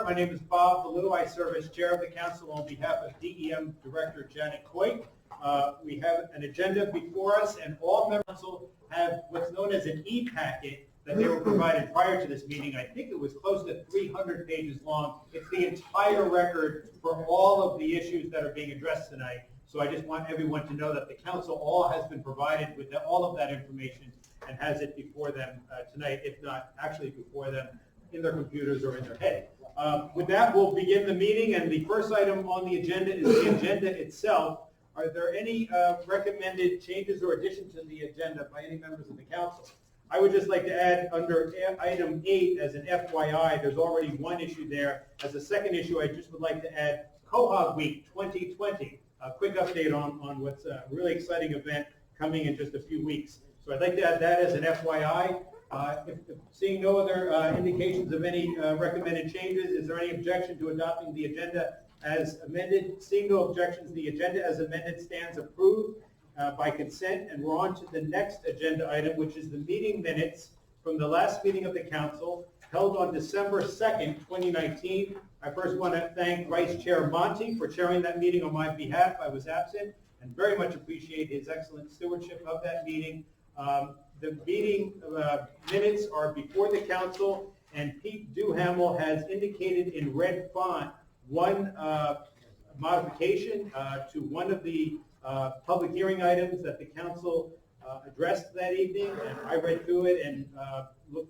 start. My name is Bob Ballou. I serve as chair of the council on behalf of DEM Director Janet Coit. We have an agenda before us, and all members of the council have what's known as an e-packet that they were provided prior to this meeting. I think it was close to 300 pages long. It's the entire record for all of the issues that are being addressed tonight. So I just want everyone to know that the council all has been provided with all of that information and has it before them tonight, if not actually before them in their computers or in their head. With that, we'll begin the meeting, and the first item on the agenda is the agenda itself. Are there any recommended changes or additions to the agenda by any members of the council? I would just like to add under item 8 as an FYI, there's already one issue there. As a second issue, I just would like to add Quahog Week 2020. A quick update on what's a really exciting event coming in just a few weeks. So I'd like to add that as an FYI. If seeing no other indications of any recommended changes, is there any objection to adopting the agenda as amended? Seeing no objections, the agenda as amended stands approved by consent, and we're on to the next agenda item, which is the meeting minutes from the last meeting of the council held on December 2nd, 2019. I first want to thank Vice Chair Monty for chairing that meeting on my behalf. I was absent and very much appreciate his excellent stewardship of that meeting. The meeting minutes are before the council, and Pete Duhamel has indicated in red font one modification to one of the public hearing items that the council addressed that evening, and I read through it, and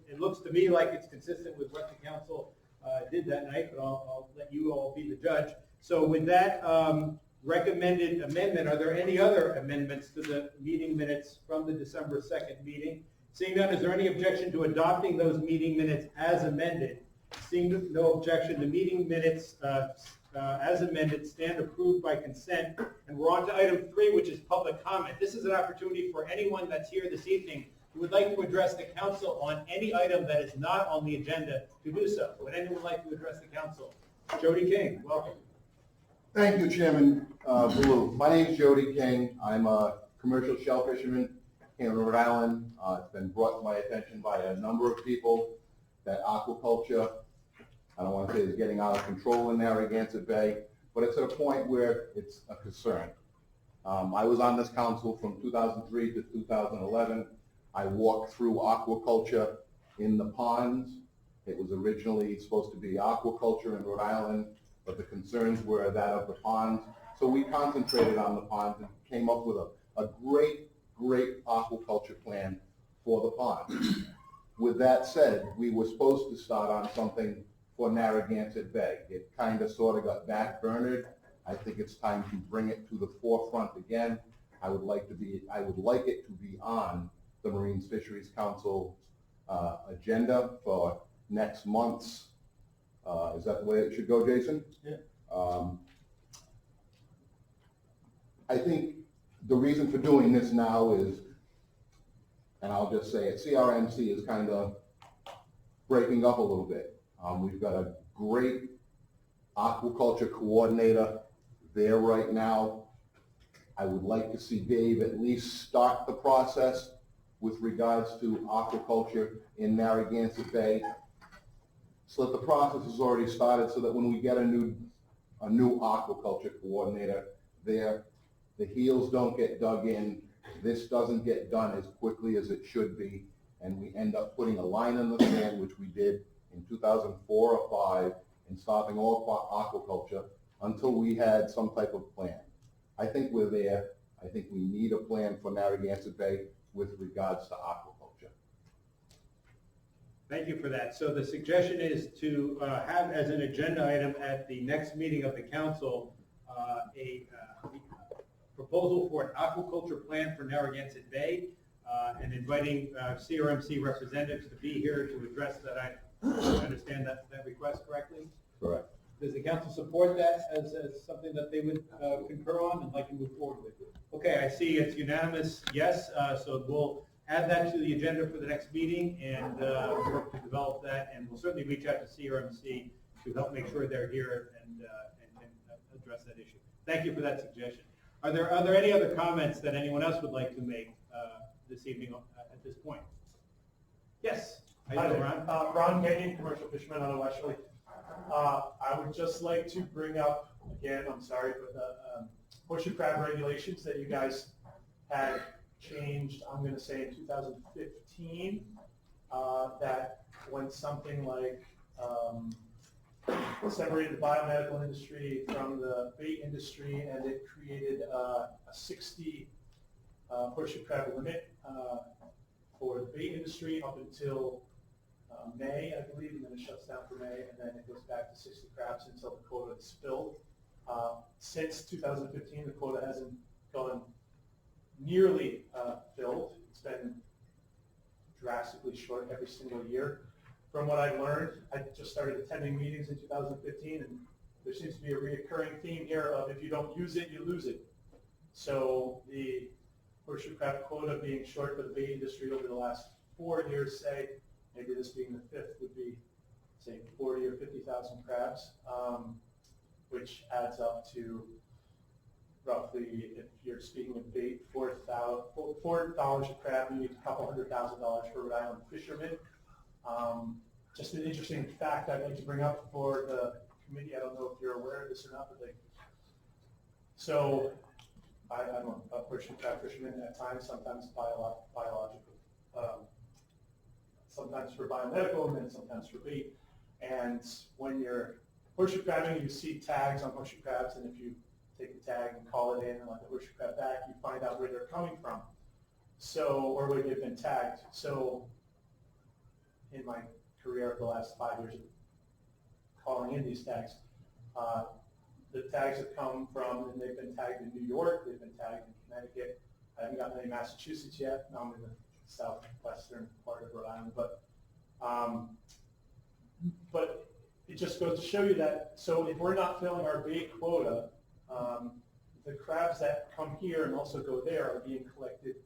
it looks to me like it's consistent with what the council did that night, but I'll let you all be the judge. So with that recommended amendment, are there any other amendments to the meeting minutes from the December 2nd meeting? Seeing none, is there any objection to adopting those meeting minutes as amended? Seeing no objection, the meeting minutes as amended stand approved by consent. And we're on to item 3, which is public comment. This is an opportunity for anyone that's here this evening who would like to address the council on any item that is not on the agenda to do so. Would anyone like to address the council? Jody King, welcome. Thank you, Chairman Blue. My name is Jody King. I'm a commercial shell fisherman here in Rhode Island. It's been brought to my attention by a number of people that aquaculture, I don't want to say it's getting out of control in Narragansett Bay, but it's at a point where it's a concern. I was on this council from 2003 to 2011. I walked through aquaculture in the ponds. It was originally supposed to be aquaculture in Rhode Island, but the concerns were that of the ponds. So we concentrated on the ponds and came up with a great aquaculture plan for the ponds. With that said, we were supposed to start on something for Narragansett Bay. It kind of sort of got backburnered. I think it's time to bring it to the forefront again. I would like it to be on the Marine Fisheries Council agenda for next month's. Is that the way it should go, Jason? Yeah. I think the reason for doing this now is, and I'll just say it, CRMC is kind of breaking up a little bit. We've got a great aquaculture coordinator there right now. I would like to see Dave at least start the process with regards to aquaculture in Narragansett Bay, so that the process has already started, so that when we get a new aquaculture coordinator there, the heels don't get dug in, this doesn't get done as quickly as it should be, and we end up putting a line in the sand, which we did in 2004 or 5, and stopping all aquaculture until we had some type of plan. I think we're there. I think we need a plan for Narragansett Bay with regards to aquaculture. Thank you for that. So the suggestion is to have as an agenda item at the next meeting of the council a proposal for an aquaculture plan for Narragansett Bay, and inviting CRMC representatives to be here to address that item. I understand that request correctly? Correct. Does the council support that as something that they would concur on and like to move forward with? Okay, I see it's unanimous yes, so we'll add that to the agenda for the next meeting and work to develop that, and we'll certainly reach out to CRMC to help make sure they're here and address that issue. Thank you for that suggestion. Are there any other comments that anyone else would like to make this evening at this point? Yes. Hi there, Ron. Ron Gagnon, commercial fisherman out of Westerly. I would just like to bring up, again, I'm sorry, but the horseshoe crab regulations that you guys had changed, I'm going to say in 2015, that when something like separated the biomedical industry from the bait industry, and it created a 60 horseshoe crab limit for the bait industry up until May, I believe, and then it shuts down for May, and then it goes back to 60 crabs until the quota is filled. Since 2015, the quota hasn't gone nearly filled. It's been drastically short every single year. From what I've learned, I just started attending meetings in 2015, and there seems to be a reoccurring theme here of if you don't use it, you lose it. So the horseshoe crab quota being short for the bait industry over the last 4 years, say, maybe this being the fifth, would be, say, 40 or 50,000 crabs, which adds up to roughly, if you're speaking of bait, $4 a crab. You need a couple $100,000 for Rhode Island fishermen. Just an interesting fact I'd like to bring up for the committee. I don't know if you're aware of this or not, but so I'm a horseshoe crab fisherman at times, sometimes biological, sometimes for biomedical, and then sometimes for bait. And when you're horseshoe crabbing, you see tags on horseshoe crabs, and if you take the tag and call it in and let the horseshoe crab back, you find out where they're coming from, so, or where they've been tagged. So in my career of the last 5 years of calling in these tags, the tags have come from, and they've been tagged in New York, they've been tagged in Connecticut. I haven't gotten any Massachusetts yet. No, I'm in the southwestern part of Rhode Island, but it just goes to show you that, so if we're not filling our bait quota, the crabs that come here and also go there are being collected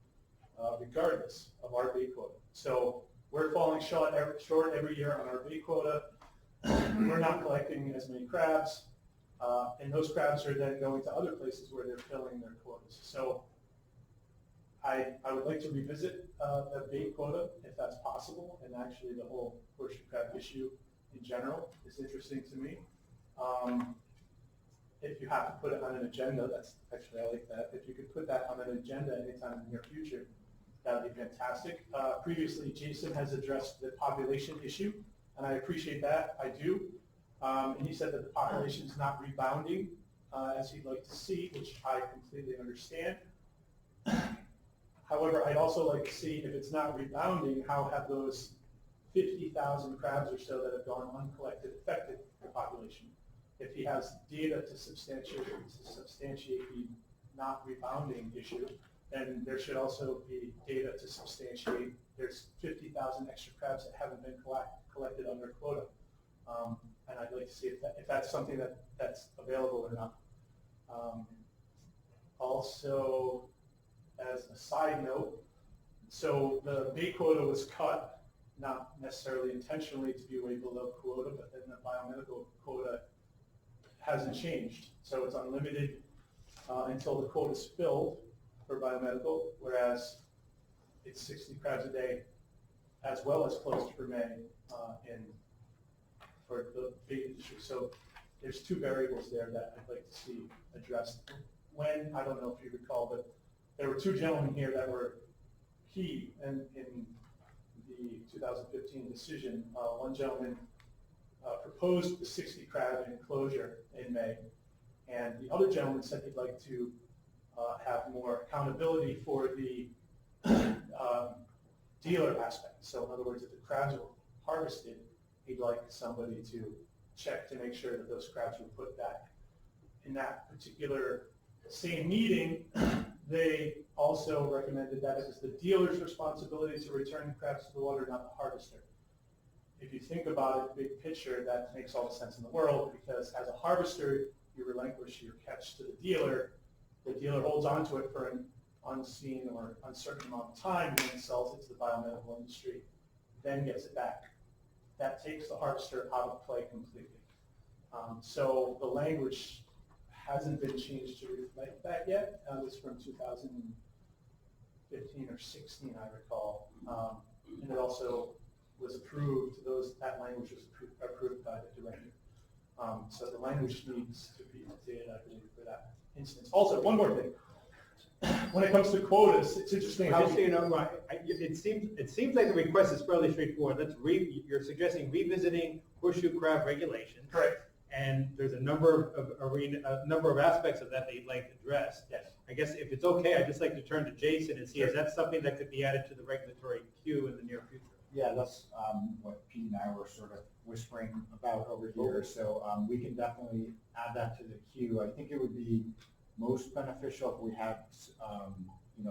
regardless of our bait quota. So we're falling short every year on our bait quota. We're not collecting as many crabs, and those crabs are then going to other places where they're filling their quotas. So I would like to revisit the bait quota if that's possible, and actually the whole horseshoe crab issue in general is interesting to me. If you have to put it on an agenda, that's actually, I like that. If you could put that on an agenda anytime in the near future, that would be fantastic. Previously, Jason has addressed the population issue, and I appreciate that, I do. And he said that the population is not rebounding as he'd like to see, which I completely understand. However, I'd also like to see, if it's not rebounding, how have those 50,000 crabs or so that have gone uncollected affected the population? If he has data to substantiate the not rebounding issue, then there should also be data to substantiate there's 50,000 extra crabs that haven't been collected under quota. And I'd like to see if that's something that's available or not. Also, as a side note, so the bait quota was cut, not necessarily intentionally to be way below quota, but then the biomedical quota hasn't changed. So it's unlimited until the quota is filled for biomedical, whereas it's 60 crabs a day, as well as closed for May for the bait industry. So there's two variables there that I'd like to see addressed. When, I don't know if you recall, but there were two gentlemen here that were key in the 2015 decision. One gentleman proposed the 60 crab enclosure in May, and the other gentleman said he'd like to have more accountability for the dealer aspect. So in other words, if the crabs were harvested, he'd like somebody to check to make sure that those crabs were put back. In that particular same meeting, they also recommended that it was the dealer's responsibility to return the crabs to the water, not the harvester. If you think about it, big picture, that makes all the sense in the world, because as a harvester, you relinquish your catch to the dealer holds onto it for an unseen or uncertain amount of time, and then sells it to the biomedical industry, then gets it back. That takes the harvester out of play completely. So the language hasn't been changed to reflect that yet. It was from 2015 or 16, I recall. And it also was approved, that language was approved by the director. So the language needs to be updated, I believe, for that instance. Also, one more thing. When it comes to quotas, it's interesting how Just so you know, right, it seems like the request is fairly straightforward. You're suggesting revisiting horseshoe crab regulations. Correct. And there's a number of aspects of that you'd like addressed. Yes. I guess if it's okay, I'd just like to turn to Jason and see if that's something that could be added to the regulatory queue in the near future. Yeah, that's what Pete and I were sort of whispering about over here. So we can definitely add that to the queue. I think it would be most beneficial if we had,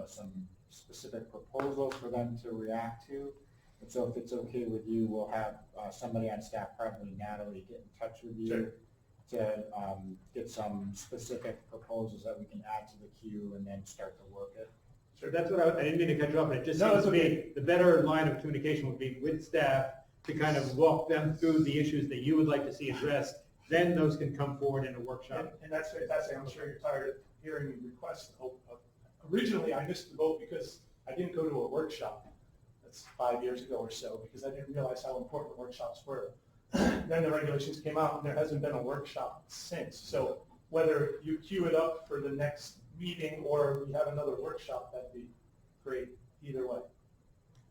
some specific proposals for them to react to. And so if it's okay with you, we'll have somebody on staff, probably Natalie, get in touch with you to get some specific proposals that we can add to the queue and then start to work it. Sure, that's what I didn't mean to cut you off, but it just No, seems to that's me the better line of communication would be with staff to kind of walk them through the issues that you would like to see addressed. Then those can come forward in a workshop. And that's fantastic. I'm sure you're tired of hearing requests. Originally, I missed the boat because I didn't go to a workshop. That's 5 years ago or so, because I didn't realize how important workshops were. Then the regulations came out, and there hasn't been a workshop since. So whether you queue it up for the next meeting or we have another workshop, that'd be great either way.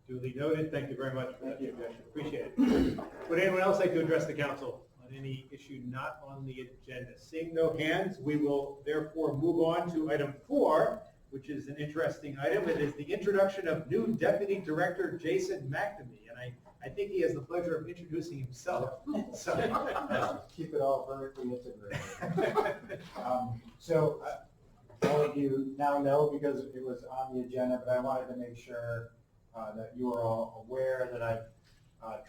Duly noted. Thank you very much for that Thank you. suggestion. Appreciate it. Would anyone else like to address the council on any issue not on the agenda? Seeing no hands, we will therefore move on to item 4, which is an interesting item. It is the introduction of new Deputy Director Jason McNamee, and I think he has the pleasure of introducing himself. So, Keep it all vertically integrated. So all of you now know because it was on the agenda, but I wanted to make sure that you are all aware that I've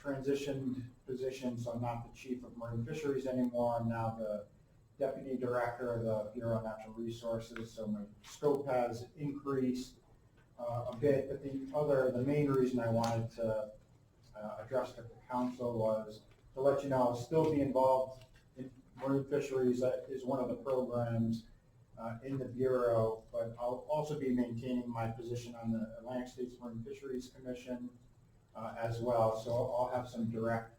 transitioned positions. So I'm not the Chief of Marine Fisheries anymore. I'm now the Deputy Director of the Bureau of Natural Resources. So my scope has increased a bit, but the main reason I wanted to address the council was to let you know I'll still be involved in Marine Fisheries. That is one of the programs in the Bureau, but I'll also be maintaining my position on the Atlantic States Marine Fisheries Commission as well. So I'll have some direct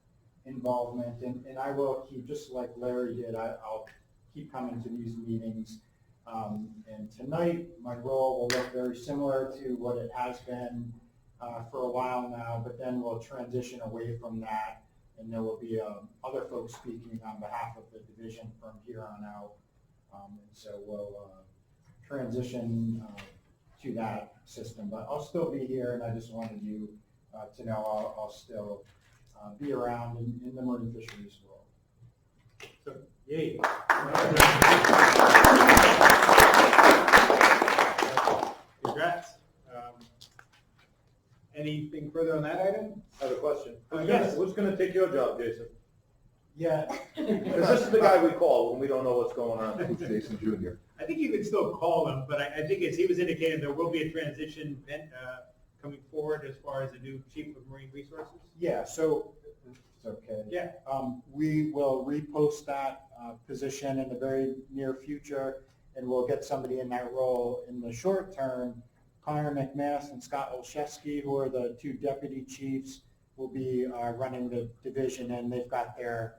involvement, and I will keep, just like Larry did, I'll keep coming to these meetings. And tonight, my role will look very similar to what it has been for a while now, but then we'll transition away from that, and there will be other folks speaking on behalf of the division from here on out. And so we'll transition to that system, but I'll still be here, and I just wanted you to know I'll still be around in the marine fisheries world. so yay. Congrats. Anything further on that item? I have a question. Yes. Who's going to take your job, Jason? Yeah. Because this is the guy we call when we don't know what's going on. It's Jason Jr. I think you could still call him, but I think as he was indicating, there will be a transition coming forward as far as a new Chief of Marine Resources. Yeah, so it's okay. Yeah. We will repost that position in the very near future, and we'll get somebody in that role in the short term. Connor McManus and Scott Olszewski, who are the 2 deputy chiefs, will be running the division, and they've got their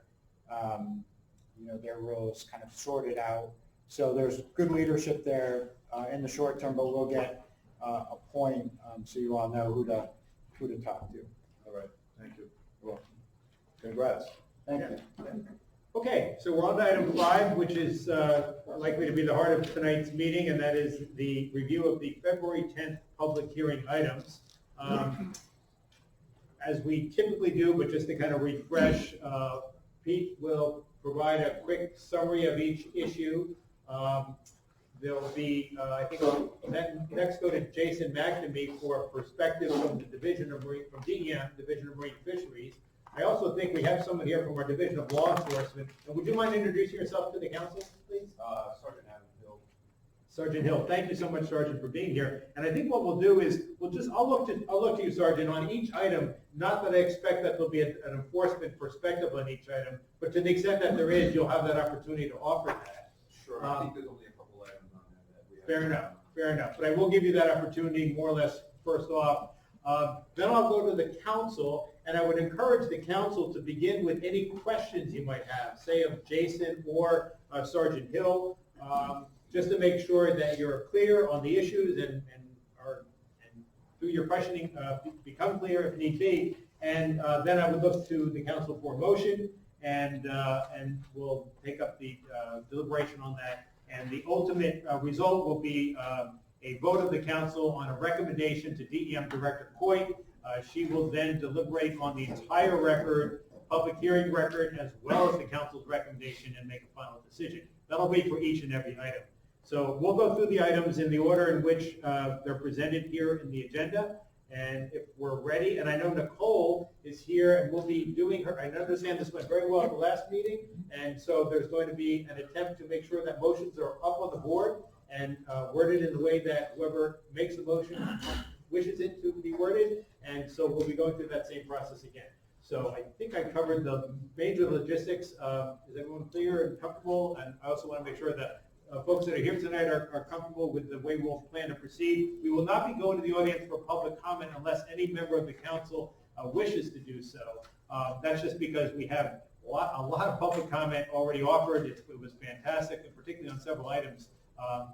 roles kind of sorted out. So there's good leadership there in the short term, but we'll get a point so you all know who to talk to. All right, thank you. You're welcome. Congrats. Thank you. Okay, so we're on to item 5, which is likely to be the heart of tonight's meeting, and that is the review of the February 10th public hearing items. As we typically do, but just to kind of refresh, Pete will provide a quick summary of each issue. There'll be, I think, next go to Jason McNamee for perspective from the Division of Marine, from DEM, Division of Marine Fisheries. I also think we have someone here from our Division of Law Enforcement. And would you mind introducing yourself to the council, please? Sergeant Hill. Sergeant Hill, thank you so much, Sergeant, for being here. And I think what we'll do is I'll look to you, Sergeant, on each item. Not that I expect that there'll be an enforcement perspective on each item, but to the extent that there is, you'll have that opportunity to offer that. Sure. I think there's only a couple items on that we have. Fair enough. But I will give you that opportunity more or less first off. Then I'll go to the council, And I would encourage the council to begin with any questions you might have, say of Jason or Sergeant Hill, just to make sure that you're clear on the issues and through your questioning become clear if need be. And then I would look to the council for motion, and we'll take up the deliberation on that. And the ultimate result will be a vote of the council on a recommendation to DEM Director Coit. She will then deliberate on the entire record, public hearing record, as well as the council's recommendation, and make a final decision. That'll be for each and every item. So we'll go through the items in the order in which they're presented here in the agenda. And if we're ready, and I know Nicole is here and we'll be doing her, I understand this went very well at the last meeting, and so there's going to be an attempt to make sure that motions are up on the board and worded in the way that whoever makes the motion wishes it to be worded, and so we'll be going through that same process again. So I think I covered the major logistics. Is everyone clear and comfortable? And I also want to make sure that folks that are here tonight are comfortable with the way we'll plan to proceed. We will not be going to the audience for public comment unless any member of the council wishes to do so. That's just because we have a lot of public comment already offered. It was fantastic, and particularly on several items.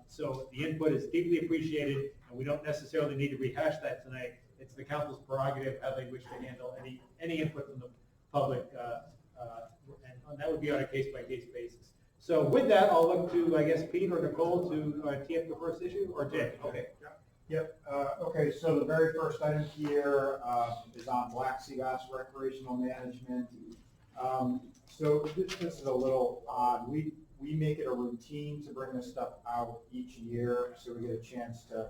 So the input is deeply appreciated, and we don't necessarily need to rehash that tonight. It's the council's prerogative how they wish to handle any input from the public, and that would be on a case-by-case basis. So with that, I'll look to, I guess, Pete or Nicole to tee up the first issue, or Jay. Okay. Yep, okay, so the very first item here is on black sea bass recreational management. So this is a little odd. We make it a routine to bring this stuff out each year, so we get a chance to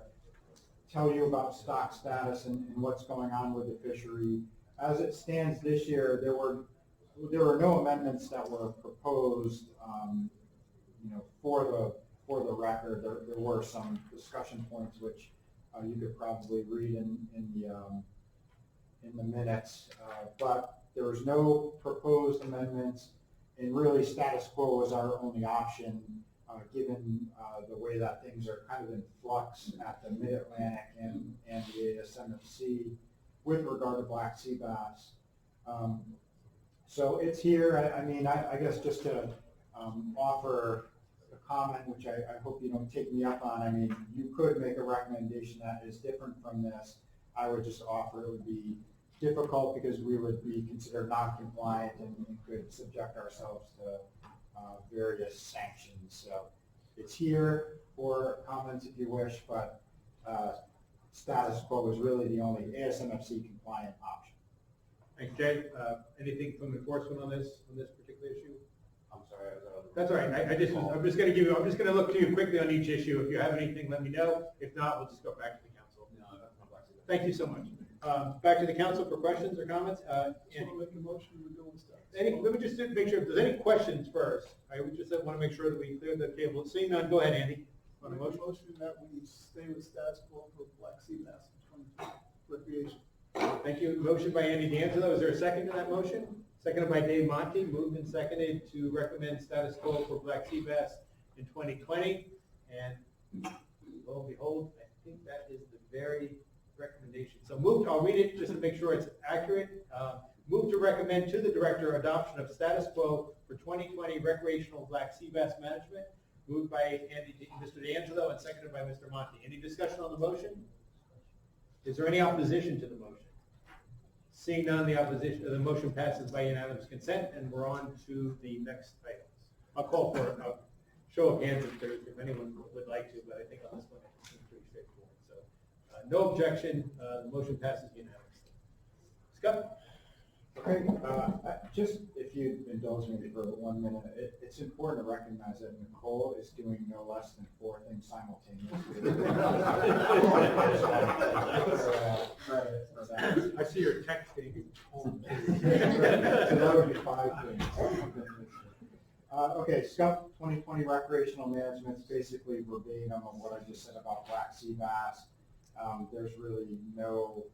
tell you about stock status and what's going on with the fishery. As it stands this year, there were no amendments that were proposed, for the record. There were some discussion points which you could probably read in the minutes, but there was no proposed amendments, and really status quo was our only option, given the way that things are kind of in flux at the Mid-Atlantic and the ASMFC with regard to black sea bass. So it's here. I guess just to offer a comment, which I hope you don't take me up on. You could make a recommendation that is different from this. I would just offer it would be difficult because we would be considered non-compliant and could subject ourselves to various sanctions. So it's here for comments if you wish, but status quo is really the only ASMFC compliant option. Thanks, Jay. Anything from enforcement on this particular issue? I'm sorry, I was out of the room. That's all right. I'm just going to look to you quickly on each issue. If you have anything, let me know. If not, we'll just go back to the council. No, that's not black sea bass. Thank you so much. Back to the council for questions or comments. Andy? Make a motion to go and start. Let me just make sure if there's any questions first. I would just want to make sure that we clear the table. Seeing none, go ahead, Andy. On the motion? Motion that we stay with status quo for black sea bass in 2020 recreation. Thank you. Motion by Andy D'Angelo. Is there a second to that motion? Seconded by Dave Monty. Moved and seconded to recommend status quo for black sea bass in 2020. And lo and behold, I think that is the very recommendation. So moved, I'll read it just to make sure it's accurate. Move to recommend to the director adoption of status quo for 2020 recreational black sea bass management. Moved by Mr. D'Angelo and seconded by Mr. Monty. Any discussion on the motion? Is there any opposition to the motion? Seeing none, the motion passes by unanimous consent, and we're on to the next items. I'll call for a show of hands if anyone would like to, but I think on this one it seems pretty straightforward. So no objection, the motion passes unanimously. Scott? Okay, just if you indulge me for 1 minute, it's important to recognize that Nicole is doing no less than 4 things simultaneously. I see your texting. So that would be 5 things. Okay, scup 2020 recreational management is basically verbatim of what I just said about black sea bass. There's really no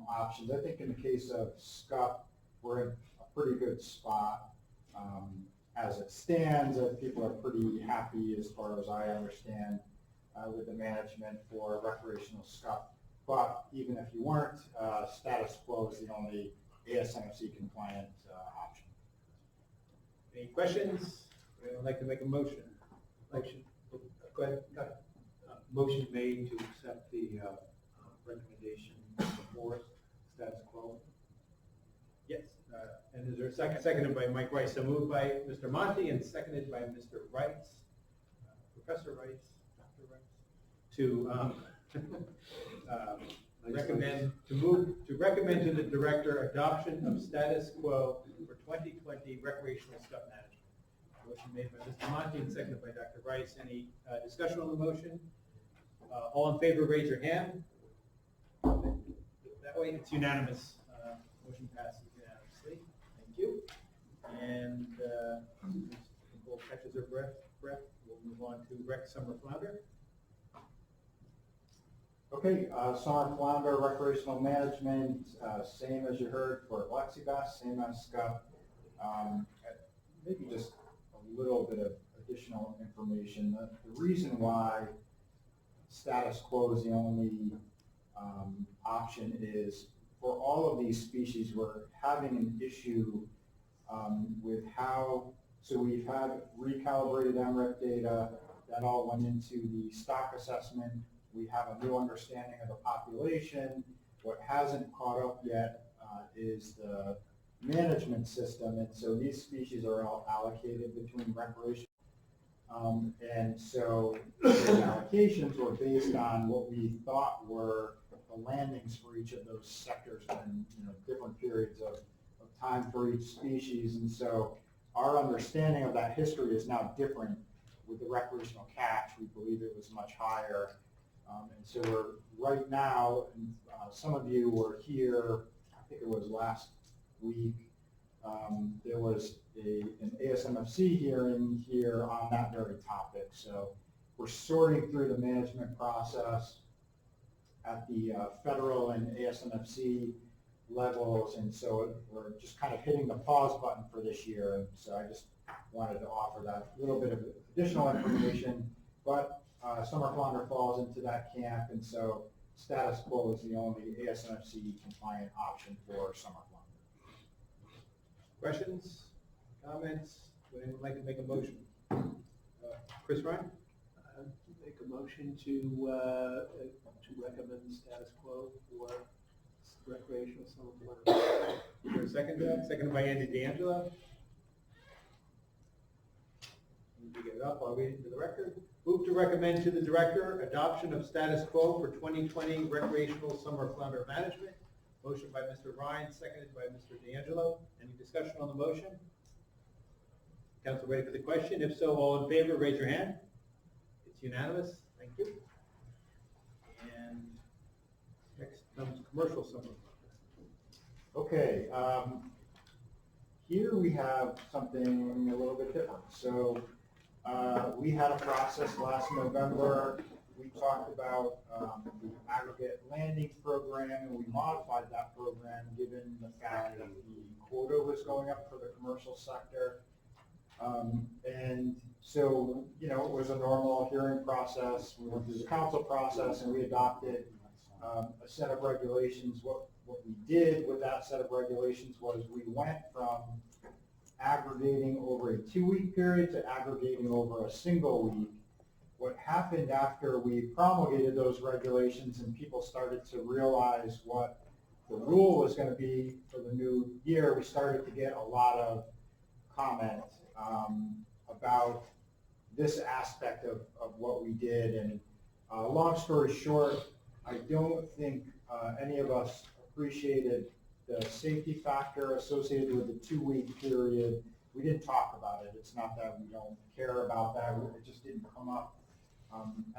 options. I think in the case of scup, we're in a pretty good spot as it stands. People are pretty happy, as far as I understand, with the management for recreational scup. But even if you weren't, status quo is the only ASMFC compliant option. Any questions? Would like to make a motion? Motion, go ahead. Motion made to accept the recommendation for status quo. Yes. And is there a second? Seconded by Mike Rice. So moved by Mr. Monty and seconded by Mr. Rice, Professor Rice, Dr. Rice, to recommend to the director adoption of status quo for 2020 recreational scup management. Motion made by Mr. Monty and seconded by Dr. Rice. Any discussion on the motion? All in favor, raise your hand. That way, it's unanimous. Motion passes unanimously. Thank you. And Nicole catches her breath. We'll move on to rec summer flounder. Okay, summer flounder recreational management, same as you heard for Bass, same as scup. Maybe just a little bit of additional information. The reason why status quo is the only option is for all of these species, we're having an issue with how, so we've had recalibrated MREP data that all went into the stock assessment. We have a new understanding of the population. What hasn't caught up yet is the management system, and so these species are all allocated between recreation. And so the allocations were based on what we thought were the landings for each of those sectors in different periods of time for each species. And so our understanding of that history is now different with the recreational catch. We believe it was much higher. And so we're right now, and some of you were here, I think it was last week, there was an ASMFC hearing here on that very topic. So we're sorting through the management process at the federal and ASMFC levels, and so we're just kind of hitting the pause button for this year. And so I just wanted to offer that little bit of additional information, but summer flounder falls into that camp, and so status quo is the only ASMFC compliant option for summer flounder. Questions, comments? Would anyone like to make a motion? Chris Ryan? Make a motion to recommend status quo for recreational summer flounder. Is there a second to that? Seconded by Andy D'Angelo. Need to get it up. I'll read it into the record. Move to recommend to the director adoption of status quo for 2020 recreational summer flounder management. Motion by Mr. Ryan, seconded by Mr. D'Angelo. Any discussion on the motion? Council ready for the question? If so, all in favor, raise your hand. It's unanimous. Thank you. And next comes commercial summer flounder. Okay, here we have something a little bit different. So we had a process last November. We talked about the aggregate landings program, and we modified that program given the fact that the quota was going up for the commercial sector. And so, it was a normal hearing process. We went through the council process, and we adopted a set of regulations. What we did with that set of regulations was we went from aggregating over a 2-week period to aggregating over a single week. What happened after we promulgated those regulations and people started to realize what the rule was going to be for the new year, we started to get a lot of comment about this aspect of what we did. And long story short, I don't think any of us appreciated the safety factor associated with the 2-week period. We didn't talk about it. It's not that we don't care about that. It just didn't come up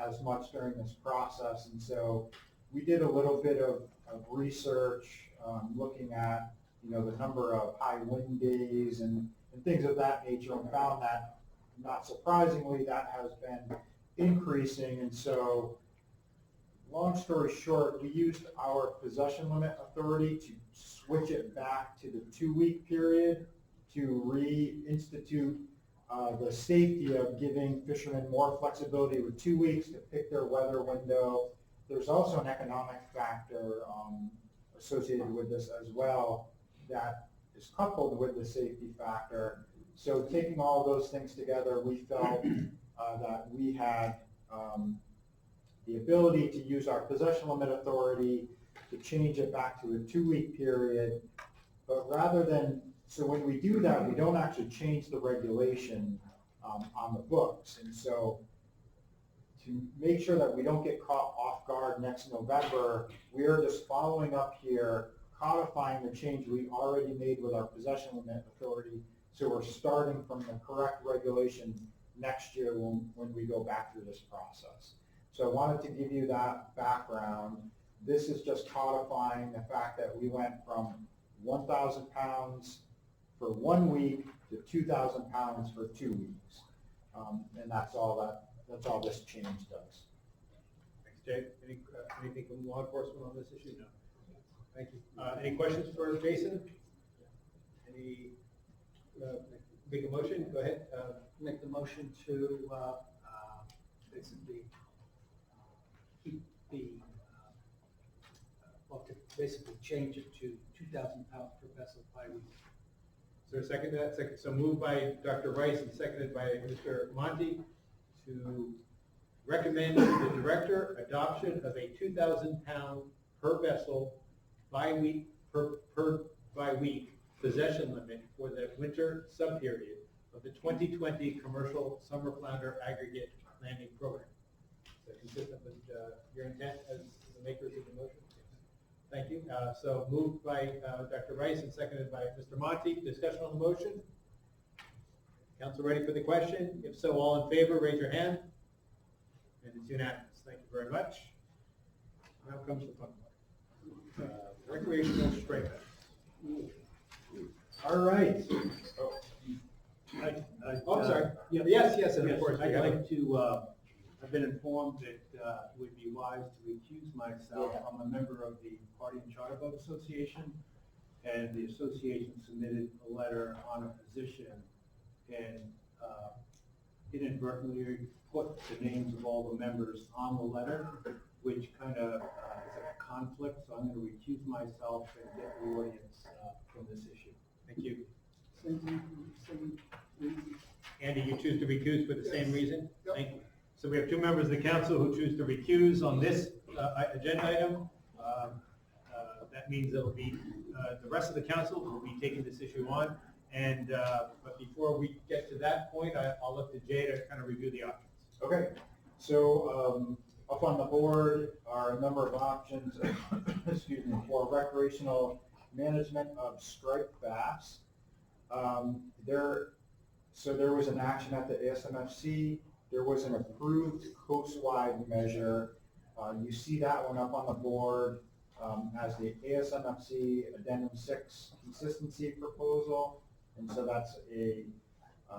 as much during this process. And so we did a little bit of research looking at the number of high wind days and things of that nature, and found that, not surprisingly, that has been increasing. And so long story short, we used our possession limit authority to switch it back to the 2-week period to reinstitute the safety of giving fishermen more flexibility with 2 weeks to pick their weather window. There's also an economic factor associated with this as well. that is coupled with the safety factor. So taking all those things together, we felt that we had the ability to use our possession limit authority to change it back to a 2-week period. But rather than, so when we do that, we don't actually change the regulation on the books. And so to make sure that we don't get caught off guard next November, we are just following up here, codifying the change we already made with our possession limit authority. So we're starting from the correct regulation next year when we go back through this process. So I wanted to give you that background. This is just codifying the fact that we went from 1,000 pounds for 1 week to 2,000 pounds for 2 weeks. And that's all this change does. Thanks, Jay. Anything from law enforcement on this issue? No. Thank you. Any questions for Jason? Any, make a motion? Go ahead. Make the motion to basically keep the, well, to basically change it to 2,000 pounds per vessel by week. Is there a second to that? Second. So moved by Dr. Rice and seconded by Mr. Monti to recommend to the director adoption of a 2,000 pound per vessel bi-week possession limit for the winter subperiod of the 2020 commercial summer flounder aggregate landing program. Is that consistent with your intent as the makers of the motion? Thank you. So moved by Dr. Rice and seconded by Mr. Monti. Discussion on the motion? Council ready for the question? If so, all in favor, raise your hand. And it's unanimous. Thank you very much. Now comes the fun part. Recreational stray bass. All right. Oh, I'm sorry. Yeah. Yes, and of Yes, course. I'd like to, I've been informed that it would be wise to recuse myself. Yeah. I'm a member of the Party and Charter Boat Association, and the association submitted a letter on a position and inadvertently put the names of all the members on the letter, which kind of is a conflict, so I'm going to recuse myself and get the audience from this issue. Thank you. Same Andy, you choose to recuse for the same reason? Thank you. So we have 2 members of the council who choose to recuse on this agenda item. That means it'll be, the rest of the council will be taking this issue on. And, but before we get to that point, I'll look to Jay to kind of review the options. Okay, so up on the board are a number of options, excuse me, for recreational management of striped bass. So there was an action at the ASMFC. There was an approved coast-wide measure. You see that one up on the board as the ASMFC Addendum 6 consistency proposal. And so that's a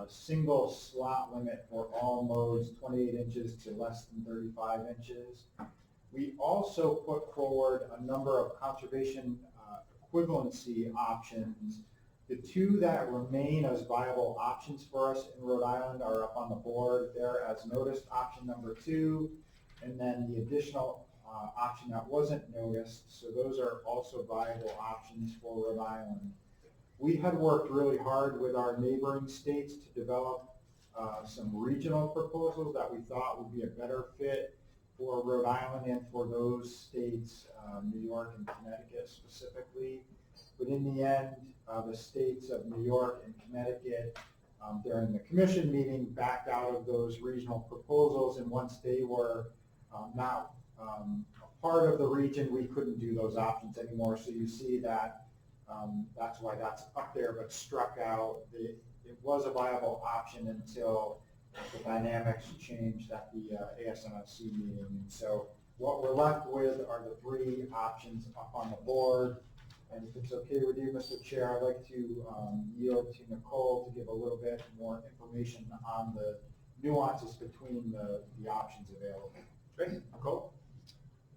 single slot limit for all modes, 28 inches to less than 35 inches. We also put forward a number of conservation equivalency options. The 2 that remain as viable options for us in Rhode Island are up on the board there as noticed, option number 2, and then the additional option that wasn't noticed. So those are also viable options for Rhode Island. We had worked really hard with our neighboring states to develop some regional proposals that we thought would be a better fit for Rhode Island and for those states, New York and Connecticut specifically. But in the end, the states of New York and Connecticut, during the commission meeting, backed out of those regional proposals, and once they were not a part of the region, we couldn't do those options anymore. So you see that that's why that's up there, but struck out. It was a viable option until the dynamics changed at the ASMFC meeting. And so what we're left with are the 3 options up on the board. And if it's okay with you, Mr. Chair, I'd like to yield to Nicole to give a little bit more information on the nuances between the options available. Great. Nicole?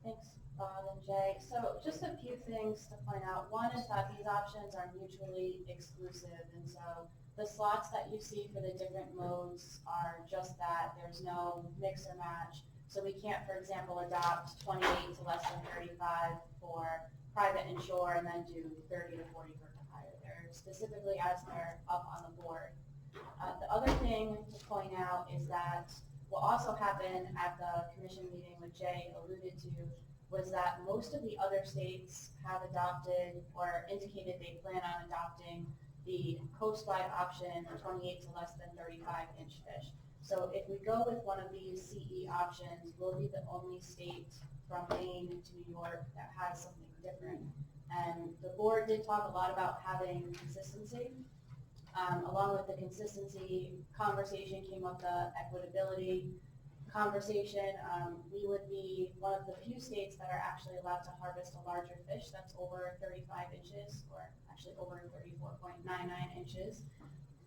Thanks, Bob and Jay. So just a few things to point out. One is that these options are mutually exclusive, and so the slots that you see for the different modes are just that. There's no mix or match. So we can't, for example, adopt 28 to less than 35 for private and shore and then do 30 to 40 for hire. specifically as they're up on the board. The other thing to point out is that what also happened at the commission meeting, what Jay alluded to, was that most of the other states have adopted or indicated they plan on adopting the coastwide option, 28 to less than 35-inch fish. So if we go with one of these CE options, we'll be the only state from Maine to New York that has something different. And the board did talk a lot about having consistency. Along with the consistency conversation came up the equitability conversation. We would be one of the few states that are actually allowed to harvest a larger fish that's over 35 inches, or actually over 34.99 inches.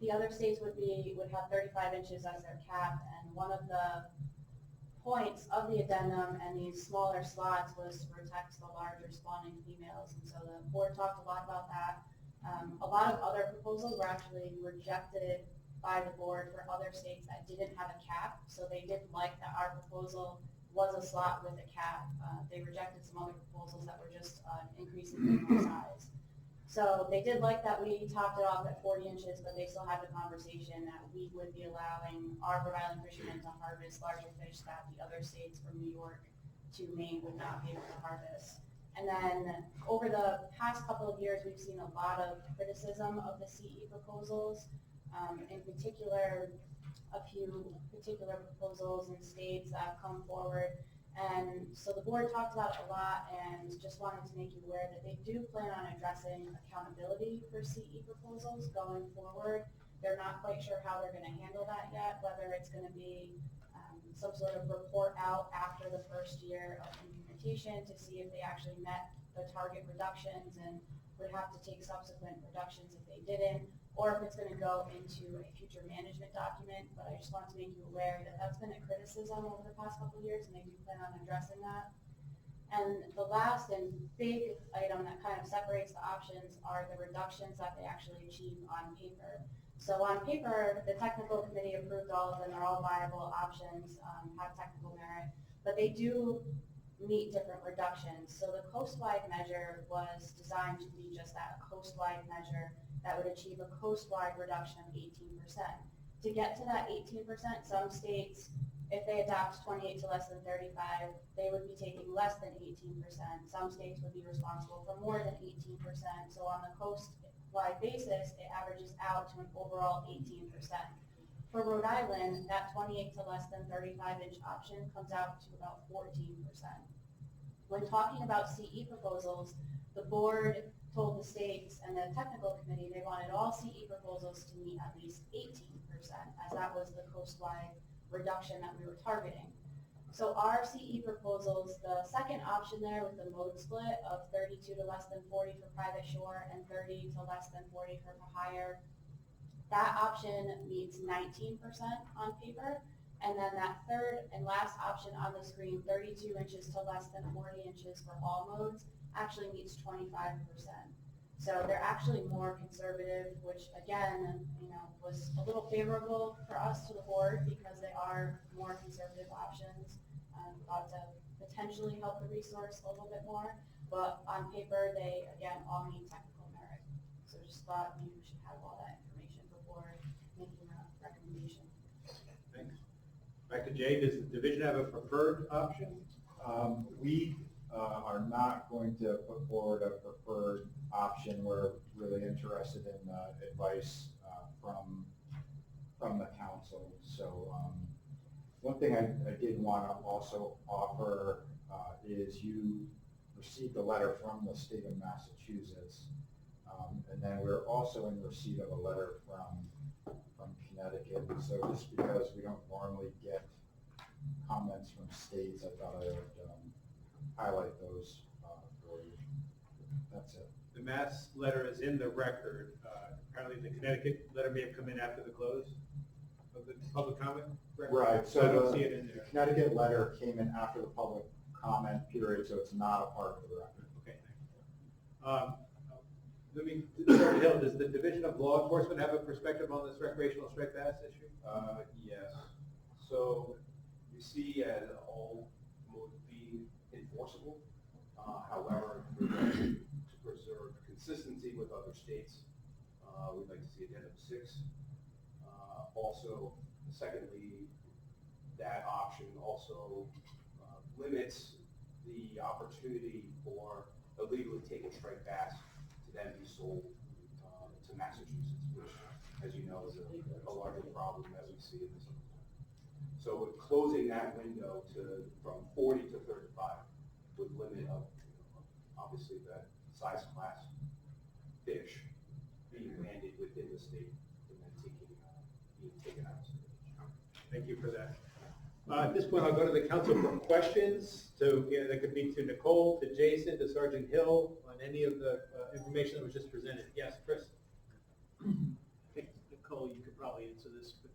The other states would have 35 inches as their cap, and one of the points of the addendum and these smaller slots was to protect the larger spawning females, and so the board talked a lot about that. A lot of other proposals were actually rejected by the board for other states that didn't have a cap, so they didn't like that our proposal was a slot with a cap. They rejected some other proposals that were just increasing minimum size. So they did like that we topped it off at 40 inches, but they still had the conversation that we would be allowing our Rhode Island fishermen to harvest larger fish that the other states from New York to Maine would not be able to harvest. And then over the past couple of years, we've seen a lot of criticism of the CE proposals. In particular, a few particular proposals in states that have come forward. And so the board talked about it a lot and just wanted to make you aware that they do plan on addressing accountability for CE proposals going forward. They're not quite sure how they're going to handle that yet, whether it's going to be some sort of report out after the first year of implementation to see if they actually met the target reductions and would have to take subsequent reductions if they didn't, or if it's going to go into a future management document. But I just wanted to make you aware that that's been a criticism over the past couple of years, and they do plan on addressing that. And the last and big item that kind of separates the options are the reductions that they actually achieve on paper. So on paper, the technical committee approved all of them. They're all viable options, have technical merit, but they do meet different reductions. So the coastwide measure was designed to be just that, a coastwide measure that would achieve a coastwide reduction of 18%. To get to that 18%, some states, if they adopt 28 to less than 35, they would be taking less than 18%. Some states would be responsible for more than 18%. So on the coastwide basis, it averages out to an overall 18%. For Rhode Island, that 28 to less than 35-inch option comes out to about 14%. When talking about CE proposals, the board told the states and the technical committee they wanted all CE proposals to meet at least 18%, as that was the coastwide reduction that we were targeting. So our CE proposals, the second option there with the mode split of 32 to less than 40 for private shore and 30 to less than 40 for hire, that option meets 19% on paper. And then that third and last option on the screen, 32 inches to less than 40 inches for all modes, actually meets 25%. So they're actually more conservative, which again, was a little favorable for us to the board because they are more conservative options. Thought to potentially help the resource a little bit more, but on paper, they again all meet technical merit. So just thought you should have all that information before making a recommendation. Thanks. Back to Jay, does the division have a preferred option? We are not going to put forward a preferred option. We're really interested in advice from the council. So one thing I did want to also offer is you received a letter from the state of Massachusetts, and then we're also in receipt of a letter from Connecticut. So just because we don't normally get comments from states, I thought I would highlight those for you. That's it. The Mass letter is in the record. Apparently the Connecticut letter may have come in after the close of the public comment. Right, so I don't see it in there. the Connecticut letter came in after the public comment period, so it's not a part of the record. Okay, Mr. Hill, does the Division of Law Enforcement have a perspective on this recreational striped bass issue? Yes. So we see as all modes being enforceable. However, we want to preserve consistency with other states, we'd like to see addendum 6. Also, secondly, that option also limits the opportunity for illegally taken striped bass to then be sold to Massachusetts, which, as you know, is a larger problem that we see in this. So with closing that window from 40 to 35 would limit obviously the size class fish being landed within the state and then being taken out. Thank you for that. At this point, I'll go to the council for questions. So that could be to Nicole, to Jason, to Sergeant Hill on any of the information that was just presented. Yes, Chris? I think, Nicole, you could probably answer this, but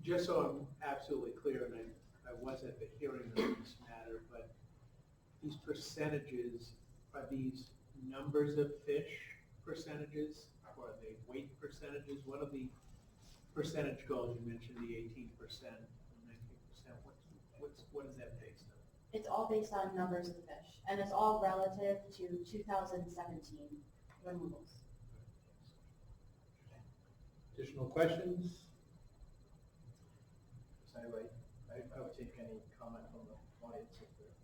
just so I'm absolutely clear, and I was at the hearing on this matter, but these percentages, are these numbers of fish percentages, or are they weight percentages? What are the percentage goals? You mentioned the 18% and 19%. What is that based on? It's all based on numbers of fish, and it's all relative to 2017 removals. Additional questions? So anyway, I would take any comment from the audience if they're.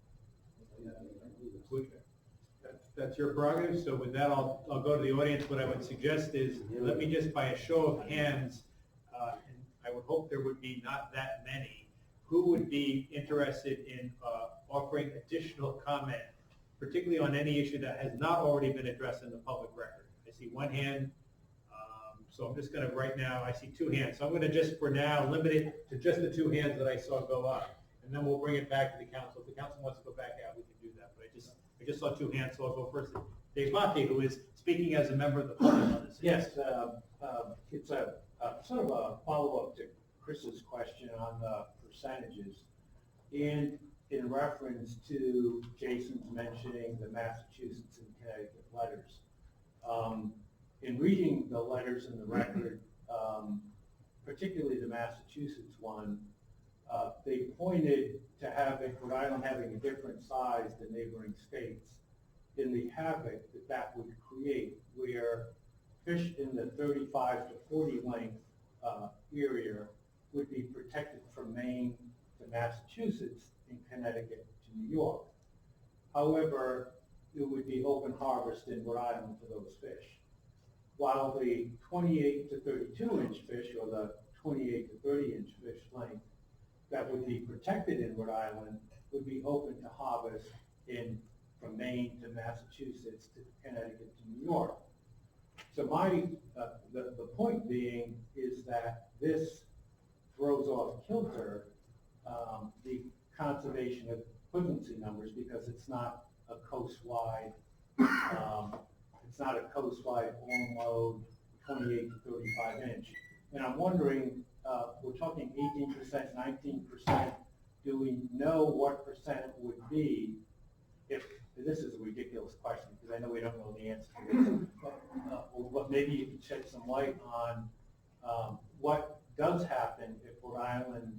That's your prerogative. So with that, I'll go to the audience. What I would suggest is, let me just, by a show of hands, and I would hope there would be not that many, who would be interested in offering additional comment, particularly on any issue that has not already been addressed in the public record. I see one hand, so I'm just going to, right now, I see 2 hands. So I'm going to just, for now, limit it to just the 2 hands that I saw go up, and then we'll bring it back to the council. If the council wants to go back out, we can do that. But I just saw 2 hands, so I'll go first. Dave Monte, who is speaking as a member of the public on this. Yes, it's a sort of a follow-up to Chris's question on the percentages. And in reference to Jason's mentioning the Massachusetts and Connecticut letters. In reading the letters in the record, particularly the Massachusetts one, they pointed to Rhode Island having a different size than neighboring states in the havoc that would create, where fish in the 35 to 40 length area would be protected from Maine to Massachusetts and Connecticut to New York. However, it would be open harvest in Rhode Island for those fish. While the 28 to 32 inch fish, or the 28 to 30 inch fish length that would be protected in Rhode Island would be open to harvest from Maine to Massachusetts to Connecticut to New York. So the point being is that this throws off kilter the conservation equivalency numbers, because it's not a coastwide on load 28 to 35 inch. And I'm wondering, we're talking 18%, 19%. Do we know what percent it would be if, this is a ridiculous question because I know we don't know the answer to this, but maybe you could shed some light on what does happen if Rhode Island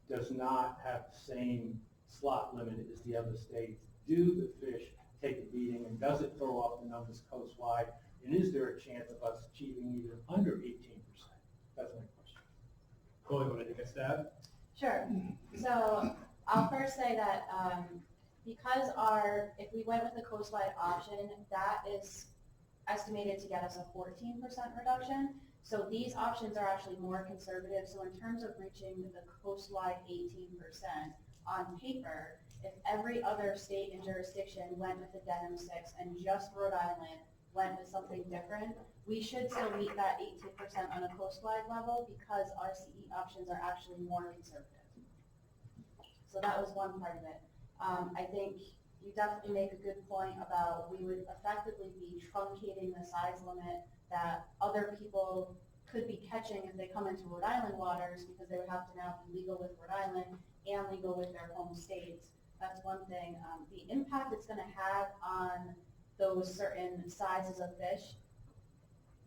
does not have the same slot limit as the other states. Do the fish take a beating, and does it throw off the numbers coastwide? And is there a chance of us achieving even under 18%? That's my question. Cole, you want to take a stab? Sure. So I'll first say that because if we went with the coastwide option, that is estimated to get us a 14% reduction. So these options are actually more conservative. So in terms of reaching the coastwide 18% on paper, if every other state and jurisdiction went with addendum 6 and just Rhode Island went with something different, we should still meet that 18% on a coastwide level because our CE options are actually more conservative. So that was one part of it. I think you definitely make a good point about we would effectively be truncating the size limit that other people could be catching if they come into Rhode Island waters, because they would have to now be legal with Rhode Island and legal with their home states. That's one thing. The impact it's going to have on those certain sizes of fish,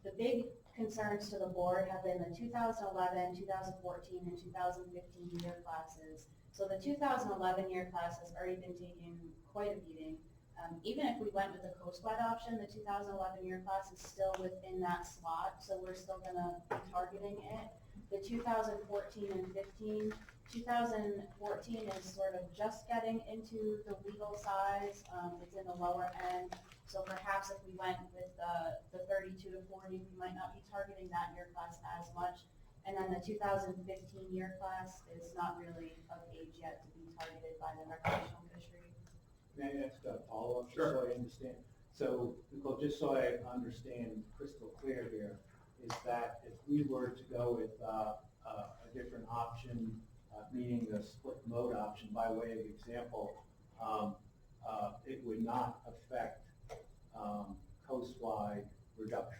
the big concerns to the board have been the 2011, 2014, and 2015 year classes. So the 2011 year class has already been taking quite a beating. Even if we went with the coastwide option, the 2011 year class is still within that slot, so we're still gonna be targeting it. The 2014 and 15, 2014 is sort of just getting into the legal size. It's in the lower end. So perhaps if we went with the 32 to 40, we might not be targeting that year class as much. And then the 2015 year class is not really of age yet to be targeted by the recreational fishery. May I ask a follow-up? just Sure. So I understand. So, Nicole, just so I understand crystal clear here, is that if we were to go with a different option, meaning the split mode option by way of example, it would not affect coastwide reductions.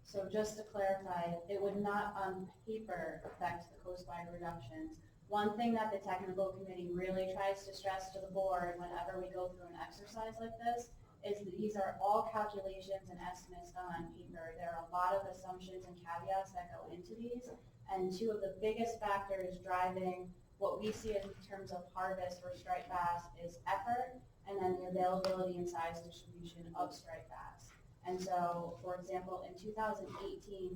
So just to clarify, it would not on paper affect the coastwide reductions. One thing that the technical committee really tries to stress to the board whenever we go through an exercise like this is that these are all calculations and estimates done on paper. There are a lot of assumptions and caveats that go into these. And two of the biggest factors driving what we see in terms of harvest for striped bass is effort and then the availability and size distribution of striped bass. And so, for example, in 2018,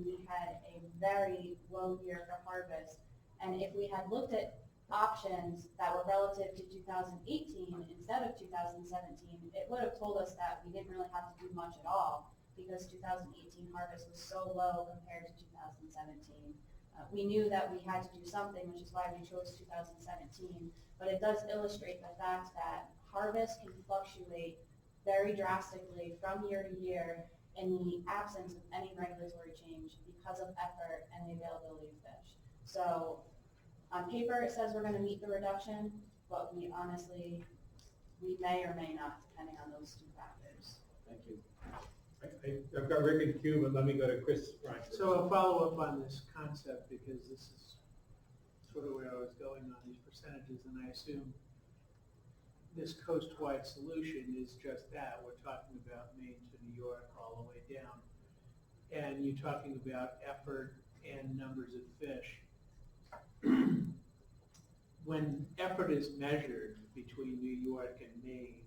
we had a very low year for harvest. And if we had looked at options that were relative to 2018 instead of 2017, it would have told us that we didn't really have to do much at all because 2018 harvest was so low compared to 2017. We knew that we had to do something, which is why we chose 2017, but it does illustrate the fact that harvest can fluctuate very drastically from year to year in the absence of any regulatory change because of effort and the availability of fish. So on paper, it says we're going to meet the reduction, but we honestly, we may or may not, depending on those two factors. Thank you. I've got Rick and Q, but let me go to Chris. Right. So I'll follow up on this concept because this is sort of where I was going on these percentages, and I assume this coastwide solution is just that. We're talking about Maine to New York all the way down. And you're talking about effort and numbers of fish. When effort is measured between New York and Maine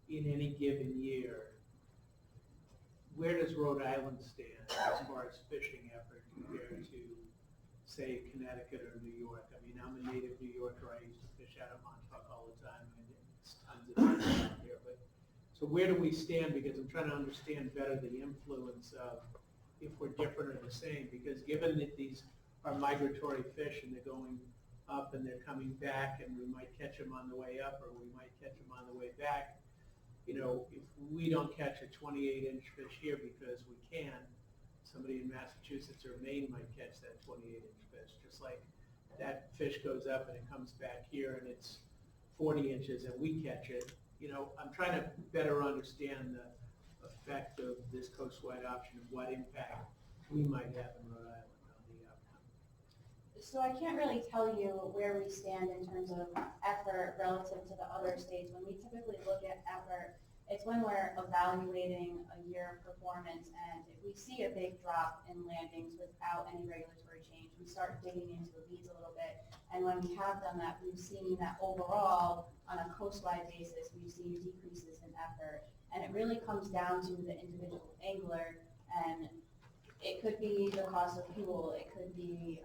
in any given year, where does Rhode Island stand as far as fishing effort compared to, say, Connecticut or New York? I mean, I'm a native New Yorker. I used to fish out of Montauk all the time, and it's tons of fish out here. But so where do we stand? Because I'm trying to understand better the influence of if we're different or the same. Because given that these are migratory fish and they're going up and they're coming back, and we might catch them on the way up or we might catch them on the way back. You know, if we don't catch a 28-inch fish here because we can, somebody in Massachusetts or Maine might catch that 28-inch fish. Just like that fish goes up and it comes back here and it's 40 inches and we catch it. You know, I'm trying to better understand the effect of this coastwide option and what impact we might have in Rhode Island on the outcome. So I can't really tell you where we stand in terms of effort relative to the other states. When we typically look at effort, it's when we're evaluating a year of performance, and if we see a big drop in landings without any regulatory change, we start digging into the weeds a little bit. And when we have done that, we've seen that overall, on a coastwide basis, we've seen decreases in effort. And it really comes down to the individual angler, and it could be the cost of fuel, it could be,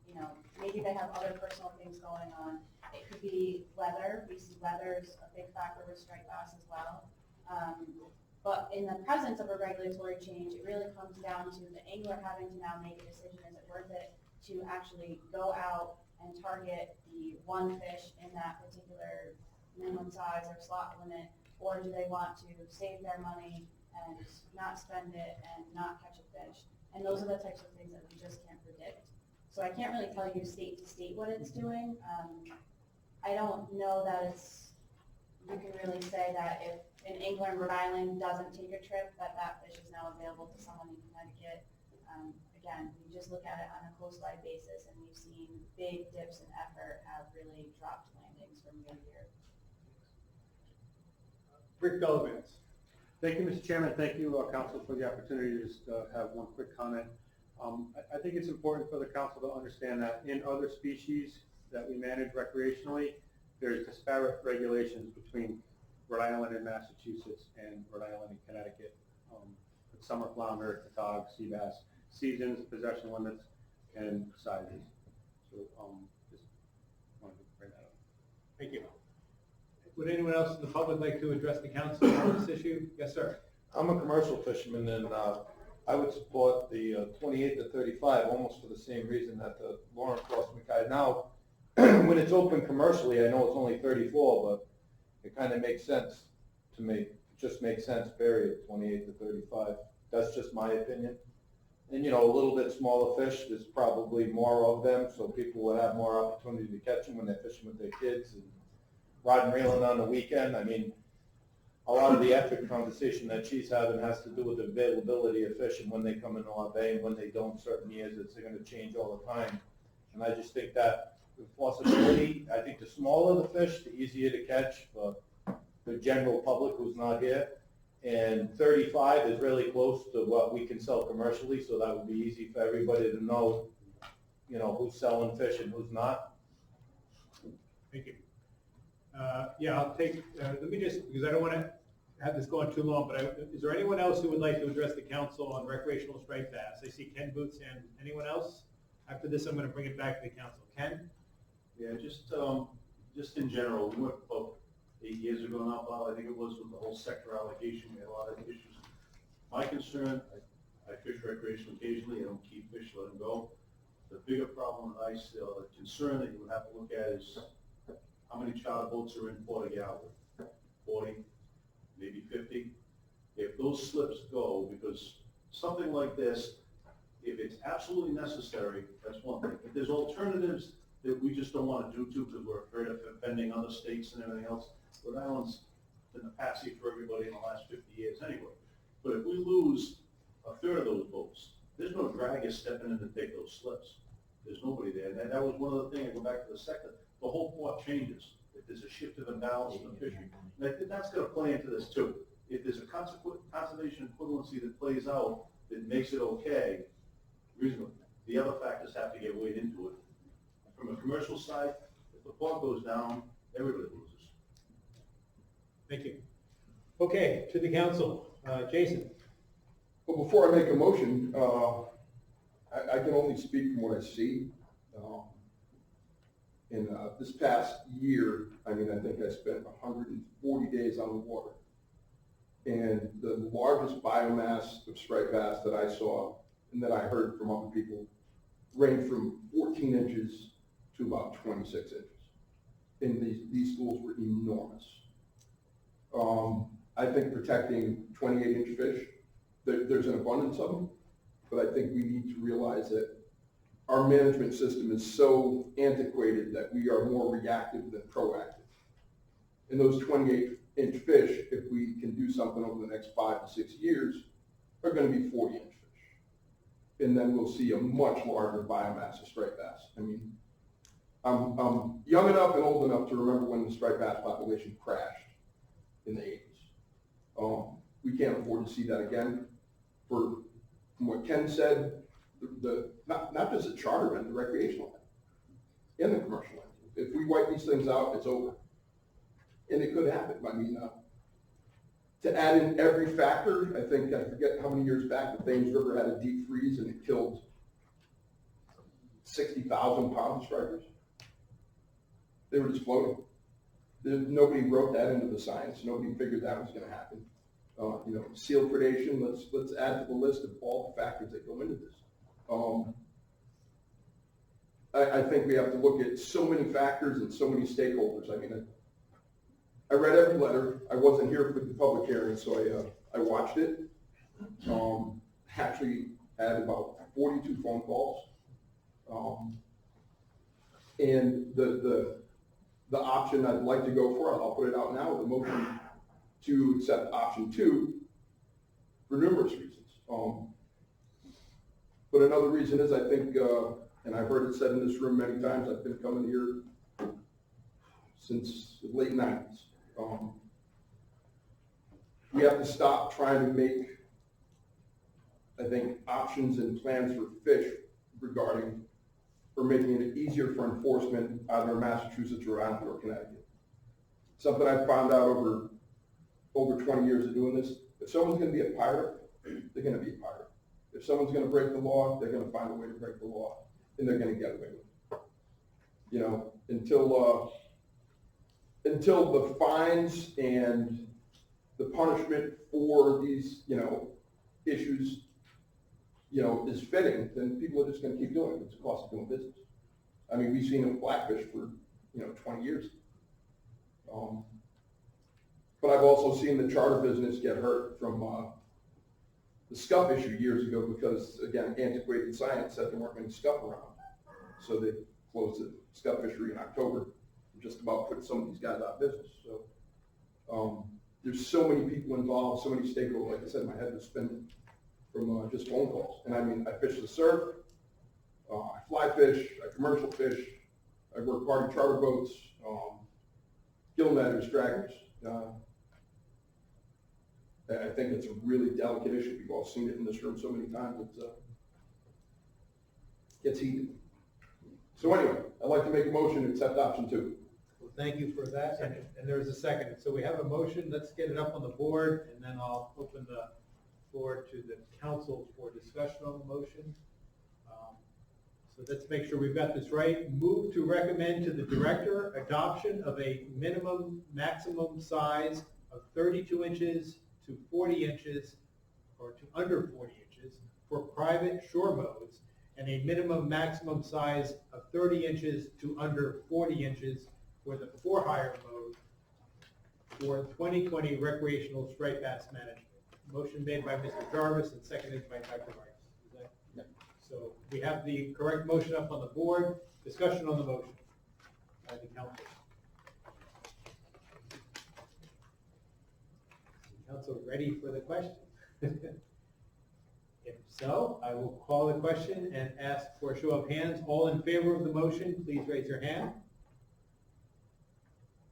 you know, maybe they have other personal things going on. It could be weather. We see weather's a big factor with striped bass as well. But in the presence of a regulatory change, it really comes down to the angler having to now make a decision, is it worth it to actually go out and target the one fish in that particular minimum size or slot limit, or do they want to save their money and not spend it and not catch a fish? And those are the types of things that we just can't predict. So I can't really tell you state to state what it's doing. I don't know that you can really say that if an angler in Rhode Island doesn't take a trip, that fish is now available to someone in Connecticut. Again, we just look at it on a coastwide basis, and we've seen big dips in effort have really dropped landings from year to year. Rick Bellavance. Thank you, Mr. Chairman. Thank you, Council, for the opportunity to just have one quick comment. I think it's important for the Council to understand that in other species that we manage recreationally, there's disparate regulations between Rhode Island and Massachusetts and Rhode Island and Connecticut. With summer flounder, tautog, sea bass, seasons, possession limits, and sizes. So just wanted to bring that up. Thank you. Would anyone else in the public like to address the council on this issue? Yes, sir. I'm a commercial fisherman, and I would support the 28 to 35 almost for the same reason that the law enforcement guy. Now, when it's open commercially, I know it's only 34, but it kind of makes sense to me. It just makes sense, period, 28 to 35. That's just my opinion. And, you know, a little bit smaller fish, there's probably more of them, so people will have more opportunity to catch them when they're fishing with their kids and rod and reeling on the weekend. I mean, a lot of the ethic conversation that she's having has to do with the availability of fish and when they come into our bay and when they don't. Certain years, it's going to change all the time. And I just think that the possibility, I think the smaller the fish, the easier to catch for the general public who's not here. And 35 is really close to what we can sell commercially, so that would be easy for everybody to know, you know, who's selling fish and who's not. Thank you. Yeah, I'll take, let me just, because I don't want to have this going too long, but is there anyone else who would like to address the council on recreational striped bass? I see Ken Boots, and anyone else? After this, I'm going to bring it back to the council. Ken? Yeah, just in general, we went about 8 years ago now, Bob, I think it was, with the whole sector allocation, we had a lot of issues. My concern, I fish recreation occasionally, I don't keep fish, let them go. The bigger problem that I see, or the concern that you would have to look at is how many charter boats are in Port of Galway? 40, maybe 50. If those slips go, because something like this, if it's absolutely necessary, that's one thing. If there's alternatives that we just don't want to do to because we're afraid of offending other states and everything else, Rhode Island's been a patsy for everybody in the last 50 years anyway. But if we lose a third of those boats, there's no draggers stepping in to take those slips. There's nobody there. And that was one of the things, I go back to the sector, the whole port changes. If there's a shift of imbalance in the fishery, and I think that's going to play into this too. If there's a conservation equivalency that plays out that makes it okay, reasonable, the other factors have to get weighed into it. From a commercial side, if the port goes down, everybody loses. Thank you. Okay, to the council. Jason? Well, before I make a motion, I can only speak from what I see. In this past year, I mean, I think I spent 140 days on the water. And the largest biomass of striped bass that I saw and that I heard from other people ranged from 14 inches to about 26 inches. And these schools were enormous. I think protecting 28-inch fish, there's an abundance of them, but I think we need to realize that our management system is so antiquated that we are more reactive than proactive. And those 28-inch fish, if we can do something over the next 5 to 6 years, are going to be 40-inch fish. And then we'll see a much larger biomass of striped bass. I mean, I'm young enough and old enough to remember when the striped bass population crashed in the 80s. We can't afford to see that again. From what Ken said, not just the charter end, the recreational end, and the commercial end. If we wipe these things out, it's over. And it could happen. I mean, to add in every factor, I think, I forget how many years back, the Thames River had a deep freeze and it killed 60,000 pound stripers. They were just floating. Nobody wrote that into the science. Nobody figured that was going to happen. You know, seal predation, let's add to the list of all the factors that go into this. I think we have to look at so many factors and so many stakeholders. I mean, I read every letter. I wasn't here for the public hearing, so I watched it. Actually had about 42 phone calls. And the option I'd like to go for, I'll put it out now, the motion to accept option 2 for numerous reasons. But another reason is I think, and I've heard it said in this room many times, I've been coming here since the late 90s. We have to stop trying to make, I think, options and plans for fish regarding, or making it easier for enforcement either in Massachusetts, Rhode Island, or Connecticut. Something I found out over over 20 years of doing this. If someone's gonna be a pirate, they're gonna be a pirate. If someone's gonna break the law, they're gonna find a way to break the law, and they're gonna get away with it. You know, until the fines and the punishment for these, you know, issues, you know, is fitting, then people are just gonna keep doing it. It's the cost of doing business. I mean, we've seen them blackfish for, 20 years. But I've also seen the charter business get hurt from, the scup issue years ago because, again, antiquated science said there weren't many scup around. So they closed the scup fishery in October, just about put some of these guys out of business. So there's so many people involved, so many stakeholders. Like I said, my head was spinning from just phone calls. And I mean, I fish the surf, I fly fish, I commercial fish, I work party charter boats, gill netters, draggers. I think it's a really delicate issue. We've all seen it in this room so many times. It gets heated. So anyway, I'd like to make a motion to accept option 2. Well, thank you for that, and there is a second. So we have a motion, let's get it up on the board, and then I'll open the floor to the council for discussion on the motion. So let's make sure we've got this right. Move to recommend to the director adoption of a maximum size of 32 inches to 40 inches, or to under 40 inches, for private shore modes, and a maximum size of 30 inches to under 40 inches for the for-hire mode for 2020 recreational striped bass management. Motion made by Mr. Jarvis and seconded by Dr. Rice. Is that? Yep. So we have the correct motion up on the board. Discussion on the motion by the council. Council ready for the question? If so, I will call the question and ask for a show of hands. All in favor of the motion, please raise your hand.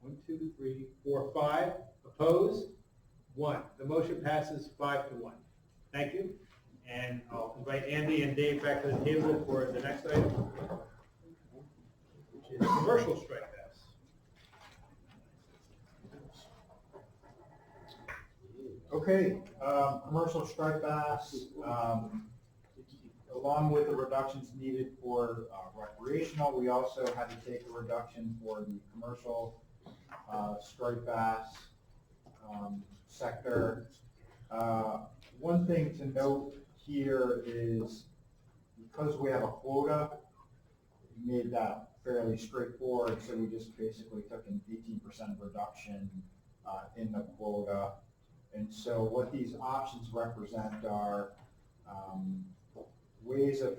1, 2, 3, 4, 5. Opposed? 1. The motion passes 5-1. Thank you. And I'll invite Andy and Dave back to the table for the next item, which is commercial striped bass. Okay, commercial striped bass, along with the reductions needed for recreational, we also had to take a reduction for the commercial striped bass sector. One thing to note here is because we have a quota, we made that fairly straightforward, so we just basically took an 18% reduction in the quota. And so what these options represent are ways of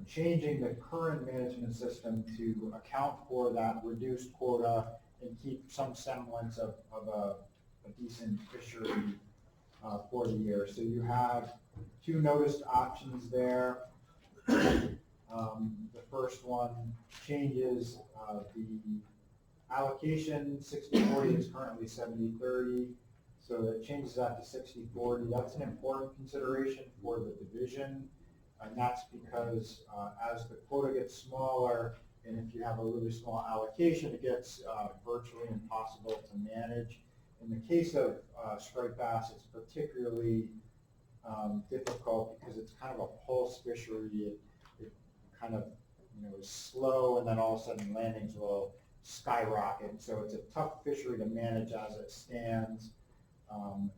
changing the current management system to account for that reduced quota and keep some semblance of a decent fishery for the year. So you have 2 noticed options there. The first one changes the allocation. 60-40 is currently 70-30, so it changes that to 60-40. That's an important consideration for the division, and that's because as the quota gets smaller, and if you have a really small allocation, it gets virtually impossible to manage. In the case of striped bass, it's particularly difficult because it's kind of a pulse fishery. It kind of is slow, and then all of a sudden landings will skyrocket. So it's a tough fishery to manage as it stands.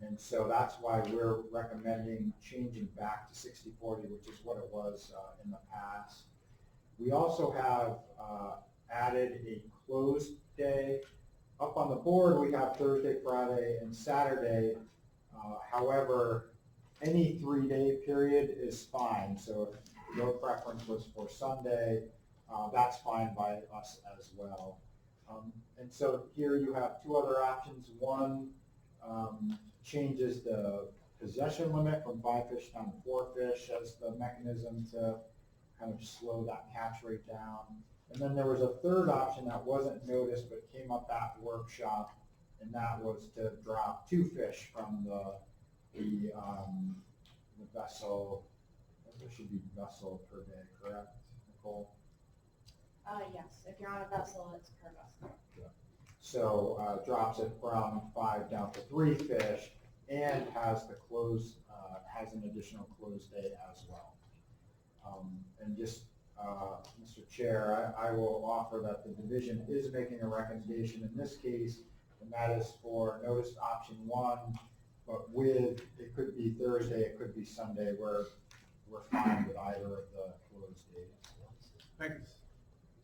And so that's why we're recommending changing back to 60-40, which is what it was in the past. We also have added a closed day. Up on the board, we have Thursday, Friday, and Saturday. However, any 3-day period is fine. So if your preference was for Sunday, that's fine by us as well. And so here you have 2 other options. One changes the possession limit from 5 fish down to 4 fish as the mechanism to kind of slow that catch rate down. And then there was a third option that wasn't noticed but came up at the workshop, and that was to drop 2 fish from the vessel. There should be vessel per day, correct, Nicole? Yes, if you're on a vessel, it's per vessel. Yeah. So drops it from 5 down to 3 fish and has the close, has an additional close day as well. And just, Mr. Chair, I will offer that the division is making a recommendation in this case, and that is for notice option 1, but with, it could be Thursday, it could be Sunday, we're fine with either of the close days. Thanks.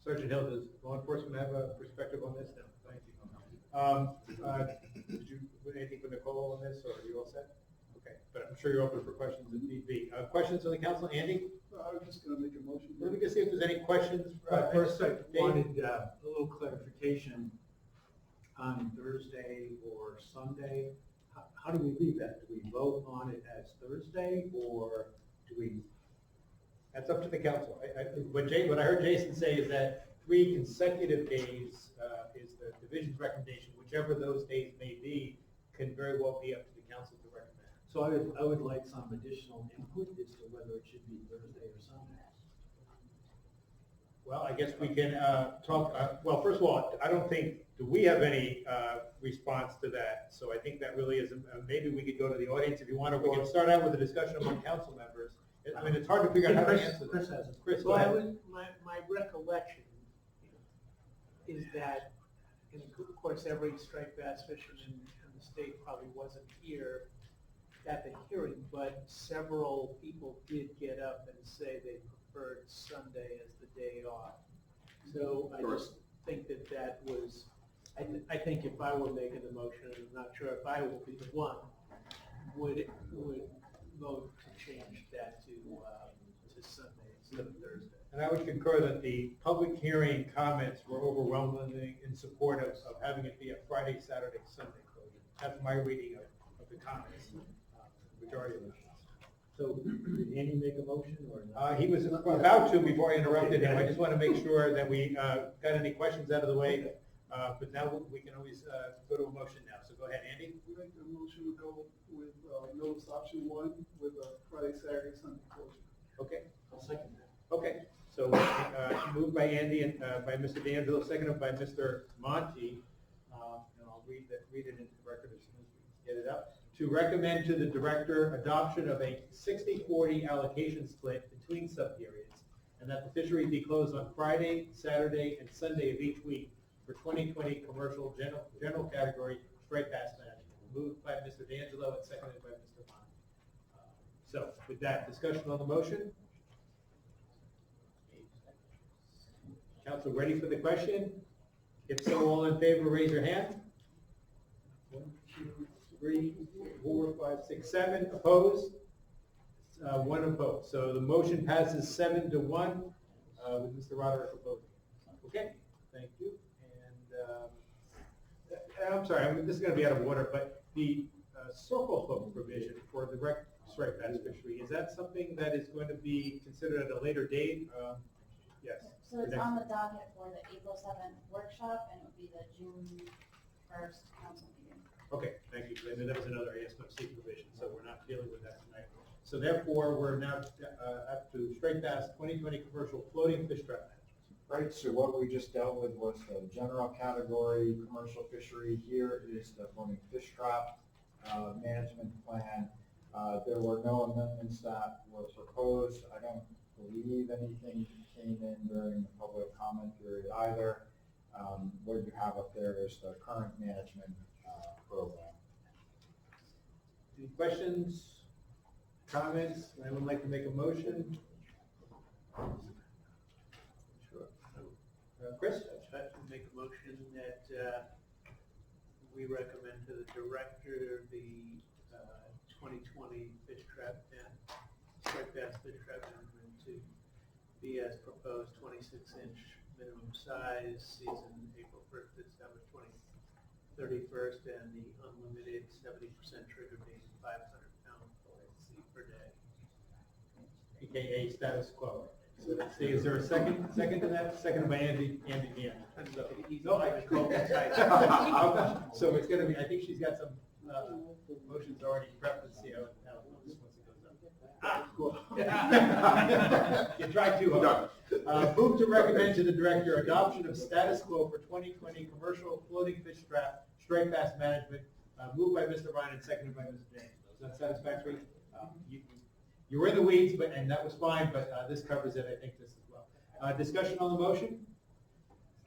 Sergeant Hill, does law enforcement have a perspective on this? No, thank you. Did you, anything for Nicole on this, or are you all set? Okay, but I'm sure you're open for questions if need be. Questions on the council? Andy? I was just gonna make a motion. Let me just see if there's any questions. First, I wanted a little clarification on Thursday or Sunday. How do we leave that? Do we vote on it as Thursday, or do we? That's up to the council. What I heard Jason say is that 3 consecutive days is the division's recommendation. Whichever those days may be, can very well be up to the council to recommend. So I would like some additional input as to whether it should be Thursday or Sunday. Well, I guess we can talk, well, first of all, I don't think, do we have any response to that? So I think that really is, maybe we could go to the audience if you want, or we can start out with a discussion among council members. I mean, it's hard to figure out how to answer that. Chris has it. Chris, go Well, ahead. my recollection is that, and of course, every striped bass fisherman in the state probably wasn't here at the hearing, but several people did get up and say they preferred Sunday as the day off. So I just think that was, I think if I were making the motion, and I'm not sure if I will be the one, would vote to change that to Sunday instead of Thursday. And I would concur that the public hearing comments were overwhelmingly in support of having it be a Friday, Saturday, Sunday closure. That's my reading of the comments, majority of them. So did Andy make a motion or not? He was about to before I interrupted him. I just want to make sure that we got any questions out of the way. But now we can always go to a motion now. So go ahead, Andy. We make a motion to go with notice option 1 with a Friday, Saturday, Sunday closure. Okay. I'll second that. Okay. So moved by Andy and by Mr. D'Angelo, seconded by Mr. Monty. And I'll read it into the record as soon as we get it up. To recommend to the director adoption of a 60-40 allocation split between subperiods, and that the fishery be closed on Friday, Saturday, and Sunday of each week for 2020 commercial general category striped bass management. Moved by Mr. D'Angelo and seconded by Mr. Monty. So with that, discussion on the motion. Council ready for the question? If so, all in favor, raise your hand. 1, 2, 3, 4, 5, 6, 7. Opposed? 1 opposed. So the motion passes 7-1 with Mr. Roderick opposing. Okay, thank you. And I'm sorry, this is going to be out of order, but the circle hook provision for the striped bass fishery, is that something that is going to be considered at a later date? Yes. So it's on the docket for the April 7th workshop, and it would be the June 1st council meeting. Okay, thank you. And that was another ASFC provision, so we're not dealing with that tonight. So therefore, we're now up to striped bass 2020 commercial floating fish trap management. Right, so what we just dealt with was the general category commercial fishery. Here is the floating fish trap management plan. There were no amendments that were proposed. I don't believe anything came in during the public comment period either. What you have up there is the current management program. Any questions, comments? Anyone like to make a motion? Sure. Chris? I'd make a motion that we recommend to the director the 2020 fish trap and striped bass fish trap management to be as proposed, 26-inch minimum size, season April 1st to December 31st, and the unlimited 70% trigger being 500-pound fillet per day. AKA status quo. So let's see, is there a second to that? Seconded by Andy Dean. So, no, I call it. So it's gonna be, I think she's got some motions already prepped. Let's see how this once it goes up. You tried too hard. Move to recommend to the director adoption of status quo for 2020 commercial floating fish trap, striped bass management, moved by Mr. Ryan and seconded by Mr. James. Is that satisfactory? You were in the weeds, and that was fine, but this covers it, I think, this as well. Discussion on the motion?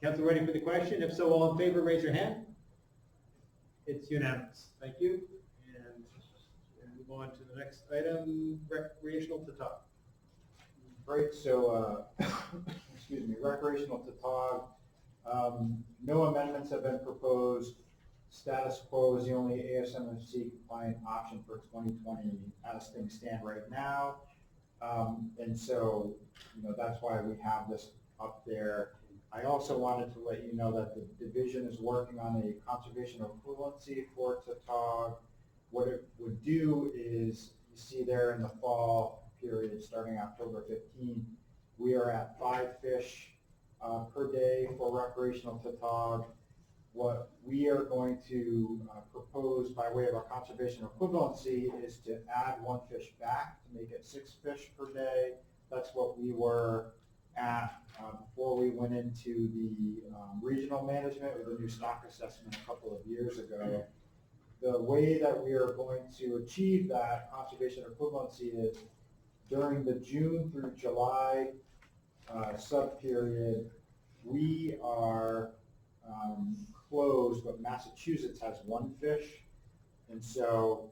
Council ready for the question? If so, all in favor, raise your hand. It's unanimous. Thank you. And we'll move on to the next item, recreational Tautog. Great, so, excuse me, recreational Tautog, no amendments have been proposed. Status quo is the only ASMFC compliant option for 2020 as things stand right now. And so, that's why we have this up there. I also wanted to let you know that the division is working on a conservation equivalency for Tautog. What it would do is, you see there in the fall period, starting October 15, we are at 5 fish per day for recreational Tautog. What we are going to propose by way of our conservation equivalency is to add 1 fish back to make it 6 fish per day. That's what we were at before we went into the regional management with a new stock assessment a couple of years ago. The way that we are going to achieve that conservation equivalency is during the June through July sub-period, we are closed, but Massachusetts has 1 fish. And so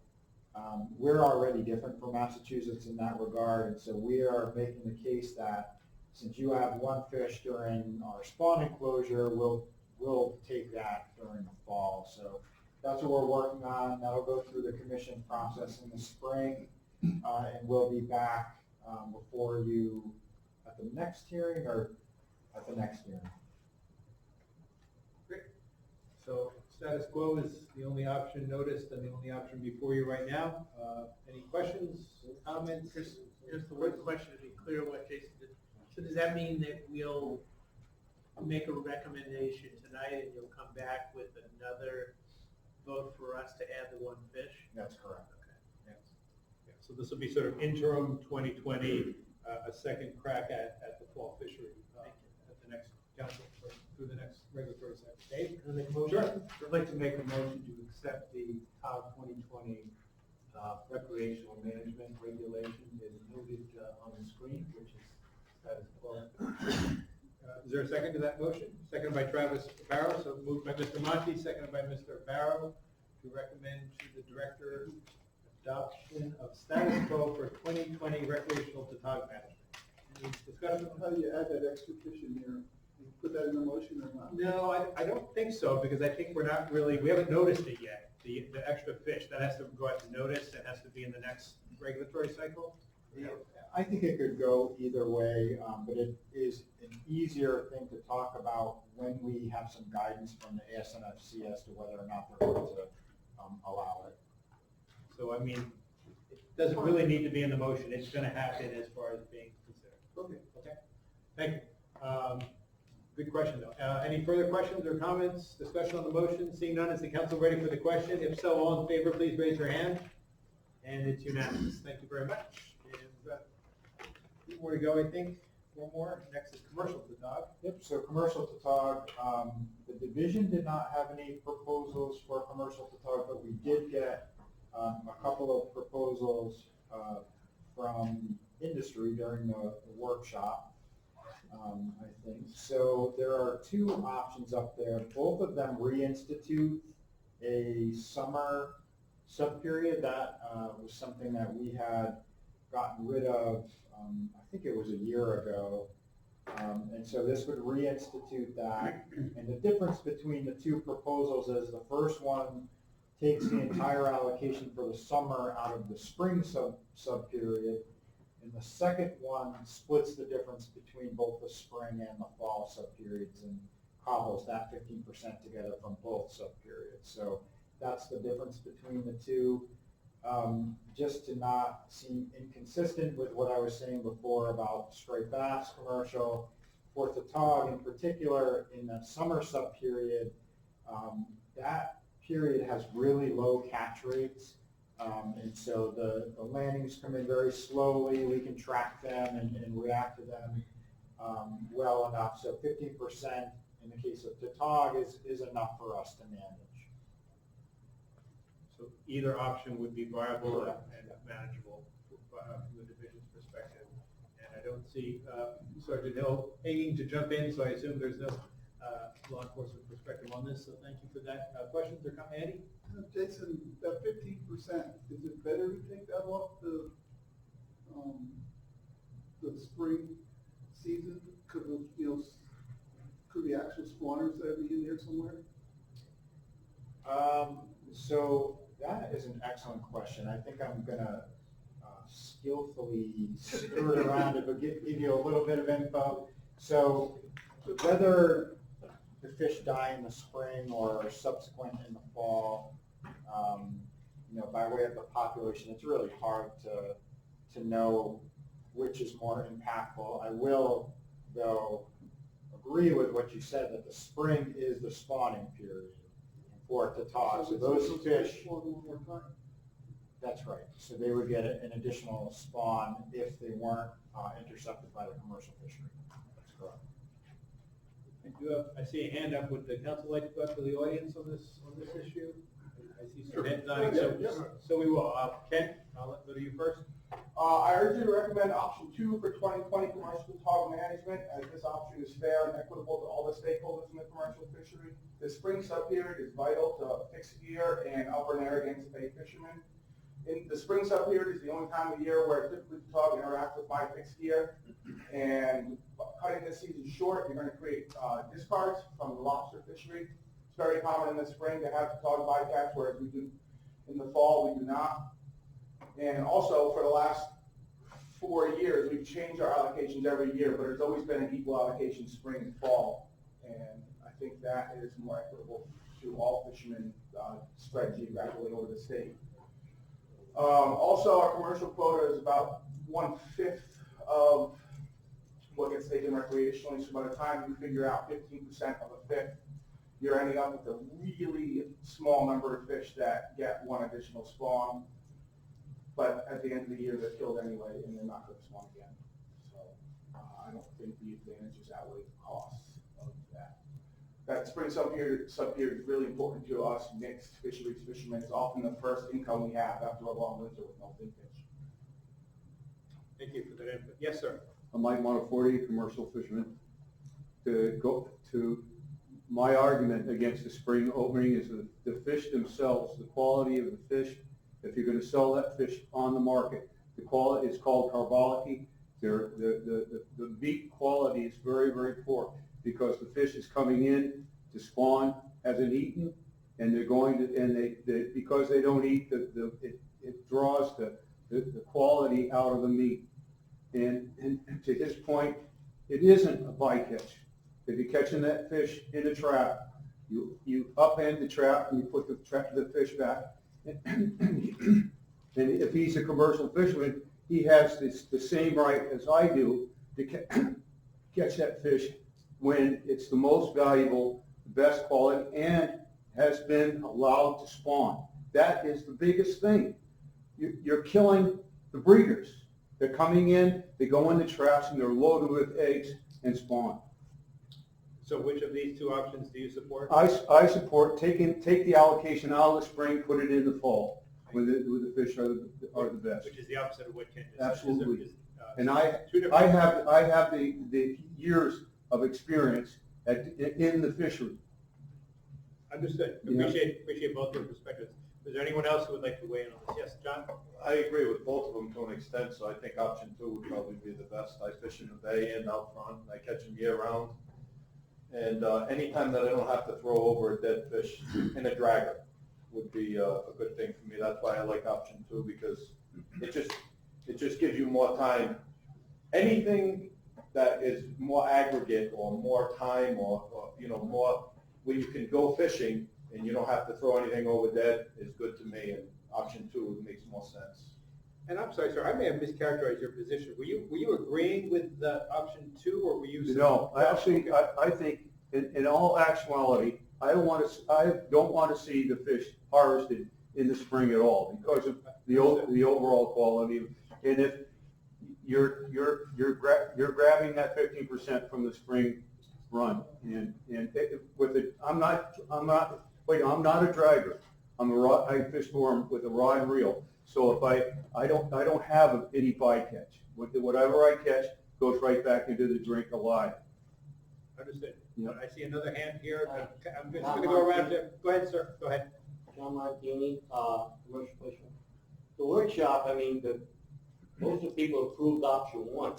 we're already different from Massachusetts in that regard. And so we are making the case that since you have 1 fish during our spawning closure, we'll take that during the fall. So that's what we're working on. That'll go through the commission process in the spring, and we'll be back before you at the next hearing or at the next hearing. Great. So status quo is the only option noticed and the only option before you right now. Any questions, comments? Just the one question to be clear what Jason did. So does that mean that we'll make a recommendation tonight and you'll come back with another vote for us to add the 1 fish? That's correct. Okay. Yes. Yeah, so this will be sort of interim 2020, a second crack at the fall fishery at the next council, or through the next regulatory cycle. Dave? Can I make a motion? Sure. I'd like to make a motion to accept the TOG 2020 recreational management regulation as noted on the screen, which is status quo. Is there a second to that motion? Seconded by Travis Barrow, so moved by Mr. Monti, seconded by Mr. Barrow to recommend to the director adoption of status quo for 2020 recreational Tautog management. Any discussion? How do you add that extra fish in there? You put that in the motion or not? No, I don't think so, because I think we're not really, we haven't noticed it yet. The extra fish, that has to go out to notice, it has to be in the next regulatory cycle. I think it could go either way, but it is an easier thing to talk about when we have some guidance from the ASNFC as to whether or not they're going to allow it. So, I mean, it doesn't really need to be in the motion, it's gonna happen as far as being considered. Okay, thank you. Good question, though. Any further questions or comments, discussion on the motion? Seeing none, is the council ready for the question? If so, all in favor, please raise your hand. And it's unanimous. Thank you very much. And we've got 2 more to go, I think. 4 more. Next is commercial Tautog. Yep, so commercial Tautog, the division did not have any proposals for commercial Tautog, but we did get a couple of proposals from industry during the workshop. I think. So there are 2 options up there. Both of them reinstitute a summer sub-period. That was something that we had gotten rid of, I think it was a year ago. And so this would reinstitute that. And the difference between the 2 proposals is the first one takes the entire allocation for the summer out of the spring sub-period. And the second one splits the difference between both the spring and the fall sub-periods and cobbles that 15% together from both sub-periods. So that's the difference between the 2. Just to not seem inconsistent with what I was saying before about striped bass commercial, for Tautog in particular, in that summer sub-period, that period has really low catch rates. And so the landings come in very slowly, we can track them and react to them well enough. So 15% in the case of Tautog is enough for us to manage. So either option would be viable and manageable from the division's perspective. And I don't see Sergeant Hill aiming to jump in, so I assume there's no law enforcement perspective on this, so thank you for that. Questions or comments? Andy? Jason, that 15%, is it better to take that off the spring season? Could the actual spawners that be in there somewhere? So that is an excellent question. I think I'm gonna skillfully skirt around it, but give you a little bit of info. So whether the fish die in the spring or subsequent in the fall, by way of the population, it's really hard to know which is more impactful. I will, though, agree with what you said, that the spring is the spawning period for Tautog. So those fish, that's right. So they would get an additional spawn if they weren't intercepted by the commercial fishery. That's correct. I see a hand up. Would the council like to go up to the audience on this issue? I see some heads nodding, so we will. Ken, I'll go to you first. I urge you to recommend option 2 for 2020 commercial Tautog management, as this option is fair and equitable to all the stakeholders in the commercial fishery. The spring subperiod is vital to fixed gear and upper Narragansett Bay fishermen. The spring subperiod is the only time of year where typically Tautog interact with my fixed gear, and cutting this season short, you're going to create discards from the lobster fishery. It's very common in the spring to have Tautog bycatch, whereas we do in the fall we do not. And also, for the last 4 years, we've changed our allocations every year, but there's always been an equal allocation spring and fall. And I think that is more equitable to all fishermen spread geographically over the state. Also, our commercial quota is about 1/5 of what gets taken recreationally. So by the time you figure out 15% of a fifth, you're ending up with a really small number of fish that get one additional spawn. But at the end of the year, they're killed anyway, and they're not going to spawn again. So I don't think the advantages outweigh the costs of that. That spring subperiod is really important to us mixed fisheries fishermen. It's often the first income we have after a long winter with no big fish. Thank you for that input. Yes, sir. I'm Mike Monteforti, commercial fisherman. To go to my argument against the spring opening is the fish themselves, the quality of the fish. If you're going to sell that fish on the market, the quality is called carbolic. The meat quality is very, very poor because the fish is coming in to spawn, hasn't eaten, and they're going to, and they because they don't eat, it draws the quality out of the meat. And to his point, it isn't a bycatch. If you're catching that fish in a trap, you upend the trap and you put the fish back. And if he's a commercial fisherman, he has the same right as I do to catch that fish when it's the most valuable, the best quality, and has been allowed to spawn. That is the biggest thing. You're killing the breeders. They're coming in, they go in the traps, and they're loaded with eggs and spawn. So which of these two options do you support? I support take the allocation out of the spring, put it in the fall, when the fish are the best. Which is the opposite of what Ken just said. Absolutely. And I have the years of experience in the fishery. Understood. Appreciate both your perspectives. Is there anyone else who would like to weigh in on this? Yes, John? I agree with both of them to an extent, so I think option 2 would probably be the best. I fish in the bay and out front. I catch them year round. And anytime that I don't have to throw over a dead fish in a dragger would be a good thing for me. That's why I like option 2, because it just gives you more time. Anything that is more aggregate or more time or more where you can go fishing and you don't have to throw anything over dead is good to me, and option 2 makes more sense. And I'm sorry, sir, I may have mischaracterized your position. Were you agreeing with the option 2, or were you? No, I think in all actuality, I don't want to see the fish harvested in the spring at all because of the overall quality. And if you're grabbing that 15% from the spring run, and with it, I'm not a dragger. I fish for 'em with a rod and reel. So if I don't have any bycatch. Whatever I catch goes right back into the drink alive. Understood. Yep. I see another hand here. I'm just going to go around to, go ahead, sir, go ahead. John Martini, commercial fisherman. The workshop, I mean, most of the people approved option one.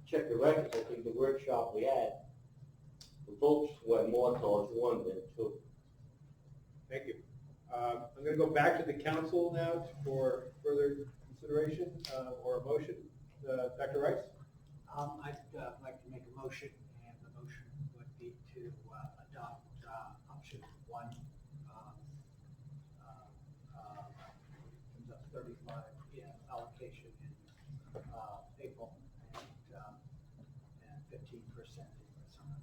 Check the records, I think the workshop we had, the votes went more towards one than two. Thank you. I'm going to go back to the council now for further consideration or a motion. Dr. Rice? I'd like to make a motion, and the motion would be to adopt option one. Comes up 35 allocation in April and 15% in the summer.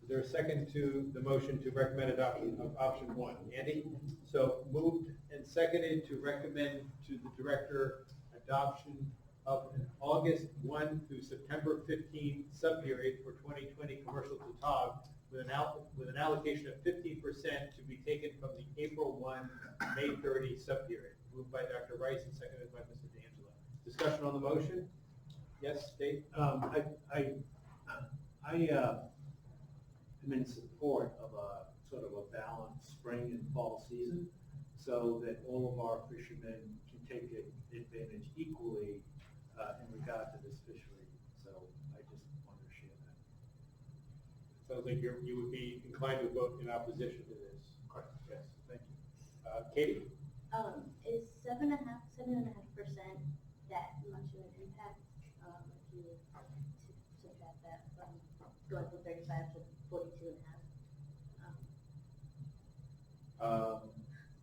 Is there a second to the motion to recommend adoption of option one? Andy? So moved and seconded to recommend to the director adoption of an August 1 through September 15 subperiod for 2020 commercial Tautog with an allocation of 15% to be taken from the April 1, May 30 subperiod. Moved by Dr. Rice and seconded by Mr. D'Angelo. Discussion on the motion? Yes, Dave? I'm in support of a sort of a balanced spring and fall season so that all of our fishermen can take advantage equally in regard to this fishery. So I just want to share that. Sounds like you would be inclined to vote in opposition to this. Correct. Yes, thank you. Katie? Is 7.5% that much of an impact if you subtract that from going from 35 to 42.5?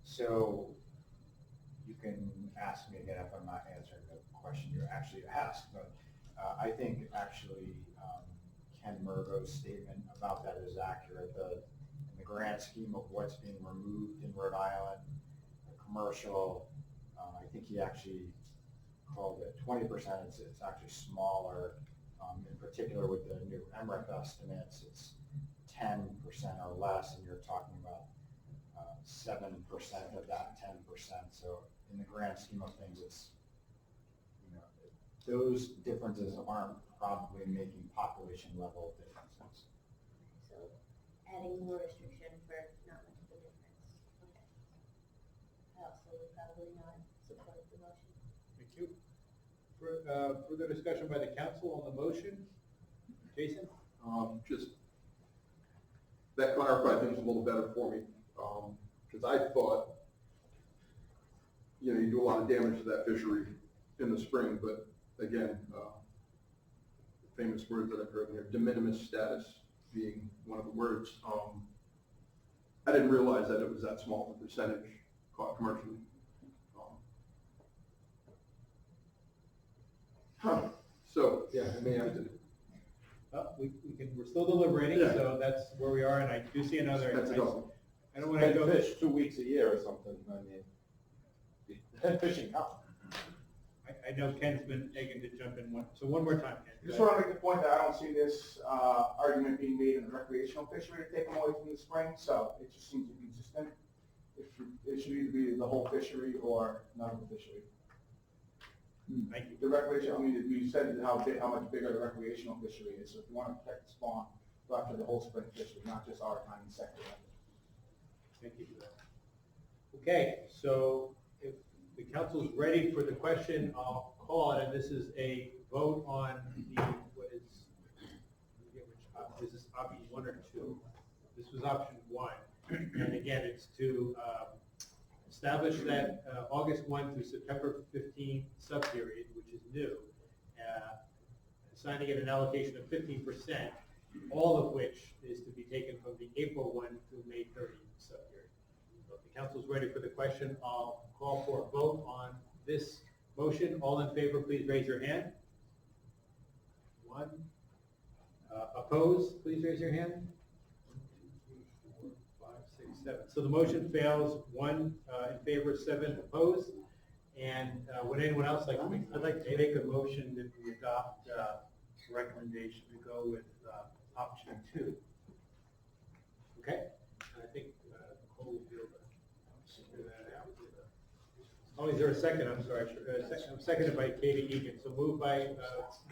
So you can ask me again if I'm not answering the question you actually asked, but I think actually Ken Murgo's statement about that is accurate. In the grand scheme of what's being removed in Rhode Island, the commercial, I think he actually called it 20%. It's actually smaller. In particular with the new MREF estimates, it's 10% or less, and you're talking about 7% of that 10%. So in the grand scheme of things, it's, those differences aren't probably making population level differences. So adding more restriction for not much of a difference. Okay. I also would probably not support the motion. Thank you. Further discussion by the council on the motion? Jason? Just, that clarified things a little better for me, because I thought, you do a lot of damage to that fishery in the spring, but again, famous words that I've heard here, de minimis status being one of the words. I didn't realize that it was that small of a percentage caught commercially. So, yeah, I mean, I did. Well, we're still deliberating, Yeah. so that's where we are, and I do see another. That's I all. don't want to go. Fish 2 weeks a year or something, I mean, fishing counts. I know Ken's been eager to jump in so one more time, Ken. Just want to make the point that I don't see this argument being made in the recreational fishery to take them away from the spring, so it just seems to be consistent. It should either be the whole fishery or none of the fishery. Thank you. The recreational, you said how much bigger the recreational fishery is, so if you want to protect the spawn, go after the whole spring fishery, not just our tiny sector. Thank you for that. Okay, so if the council is ready for the question, I'll call it, and this is a vote on is this option 1 or 2? This was option 1, and again, it's to establish that August 1 through September 15 subperiod, which is new, assigning it an allocation of 15%, all of which is to be taken from the April 1 through May 30 subperiod. So if the council is ready for the question, I'll call for a vote on this motion. All in favor, please raise your hand. 1. Opposed, please raise your hand. 1, 2, 3, 4, 5, 6, 7. So the motion fails. 1 in favor, 7 opposed. And would anyone else like to make? I'd like to make a motion that we adopt recommendation to go with option 2. Okay, I think Nicole will be able to figure that out. Oh, is there a second? I'm sorry. Seconded by Katie Egan. So moved by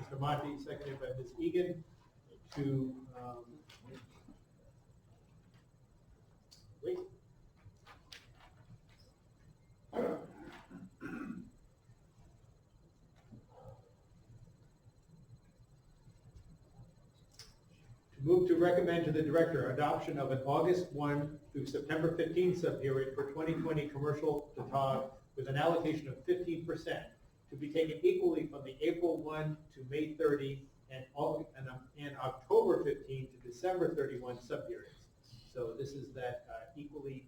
Mr. Monty, seconded by Ms. Egan to wait. Move to recommend to the director adoption of an August 1 through September 15 subperiod for 2020 commercial Tautog with an allocation of 15% to be taken equally from the April 1 to May 30 and October 15 to December 31 subperiods. So this is that equally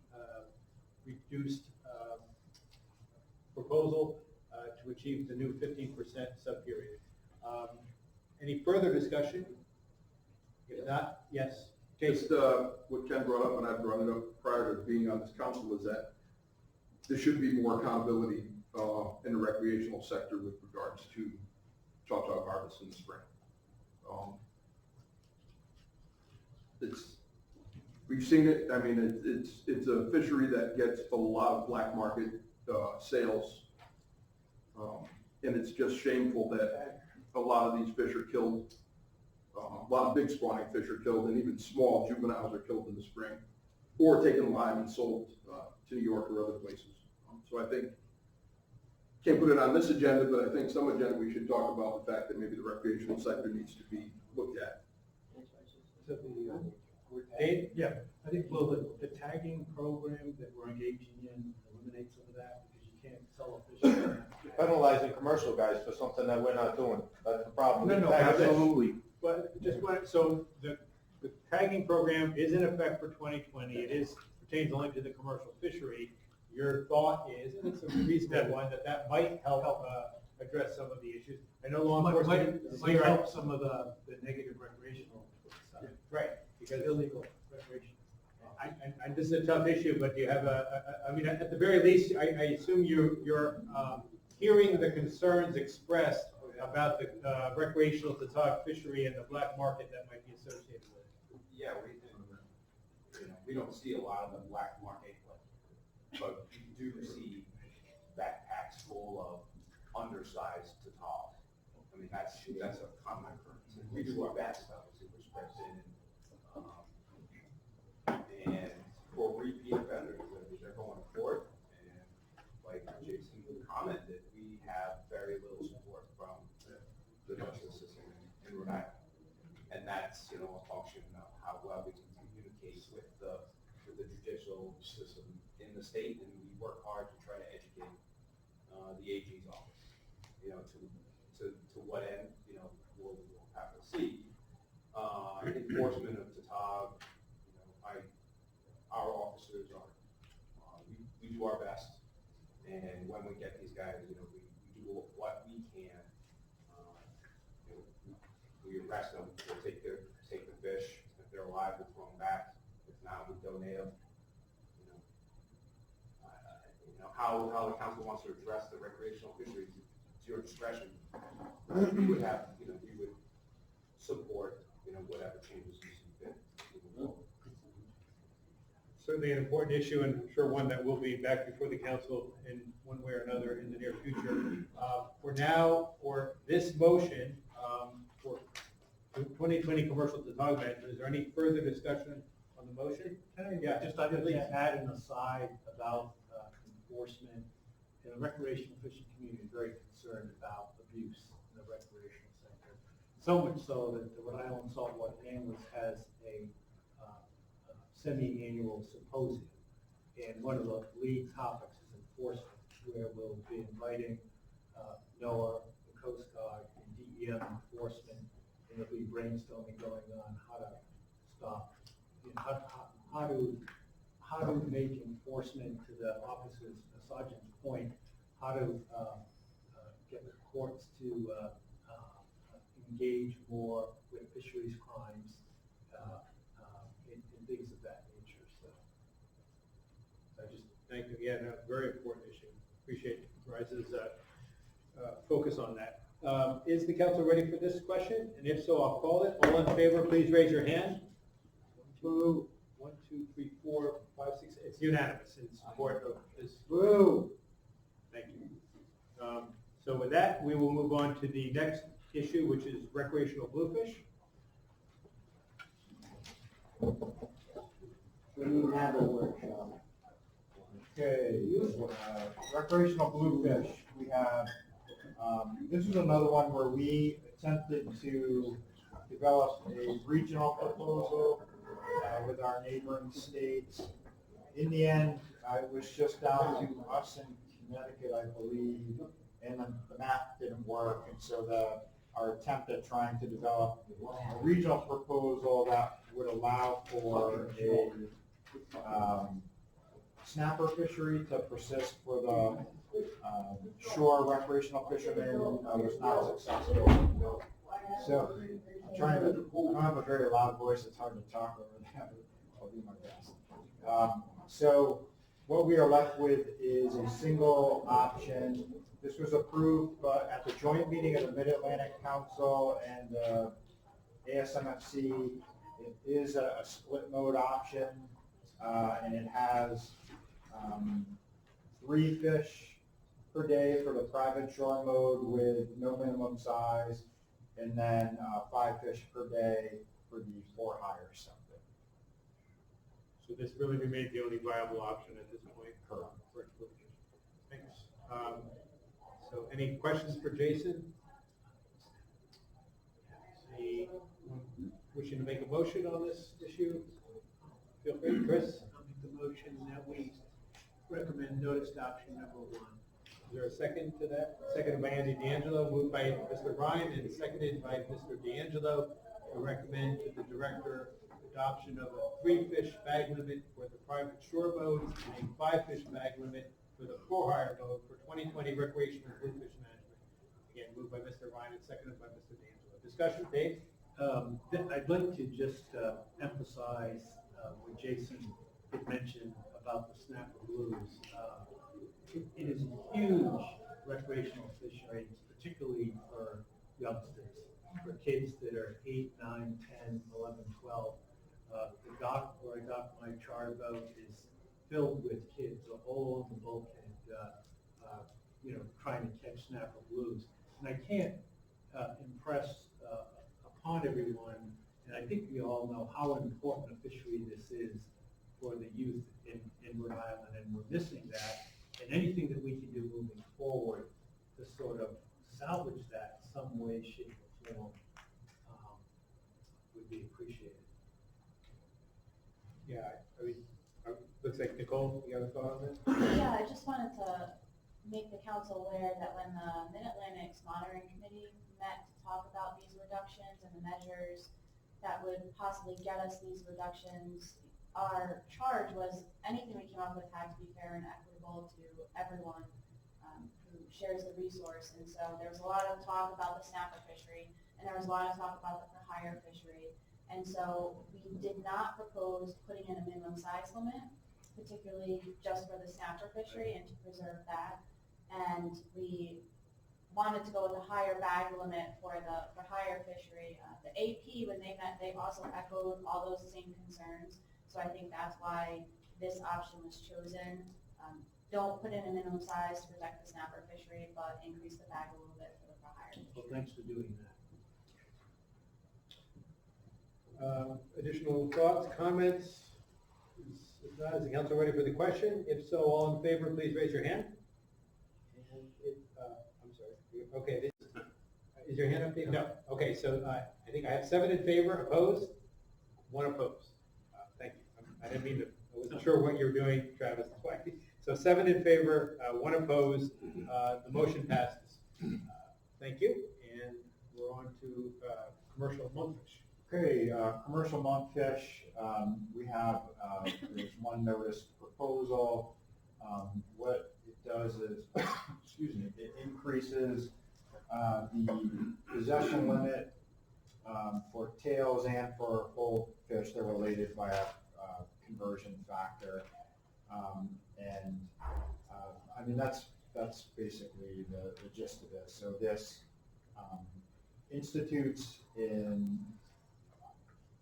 reduced proposal to achieve the new 15% subperiod. Any further discussion? If not, yes. Just what Ken brought up, and I brought it up prior to being on this council, is that there should be more accountability in the recreational sector with regards to Tautog harvest in the spring. We've seen it. I mean, it's a fishery that gets a lot of black market sales, and it's just shameful that a lot of these fish are killed. A lot of big spawning fish are killed, and even small juveniles are killed in the spring, or taken alive and sold to New York or other places. So I think, can't put it on this agenda, but I think some agenda we should talk about the fact that maybe the recreational sector needs to be looked at. So yeah, I think, well, the tagging program that we're engaging in eliminates some of that, because you can't sell a fish. Penalizing commercial guys for something that we're not doing. That's the problem. No, Absolutely. But so the tagging program is in effect for 2020. It pertains only to the commercial fishery. Your thought is, and it's a reasonable one, that might help address some of the issues. I know law enforcement might help some of the negative recreational stuff. Right, because Illegal recreation. and this is a tough issue, but do you have I mean, at the very least, I assume you're hearing the concerns expressed about the recreational Tautog fishery and the black market that might be associated with it. Yeah, we don't see a lot of the black market, but we do see backpacks full of undersized Tautog. I mean, that's a common occurrence. We do our best, obviously, we're spread thin, and for repeat offenders, they're going to court, and like Jason commented, we have very little support from the justice system in Rhode Island. And that's, a function of how well we can communicate with the judicial system in the state, and we work hard to try to educate the AG's office, to what end, we'll have to see. Enforcement of Tautog, our officers are, we do our best, and when we get these guys, we do what we can. We arrest them, we'll take the fish. If they're alive, we'll throw them back. If not, we donate them. How the council wants to address the recreational fisheries, it's your discretion. We would support, whatever changes you see fit. Certainly an important issue, and I'm sure one that will be back before the council in one way or another in the near future. For this motion, for 2020 commercial Tautog management, is there any further discussion on the motion? I'd just add an aside about enforcement. The recreational fishing community is very concerned about abuse in the recreational sector. So much so that the Rhode Island Saltwater Anglers has a semi-annual symposium. And one of the lead topics is enforcement, where we'll be inviting NOAA, the Coast Guard, and DEM enforcement, and there'll be brainstorming going on how to stop, how to make enforcement to the officers, the sergeant's point, how to get the courts to engage more with fisheries crimes and things of that nature. So I just thank you. Yeah, no, very important issue. Appreciate you authorizes focus on that. Is the council ready for this question? And if so, I'll call it. All in favor, please raise your hand. 1, 2, 3, 4, 5, 6. It's unanimous in support of this. Woo! Thank you. So with that, we will move on to the next issue, which is recreational bluefish. We need to have a workshop. Okay, recreational bluefish, we have, this is another one where we attempted to develop a regional proposal with our neighboring states. In the end, it was just down to us in Connecticut, I believe, and the map didn't work, and so our attempt at trying to develop a regional proposal that would allow for a snapper fishery to persist for the shore recreational fishermen was not successful. So I'm trying to, I don't have a very loud voice, it's hard to talk over that, but I'll do my best. So what we are left with is a single option. This was approved at the joint meeting of the Mid-Atlantic Council and ASMFC. It is a split mode option, and it has 3 fish per day for the private shore mode with no minimum size, and then 5 fish per day for the for-hire something. So this really remains the only viable option at this point. Correct. Thanks. So any questions for Jason? Any wishing to make a motion on this issue? Feel free, Chris. I'll make the motion that we recommend notice to option number 1. Is there a second to that? Seconded by Andy D'Angelo, moved by Mr. Ryan, and seconded by Mr. D'Angelo to recommend to the director adoption of a 3-fish bag limit for the private shore modes and a 5-fish bag limit for the for-hire mode for 2020 recreational bluefish management. Again, moved by Mr. Ryan and seconded by Mr. D'Angelo. Discussion, Dave? I'd like to just emphasize what Jason had mentioned about the snapper blues. It is a huge recreational fishery, particularly for youngsters, for kids that are 8, 9, 10, 11, 12. The dock where I dock my charter boat is filled with kids all over the bulkhead, trying to catch snapper blues. And I can't impress upon everyone, and I think we all know how important a fishery this is for the youth in Rhode Island, and we're missing that. And anything that we can do moving forward to sort of salvage that in some way, shape, or form would be appreciated. Yeah, I mean, looks like Nicole, you have a thought on this? Yeah, I just wanted to make the council aware that when the Mid-Atlantic's Monitoring Committee met to talk about these reductions and the measures that would possibly get us these reductions, our charge was anything we came up with had to be fair and equitable to everyone who shares the resource. And so there was a lot of talk about the snapper fishery, and there was a lot of talk about the for-hire fishery. And so we did not propose putting in a minimum size limit, particularly just for the snapper fishery and to preserve that. And we wanted to go with a higher bag limit for the for-hire fishery. The AP, when they met, they also echoed all those same concerns. So I think that's why this option was chosen. Don't put in a minimum size to protect the snapper fishery, but increase the bag a little bit for the for-hire fishery. Well, thanks for doing that. Additional thoughts, comments? If not, is the council ready for the question? If so, all in favor, please raise your hand. And I'm sorry. Okay, is your hand up, Dave? No. Okay, so I think I have 7 in favor, opposed, 1 opposed. Thank you. I didn't mean to, I wasn't sure what you were doing, Travis, that's why. So 7 in favor, 1 opposed, the motion passes. Thank you, and we're on to commercial monkfish. Okay, commercial monkfish, we have, there's one notice proposal. What it does is, excuse me, it increases the possession limit for tails and for full fish. They're related by a conversion factor. I mean, that's that's basically the gist of this. So this institutes in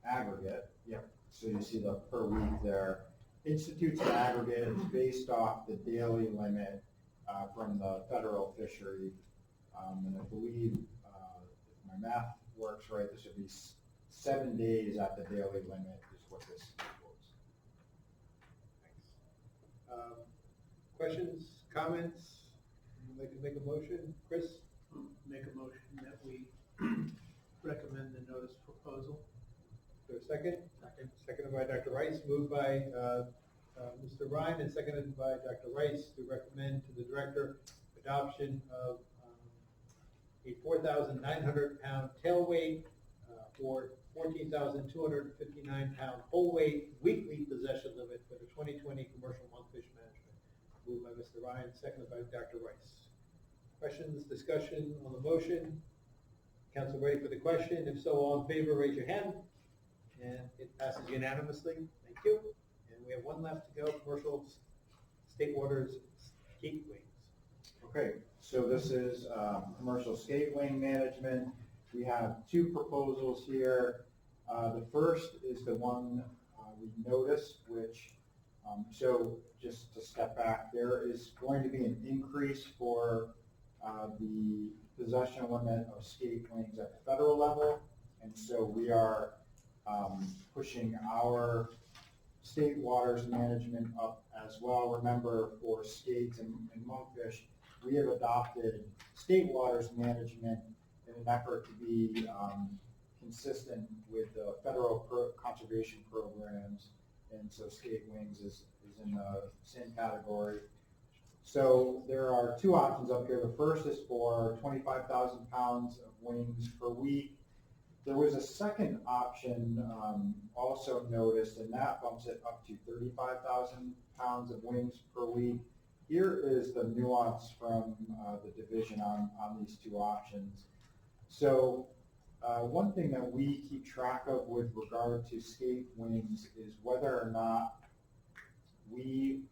aggregate, yep, so you see the per week there, institutes in aggregate is based off the daily limit from the federal fishery. And I believe, if my math works right, this would be 7 days at the daily limit is what this equals. Questions, comments? Would you like to make a motion? Chris? Make a motion that we recommend the notice proposal. Is there a second? Second. Seconded by Dr. Rice, moved by Mr. Ryan and seconded by Dr. Rice to recommend to the director adoption of a 4,900 pound tail weight or 14,259 pound whole weight weekly possession limit for the 2020 commercial monkfish management. Moved by Mr. Ryan, seconded by Dr. Rice. Questions, discussion on the motion? Council ready for the question? If so, all in favor, raise your hand. And it passes unanimously. Thank you. And we have one left to go, commercial state waters skate wings. Okay, so this is commercial skate wing management. We have two proposals here. The first is the one we noticed, which, so just to step back, there is going to be an increase for the possession limit of skate wings at the federal level. And so we are pushing our state waters management up as well. Remember, for skates and monkfish, we have adopted state waters management in an effort to be consistent with the federal conservation programs, and so skate wings is in the same category. So there are two options up here. The first is for 25,000 pounds of wings per week. There was a second option also noticed, and that bumps it up to 35,000 pounds of wings per week. Here is the nuance from the division on these two options. So one thing that we keep track of with regard to skate wings is whether or not we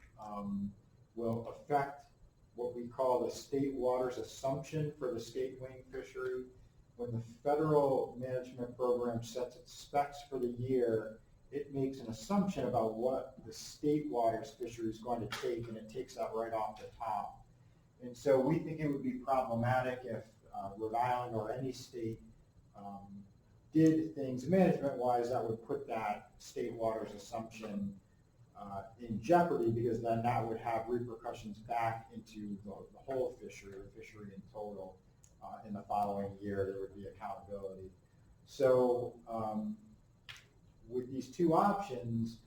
will affect what we call the state waters assumption for the skate wing fishery. When the federal management program sets its specs for the year, it makes an assumption about what the state waters fishery is going to take, and it takes that right off the top. And so we think it would be problematic if Rhode Island or any state did things management-wise that would put that state waters assumption in jeopardy, because then that would have repercussions back into the whole fishery, or fishery in total. In the following year, there would be accountability. So with these two options,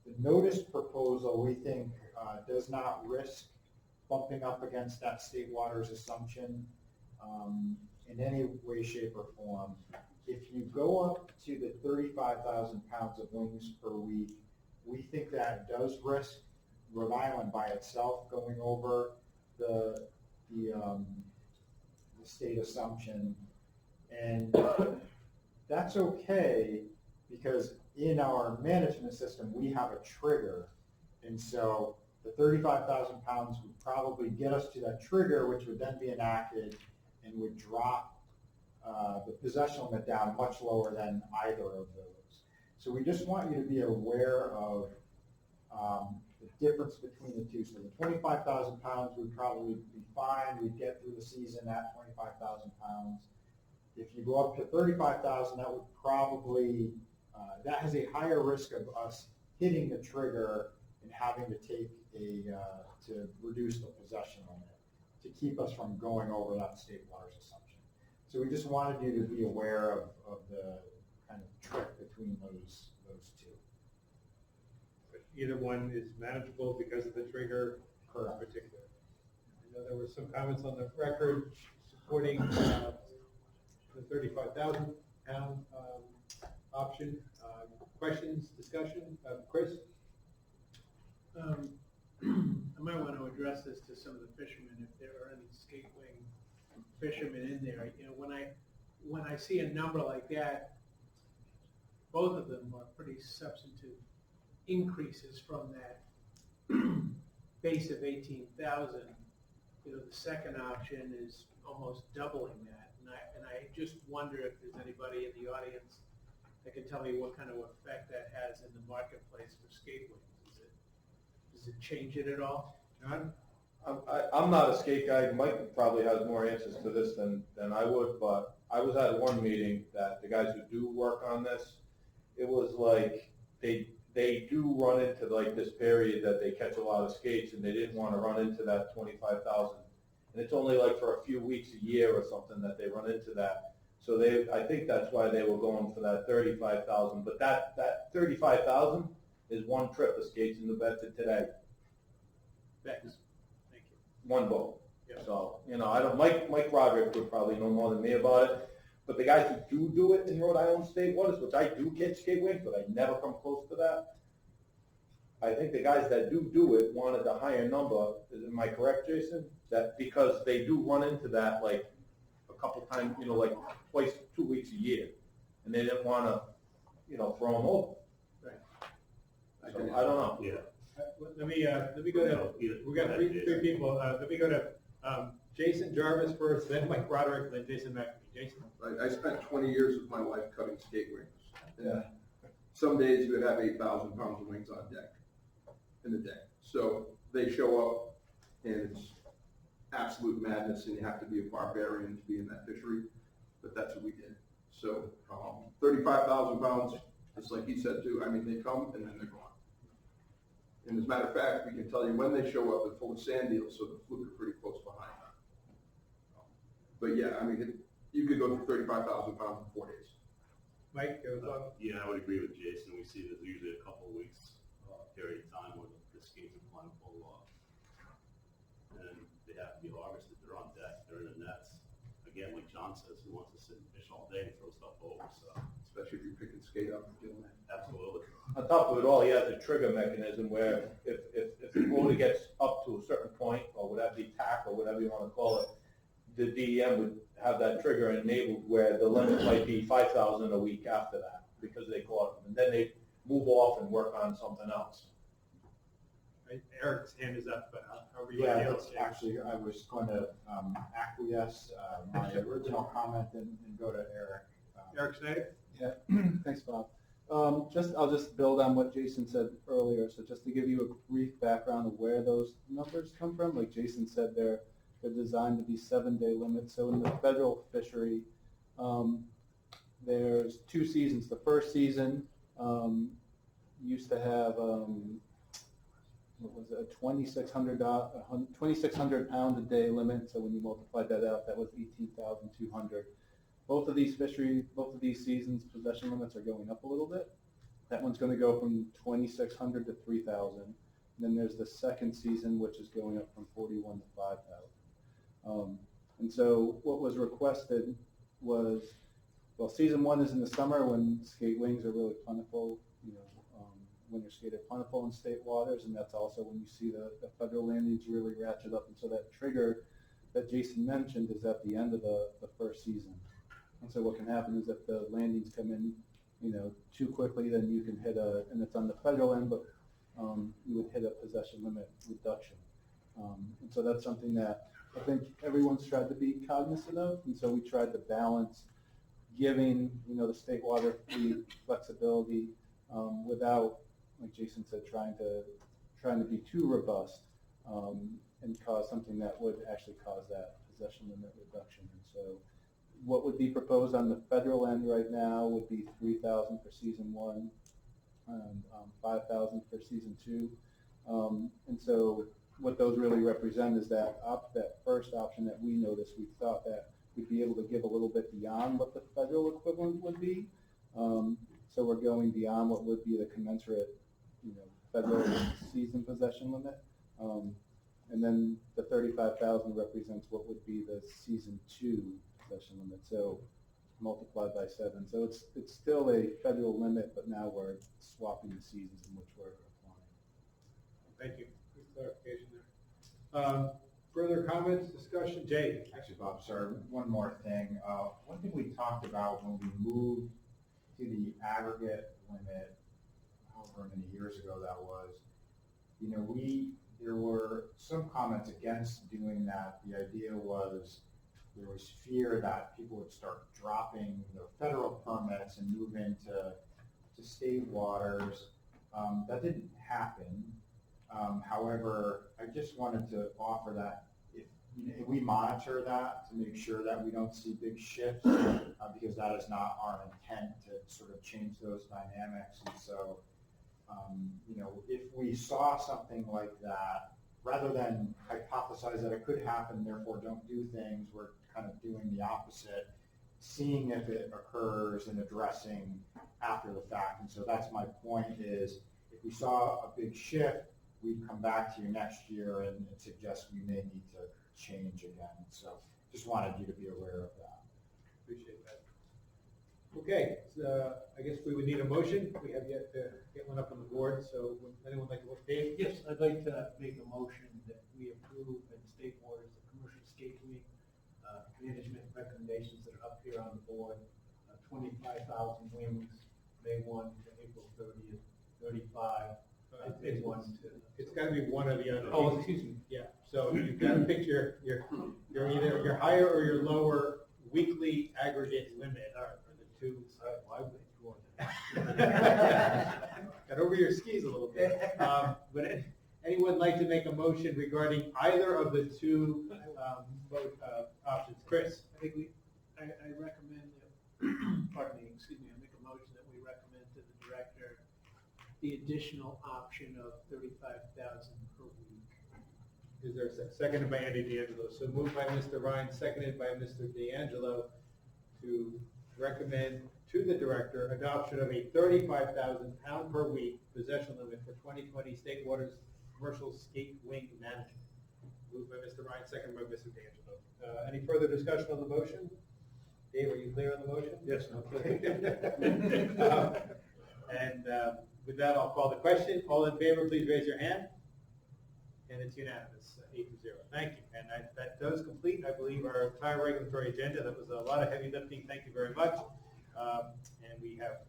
the notice proposal, we think, does not risk bumping up against that state waters assumption in any way, shape, or form. If you go up to the 35,000 pounds of wings per week, we think that does risk Rhode Island by itself going over the state assumption, and that's okay, because in our management system we have a trigger, and so the 35,000 pounds would probably get us to that trigger, which would then be enacted and would drop the possession limit down much lower than either of those. So we just want you to be aware of the difference between the two. So the 25,000 pounds would probably be fine. We'd get through the season at 25,000 pounds. If you go up to 35,000, that would probably, that has a higher risk of us hitting the trigger and having to take to reduce the possession limit to keep us from going over that state waters assumption. So we just wanted you to be aware of the kind of trick between those two. Either one is manageable because of the trigger in particular. I know there were some comments on the record supporting the 35,000 pound option. Questions, discussion? Chris? I might want to address this to some of the fishermen, if there are any skate wing fishermen in there. You know, when I see a number like that, both of them are pretty substantive increases from that base of 18,000. the second option is almost doubling that. And I just wonder if there's anybody in the audience that can tell me what kind of effect that has in the marketplace for skate wings. Does it change it at all? John? I'm not a skate guy. Mike probably has more answers to this than I would, but I was at one meeting that the guys who do work on this, it was like they do run into like this period that they catch a lot of skates, and they didn't want to run into that 25,000. And it's only like for a few weeks a year or something that they run into that. So I think that's why they were going for that 35,000. But that 35,000 is one trip of skates in the Bedford today. Thanks. Thank you. One boat. Yeah. So, I don't, Mike Roderick would probably know more than me about it. But the guys who do it in Rhode Island state waters, which I do catch skate wings, but I never come close to that. I think the guys that do it wanted a higher number. Am I correct, Jason? That because they do run into that like a couple times, like twice, 2 weeks a year, and they didn't want to, throw them over. Right. So, I don't know. Yeah. Let me go to, we got three people. Let me go to Jason Jarvis first, then Mike Broderick, then Jason McNamee. Jason? I spent 20 years of my life cutting skate wings. And some days you would have 8,000 pounds of wings on deck in the day. So they show up and it's absolute madness, and you have to be a barbarian to be in that fishery, but that's what we did. So 35,000 pounds, just like he said too, I mean, they come and then they're gone. And as a matter of fact, we can tell you when they show up, they're full of sand eels, so the fluke are pretty close behind. But yeah, I mean, you could go through 35,000 pounds in 4 days. Mike? Yeah, I would agree with Jason. We see there's usually a couple of weeks period of time where the skates are plentiful, and they have to be harvested. They're on deck, they're in the nets. Again, like John says, who wants to sit and fish all day and throw stuff over? So, especially if you're picking skate up and killing it. Absolutely. On top of it all, he has a trigger mechanism where if the motor gets up to a certain point, or whatever the tack, or whatever you want to call it, the DEM would have that trigger enabled where the limit might be 5,000 a week after that because they caught them, and then they move off and work on something else. Right. Eric's hand is up, but everybody else. Actually, I was going to acquiesce my original comment and go to Eric. Eric Schneider? Yeah, thanks, Bob. I'll just build on what Jason said earlier. So just to give you a brief background of where those numbers come from, like Jason said, they're designed to be 7-day limits. So in the federal fishery, there's 2 seasons. The first season used to have what was it, a 2,600 pound a day limit. So when you multiplied that out, that was 18,200. Both of these seasons, possession limits are going up a little bit. That one's going to go from 2,600 to 3,000. And then there's the second season, which is going up from 41 to 5,000. And so what was requested was, well, season 1 is in the summer when skate wings are really plentiful, winter skate are plentiful in state waters, and that's also when you see the federal landings really ratchet up. And so that trigger that Jason mentioned is at the end of the first season. And so what can happen is if the landings come in, too quickly, then you can hit and it's on the federal end, but you would hit a possession limit reduction. And so that's something that I think everyone's tried to be cognizant of. And so we tried to balance giving, the state water fleet flexibility without, like Jason said, trying to be too robust and cause something that would actually cause that possession limit reduction. And so what would be proposed on the federal end right now would be 3,000 for season 1 and 5,000 for season 2. And so what those really represent is that first option that we noticed. We thought that we'd be able to give a little bit beyond what the federal equivalent would be. So we're going beyond what would be the commensurate, federal season possession limit. And then the 35,000 represents what would be the season 2 possession limit. So multiplied by 7. So it's still a federal limit, but now we're swapping the seasons in which we're applying. Thank you. Good clarification there. Further comments, discussion? Jay? Actually, Bob, sorry, one more thing. One thing we talked about when we moved to the aggregate limit, however many years ago that was, we there were some comments against doing that. The idea was there was fear that people would start dropping their federal permits and move into state waters. That didn't happen. However, I just wanted to offer that if we monitor that to make sure that we don't see big shifts, because that is not our intent to sort of change those dynamics. And so, if we saw something like that, rather than hypothesize that it could happen, therefore don't do things, we're kind of doing the opposite, seeing if it occurs and addressing after the fact. And so that's my point is, if we saw a big shift, we'd come back to you next year and suggest we may need to change again. So just wanted you to be aware of that. Appreciate that. Okay, so I guess we would need a motion. We have yet to get one up on the board, so would anyone like to vote? Dave? Yes, I'd like to make a motion that we approve in state waters the commercial skating management recommendations that are up here on the board. 25,000 wings, May 1 to April 30th, 35. It's got to be one or the other. Oh, excuse me. Yeah, so you've got to pick your either your higher or your lower weekly aggregate limit are the two. Why would they go on Got over your skis a little bit. But anyone like to make a motion regarding either of the two options? Chris? I recommend that, pardon me, excuse me, I make a motion that we recommend to the director the additional option of 35,000 per week. Is there a seconded by Andy D'Angelo? So moved by Mr. Ryan, seconded by Mr. D'Angelo to recommend to the director adoption of a 35,000 pound per week possession limit for 2020 state waters commercial skate wing management. Moved by Mr. Ryan, seconded by Mr. D'Angelo. Any further discussion on the motion? Dave, are you clear on the motion? Yes. Okay. With that, I'll call the question. All in favor, please raise your hand. And it's unanimous, 8-0. Thank you. And that does complete, I believe, our entire regulatory agenda. That was a lot of heavy lifting. Thank you very much. And we have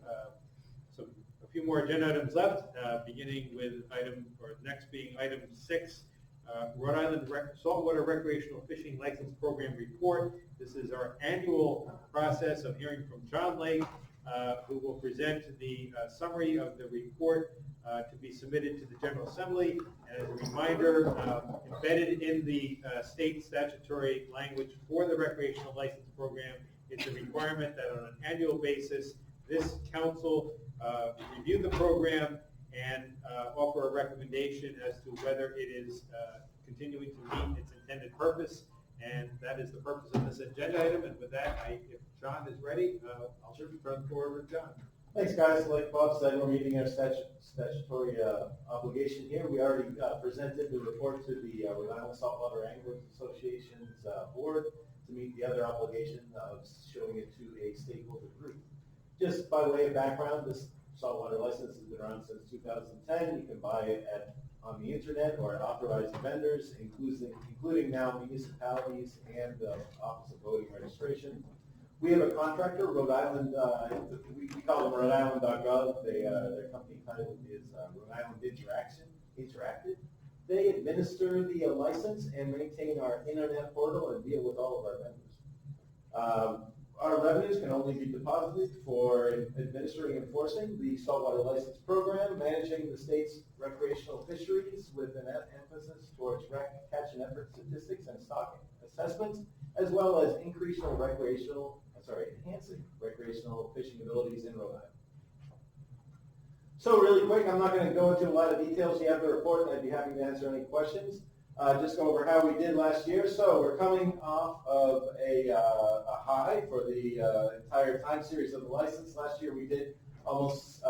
a few more agenda items left, beginning with next being item 6, Rhode Island Saltwater Recreational Fishing License Program Report. This is our annual process of hearing from John Lake, who will present the summary of the report to be submitted to the General Assembly. And as a reminder, embedded in the state statutory language for the recreational license program, it's a requirement that on an annual basis, this council review the program and offer a recommendation as to whether it is continuing to meet its intended purpose. And that is the purpose of this agenda item. And with that, if John is ready, I'll turn the floor over to John. Thanks, guys. Like Bob said, we're meeting our statutory obligation here. We already presented the report to the Rhode Island Saltwater Anglers Association's board to meet the other obligation of showing it to a stakeholder group. Just by way of background, this saltwater license has been around since 2010. You can buy it on the internet or at authorized vendors, including now municipalities and the Office of Voting Registration. We have a contractor, Rhode Island, we call them rhodeisland.gov. Their company title is Rhode Island Interactive. They administer the license and maintain our internet portal and deal with all of our vendors. Our revenues can only be deposited for administering and enforcing the saltwater license program, managing the state's recreational fisheries with an emphasis towards catch and effort statistics and stock assessments, as well as enhancing recreational fishing abilities in Rhode Island. So really quick, I'm not going to go into a lot of details. You have the report, and I'd be happy to answer any questions. Just go over how we did last year. So we're coming off of a high for the entire time series of the license. Last year we did almost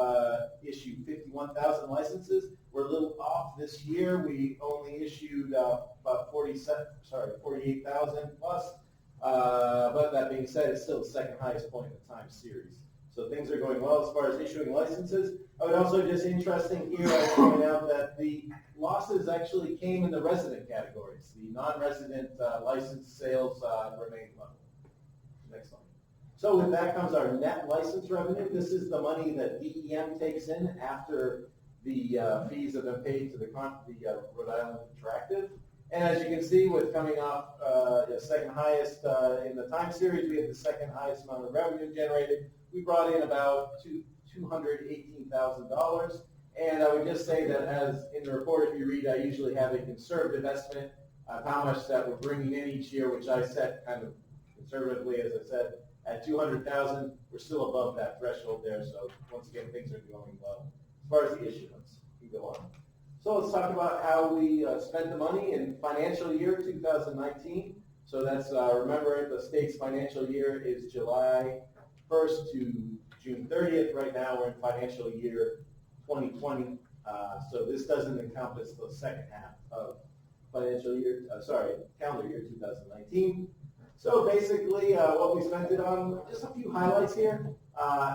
issue 51,000 licenses. We're a little off this year. We only issued about 48,000 plus. But that being said, it's still the second highest point in the time series. So things are going well as far as issuing licenses. I would also just interesting here, I point out that the losses actually came in the resident categories. The non-resident license sales remained low. Next slide. So with that comes our net license revenue. This is the money that DEM takes in after the fees have been paid to the Rhode Island Interactive. And as you can see, with coming off the second highest in the time series, we had the second highest amount of revenue generated. We brought in about $218,000. And I would just say that as in the report, if you read, I usually have a conservative estimate of how much that we're bringing in each year, which I set kind of conservatively, as I said, at 200,000. We're still above that threshold there. So once again, things are going well. As far as the issuance, we go on. So let's talk about how we spent the money in financial year 2019. So that's, remember, the state's financial year is July 1st to June 30th. Right now we're in financial year 2020. So this doesn't encompass the second half of calendar year 2019. So basically what we spent it on, just a few highlights here.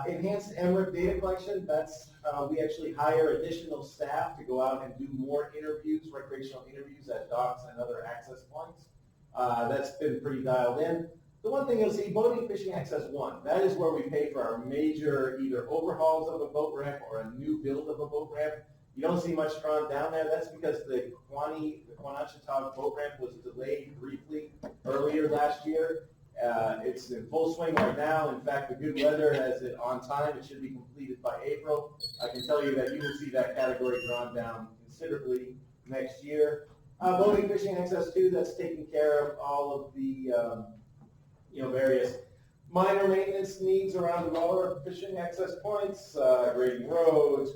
Enhanced MRIP data collection, that's, we actually hire additional staff to go out and do more interviews, recreational interviews at docks and other access points. That's been pretty dialed in. The one thing you'll see, Boating Fishing Access 1, that is where we pay for our major either overhauls of a boat ramp or a new build of a boat ramp. You don't see much drawn down there. That's because the Tautog boat ramp was delayed briefly earlier last year. It's in full swing right now. In fact, the good weather has it on time. It should be completed by April. I can tell you that you will see that category drawn down considerably next year. Boating Fishing Access 2, that's taking care of all of the various minor maintenance needs around the lower fishing access points, grading roads,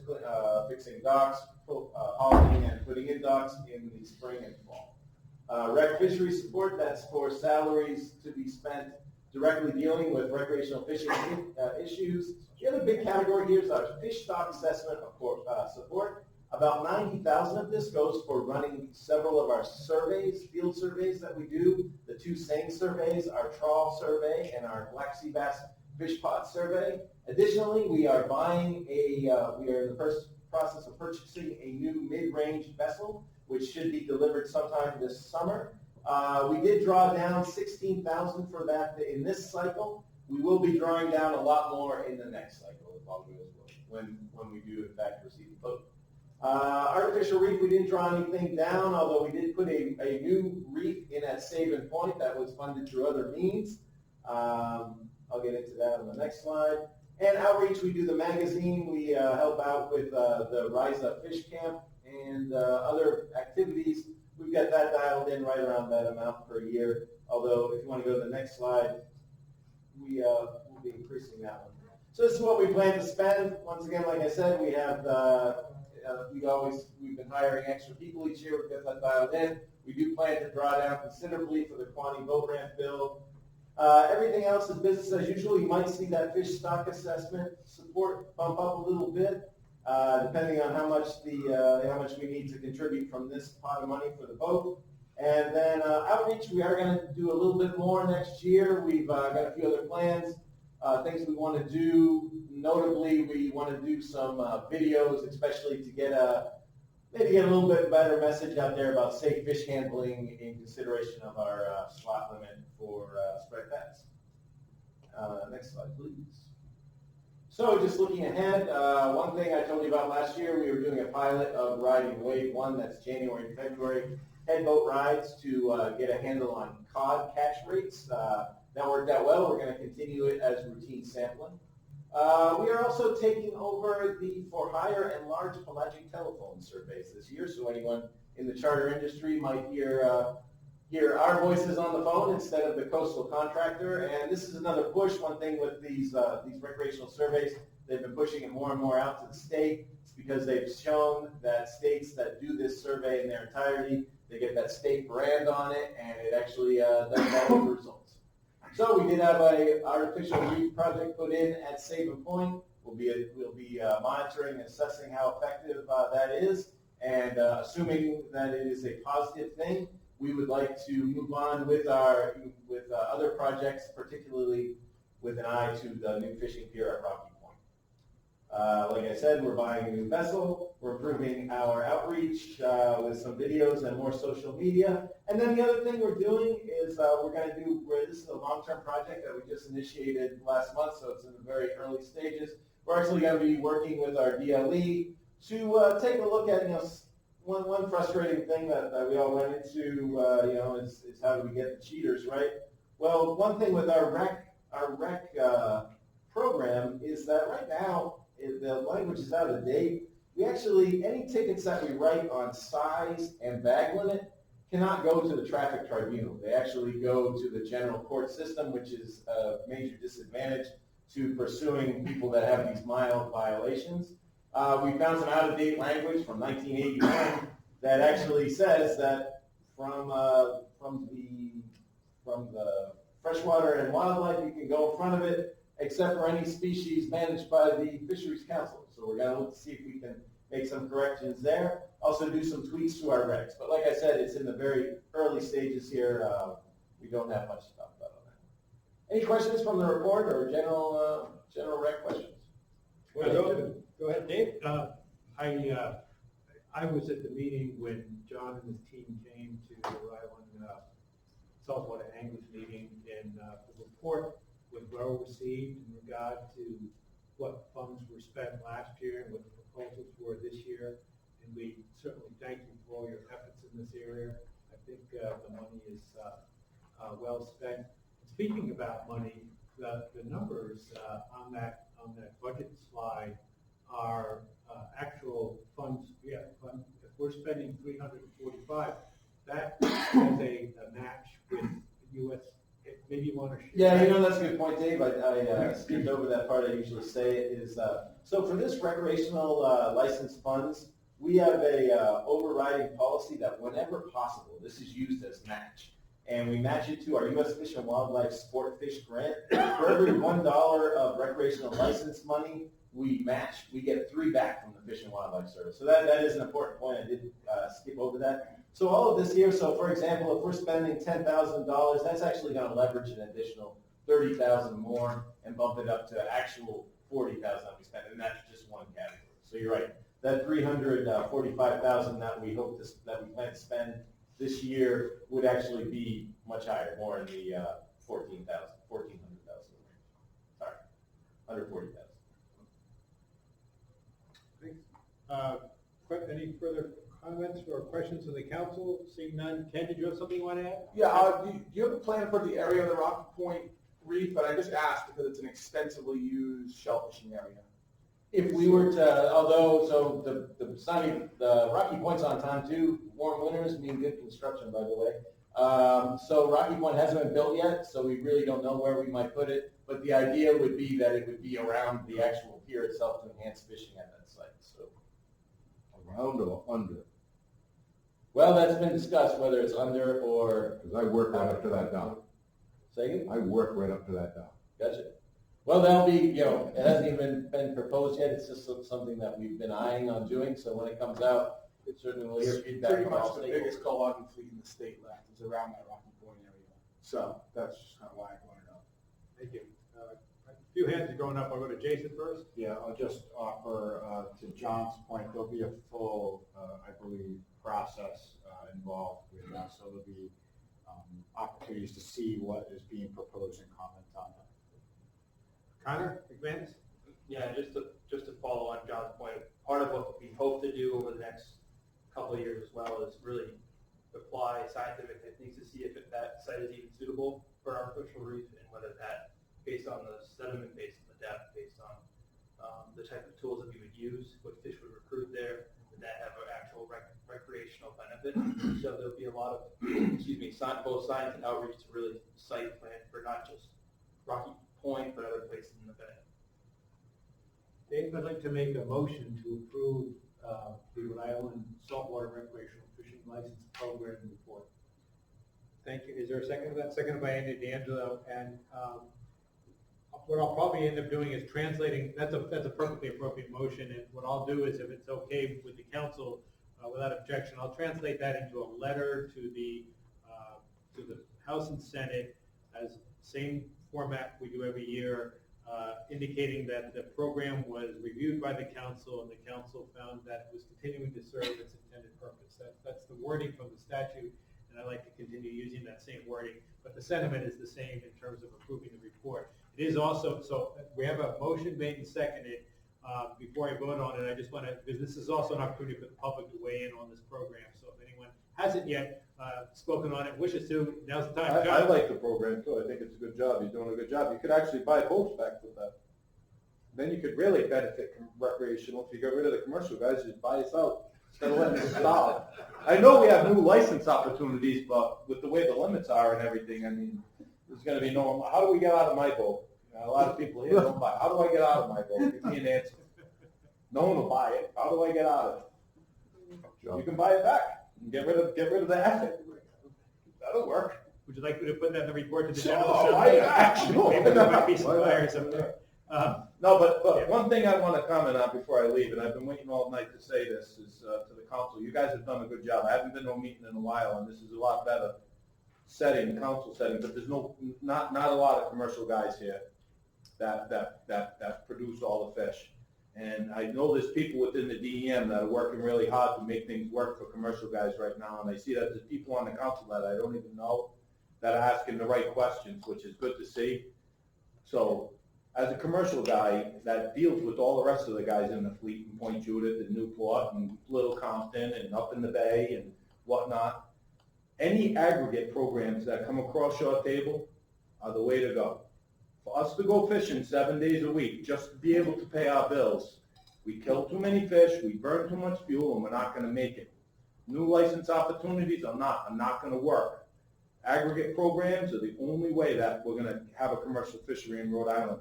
fixing docks, hauling and putting in docks in the spring and fall. Rec fishery support, that's for salaries to be spent directly dealing with recreational fishing issues. The other big category here is our fish stock assessment support. About 90,000 of this goes for running several of our surveys, field surveys that we do. The two same surveys, our trawl survey and our black sea bass fish pot survey. Additionally, we are buying we are in the first process of purchasing a new mid-range vessel, which should be delivered sometime this summer. We did draw down $16,000 for that in this cycle. We will be drawing down a lot more in the next cycle when we do in fact receive the boat. Artificial reef, we didn't draw anything down, although we did put a new reef in at Sabin Point that was funded through other means. I'll get into that on the next slide. And outreach, we do the magazine. We help out with the Rise Up Fish Camp and other activities. We've got that dialed in right around that amount per year. Although, if you want to go to the next slide, we'll be increasing that one. So this is what we plan to spend. Once again, like I said, we have we've been hiring extra people each year. We've got that dialed in. We do plan to draw down considerably for the Quahog boat ramp build. Everything else is business as usual. You might see that fish stock assessment support bump up a little bit, depending on how much we need to contribute from this pot of money for the boat. And then outreach, we are going to do a little bit more next year. We've got a few other plans, things we want to do. Notably, we want to do some videos, especially to get maybe get a little bit better message out there about safe fish handling in consideration of our slot limit for spread bass. Next slide, please. So just looking ahead, one thing I told you about last year, we were doing a pilot of riding Wave 1, that's January and February, head boat rides to get a handle on cod catch rates. That worked out well. We're going to continue it as routine sampling. We are also taking over the for-hire and large pelagic telephone surveys this year, so anyone in the charter industry might hear our voices on the phone instead of the coastal contractor. And this is another push. One thing with these recreational surveys, they've been pushing it more and more out to the state. It's because they've shown that states that do this survey in their entirety, they get that state brand on it, and it actually does better results. So we did have an artificial reef project put in at Sabin Point. We'll be monitoring and assessing how effective that is, and assuming that it is a positive thing, we would like to move on with other projects, particularly with an eye to the new fishing pier at Rocky Point. Like I said, we're buying a new vessel. We're improving our outreach with some videos and more social media. And then the other thing we're doing is this is a long-term project that we just initiated last month, so it's in the very early stages. We're actually going to be working with our DLE, to take a look at, one frustrating thing that we all run into, is how do we get the cheaters, right? Well, one thing with our rec program is that right now, the language is out of date. We actually, any tickets that we write on size and bag limit cannot go to the traffic tribunal. They actually go to the general court system, which is a major disadvantage to pursuing people that have these mild violations. We found some out-of-date language from 1981 that actually says that from the freshwater and wildlife, you can go in front of it, except for any species managed by the Fisheries Council. So we're going to look to see if we can make some corrections there. Also do some tweaks to our regs. But like I said, it's in the very early stages here. We don't have much to talk about on that. Any questions from the report or general reg questions? Go ahead, Dave. I was at the meeting when John and his team came to the Rhode Island Saltwater Anglers meeting, and the report was well received in regard to what funds were spent last year and what the proposals were this year. And we certainly thank you for all your efforts in this area. I think the money is well spent. Speaking about money, the numbers on that budget slide are actual funds. Yeah, if we're spending $345, that is a match with U.S. Maybe you want to share. Yeah, that's a good point, Dave. I skipped over that part. I usually say it is, so for this recreational license funds, we have a overriding policy that whenever possible, this is used as match. And we match it to our U.S. Fish and Wildlife Sport Fish Grant. For every $1 of recreational license money we match, we get 3 back from the Fish and Wildlife Service. So that is an important point. I did skip over that. So all of this here, so for example, if we're spending $10,000, that's actually going to leverage an additional $30,000 more and bump it up to actual $40,000 that we spend, and that's just one category. So you're right. That $345,000 that we plan to spend this year would actually be much higher, more in the $1,400,000 range. Sorry, under $40,000. Thanks. Any further comments or questions of the council? Seeing none. Ken, did you have something you want to add? Yeah, do you have a plan for the area of the Rocky Point Reef? But I just asked because it's an extensively used shellfishing area. If we were to, although, the Rocky Point's on time too. Warm winters mean good construction, by the way. So Rocky Point hasn't been built yet, so we really don't know where we might put it. But the idea would be that it would be around the actual pier itself to enhance fishing at that site. So around or under? Well, that's been discussed whether it's under or. Because I work right up to that dock. Say again? I work right up to that dock. Gotcha. Well, that'll be, it hasn't even been proposed yet. It's just something that we've been eyeing on doing. So when it comes out, it certainly will hear feedback Pretty from much all the stakeholders. biggest co-logging fleet in the state left is around that Rocky Point area. So that's just kind of why I brought it up. Thank you. A few hands are going up. I'll go to Jason first. Yeah, I'll just offer, to John's point, there'll be a full, I believe, process involved with that. So there'll be opportunities to see what is being proposed and comment on that. Connor, McNamee? Yeah, just to follow on John's point, part of what we hope to do over the next couple of years as well is really apply scientific techniques to see if that site is even suitable for artificial reef, and whether that, based on the sediment, based on the depth, based on the type of tools that we would use, what fish would recruit there, would that have an actual recreational benefit? So there'll be a lot of, both science and outreach to really site plan for not just Rocky Point, but other places in the bay. Dave, I'd like to make a motion to approve the Rhode Island Saltwater Recreational Fishing License Program report. Thank you. Is there a second to that? Seconded by Andy D'Angelo. And what I'll probably end up doing is translating. That's a perfectly appropriate motion. And what I'll do is, if it's okay with the council, without objection, I'll translate that into a letter to the House and Senate as same format we do every year, indicating that the program was reviewed by the council, and the council found that it was continuing to serve its intended purpose. That's the wording from the statute, and I like to continue using that same wording, but the sentiment is the same in terms of approving the report. It is also, so we have a motion made and seconded. before I vote on it, I just want to, because this is also an opportunity for the public to weigh in on this program. So if anyone hasn't yet spoken on it, wishes to, now's the time. I like the program too. I think it's a good job. You're doing a good job. You could actually buy boats back with that. Then you could really benefit from recreational. If you get rid of the commercial guys, just buy us out instead of letting us stop. I know we have new license opportunities, but with the way the limits are and everything, I mean, there's going to be no, how do we get out of my boat? You know, a lot of people here don't buy. How do I get out of my boat? Give me an answer. No one will buy it. How do I get out of it? You can buy it back and get rid of the asset. That'll work. Would you like me to put that in the report to the No, general I assembly? actually- Maybe there might be some buyers up there. No, but one thing I want to comment on before I leave, and I've been waiting all night to say this, is to the council. You guys have done a good job. I haven't been to a meeting in a while, and this is a lot better setting, council setting, but there's not a lot of commercial guys here that produce all the fish. And I know there's people within the DEM that are working really hard to make things work for commercial guys right now, and I see that there's people on the council that I don't even know that are asking the right questions, which is good to see. So, as a commercial guy that deals with all the rest of the guys in the fleet in Point Judith and Newport and Little Compton and up in the Bay and whatnot, any aggregate programs that come across your table are the way to go. For us to go fishing 7 days a week just to be able to pay our bills, we kill too many fish, we burn too much fuel, and we're not going to make it. New license opportunities are not going to work. Aggregate programs are the only way that we're going to have a commercial fishery in Rhode Island.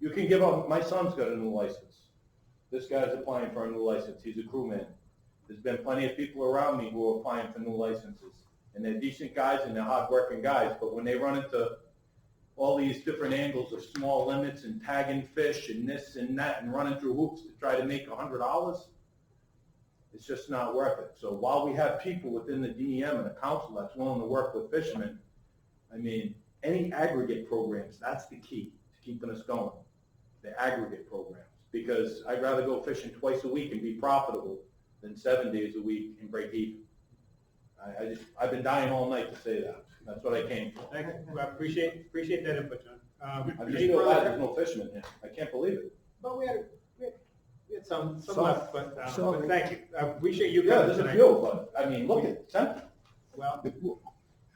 You can give up, my son's got a new license. This guy's applying for a new license. He's a crewman. There's been plenty of people around me who are applying for new licenses. And they're decent guys and they're hard-working guys, but when they run into all these different angles of small limits and tagging fish and this and that and running through hoops to try to make $100, it's just not worth it. So while we have people within the DEM and the council that's willing to work with fishermen, I mean, any aggregate programs, that's the key to keeping us going. The aggregate programs, because I'd rather go fishing twice a week and be profitable than 7 days a week and break even. I've been dying all night to say that. That's what I came for. Thank you. I appreciate that input, John. I just feel bad there's no fishermen here. I can't believe it. But we had some left, but thank you. I appreciate you Yeah, coming there's a tonight. few, but I mean, look at Central. Well,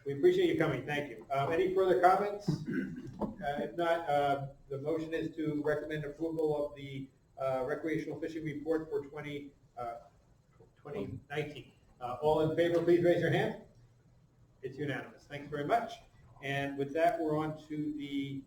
we appreciate you coming. Thank you. Any further comments? If not, the motion is to recommend approval of the recreational fishing report for 2019. All in favor, please raise your hand. It's unanimous. Thank you very much. And with that, we're on to the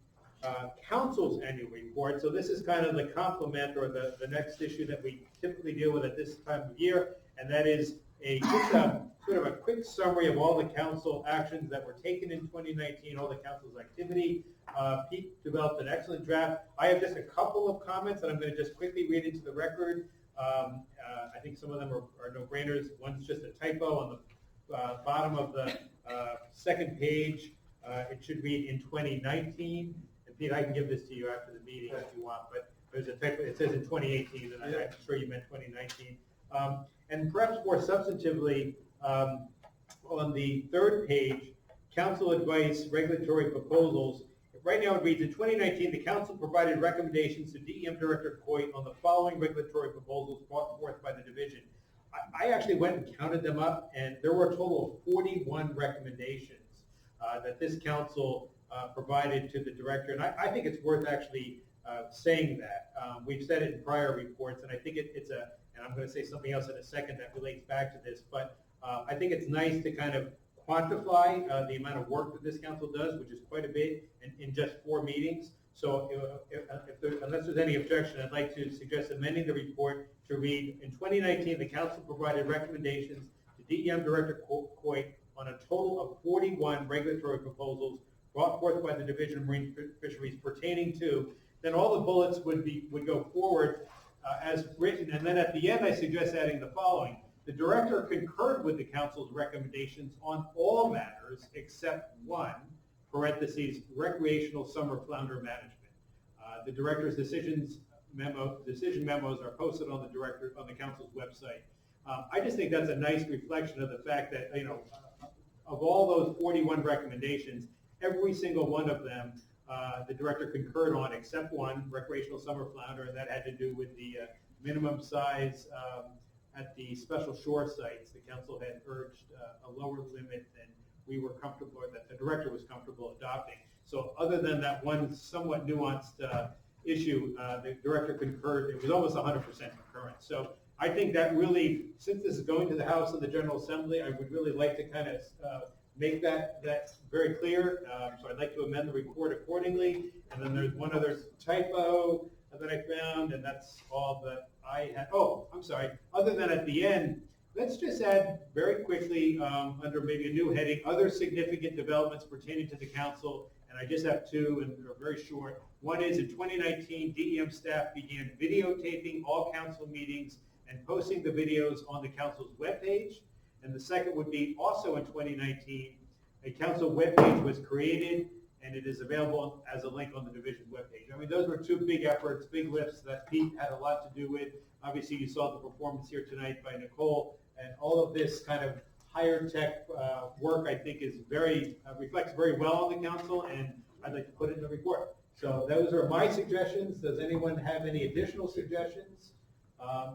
council's annual report. So this is kind of the complement or the next issue that we typically deal with at this time of year, and that is just sort of a quick summary of all the council actions that were taken in 2019, all the council's activity. Pete developed an excellent draft. I have just a couple of comments that I'm going to just quickly read into the record. I think some of them are no-brainers. One's just a typo on the bottom of the second page. It should read in 2019. And Pete, I can give this to you after the meeting if you want, but there's a typo. It says in 2018, and I'm sure you meant 2019. And perhaps more substantively, on the third page, council advice, regulatory proposals. Right now it reads, in 2019, the council provided recommendations to DEM Director Coit on the following regulatory proposals brought forth by the division. I actually went and counted them up, and there were a total of 41 recommendations that this council provided to the director. And I think it's worth actually saying that. We've said it in prior reports, and I think it's and I'm going to say something else in a second that relates back to this, but I think it's nice to kind of quantify the amount of work that this council does, which is quite a bit, in just 4 meetings. So unless there's any objection, I'd like to suggest amending the report to read, in 2019, the council provided recommendations to DEM Director Coit on a total of 41 regulatory proposals brought forth by the Division of Marine Fisheries pertaining to, then all the bullets would go forward as written, and then at the end I suggest adding the following. The director concurred with the council's recommendations on all matters except one, parentheses, recreational summer flounder management. The director's decision memos are posted on the council's website. I just think that's a nice reflection of the fact that, of all those 41 recommendations, every single one of them the director concurred on, except one, recreational summer flounder, and that had to do with the minimum size at the special shore sites. The council had urged a lower limit than we were comfortable, or that the director was comfortable adopting. So other than that one somewhat nuanced issue, the director concurred. It was almost 100% concurrence. So I think that really, since this is going to the House and the General Assembly, I would really like to kind of make that very clear. So I'd like to amend the report accordingly. And then there's one other typo that I found, and that's all that I had. Oh, I'm sorry. Other than at the end, let's just add very quickly under maybe a new heading, other significant developments pertaining to the council. And I just have two, and they're very short. One is in 2019, DEM staff began videotaping all council meetings and posting the videos on the council's webpage. And the second would be also in 2019, a council webpage was created, and it is available as a link on the division's webpage. I mean, those were two big efforts, big lifts that Pete had a lot to do with. Obviously, you saw the performance here tonight by Nicole, and all of this kind of higher tech work, I think, is reflects very well on the council, and I'd like to put it in the report. So those are my suggestions. Does anyone have any additional suggestions?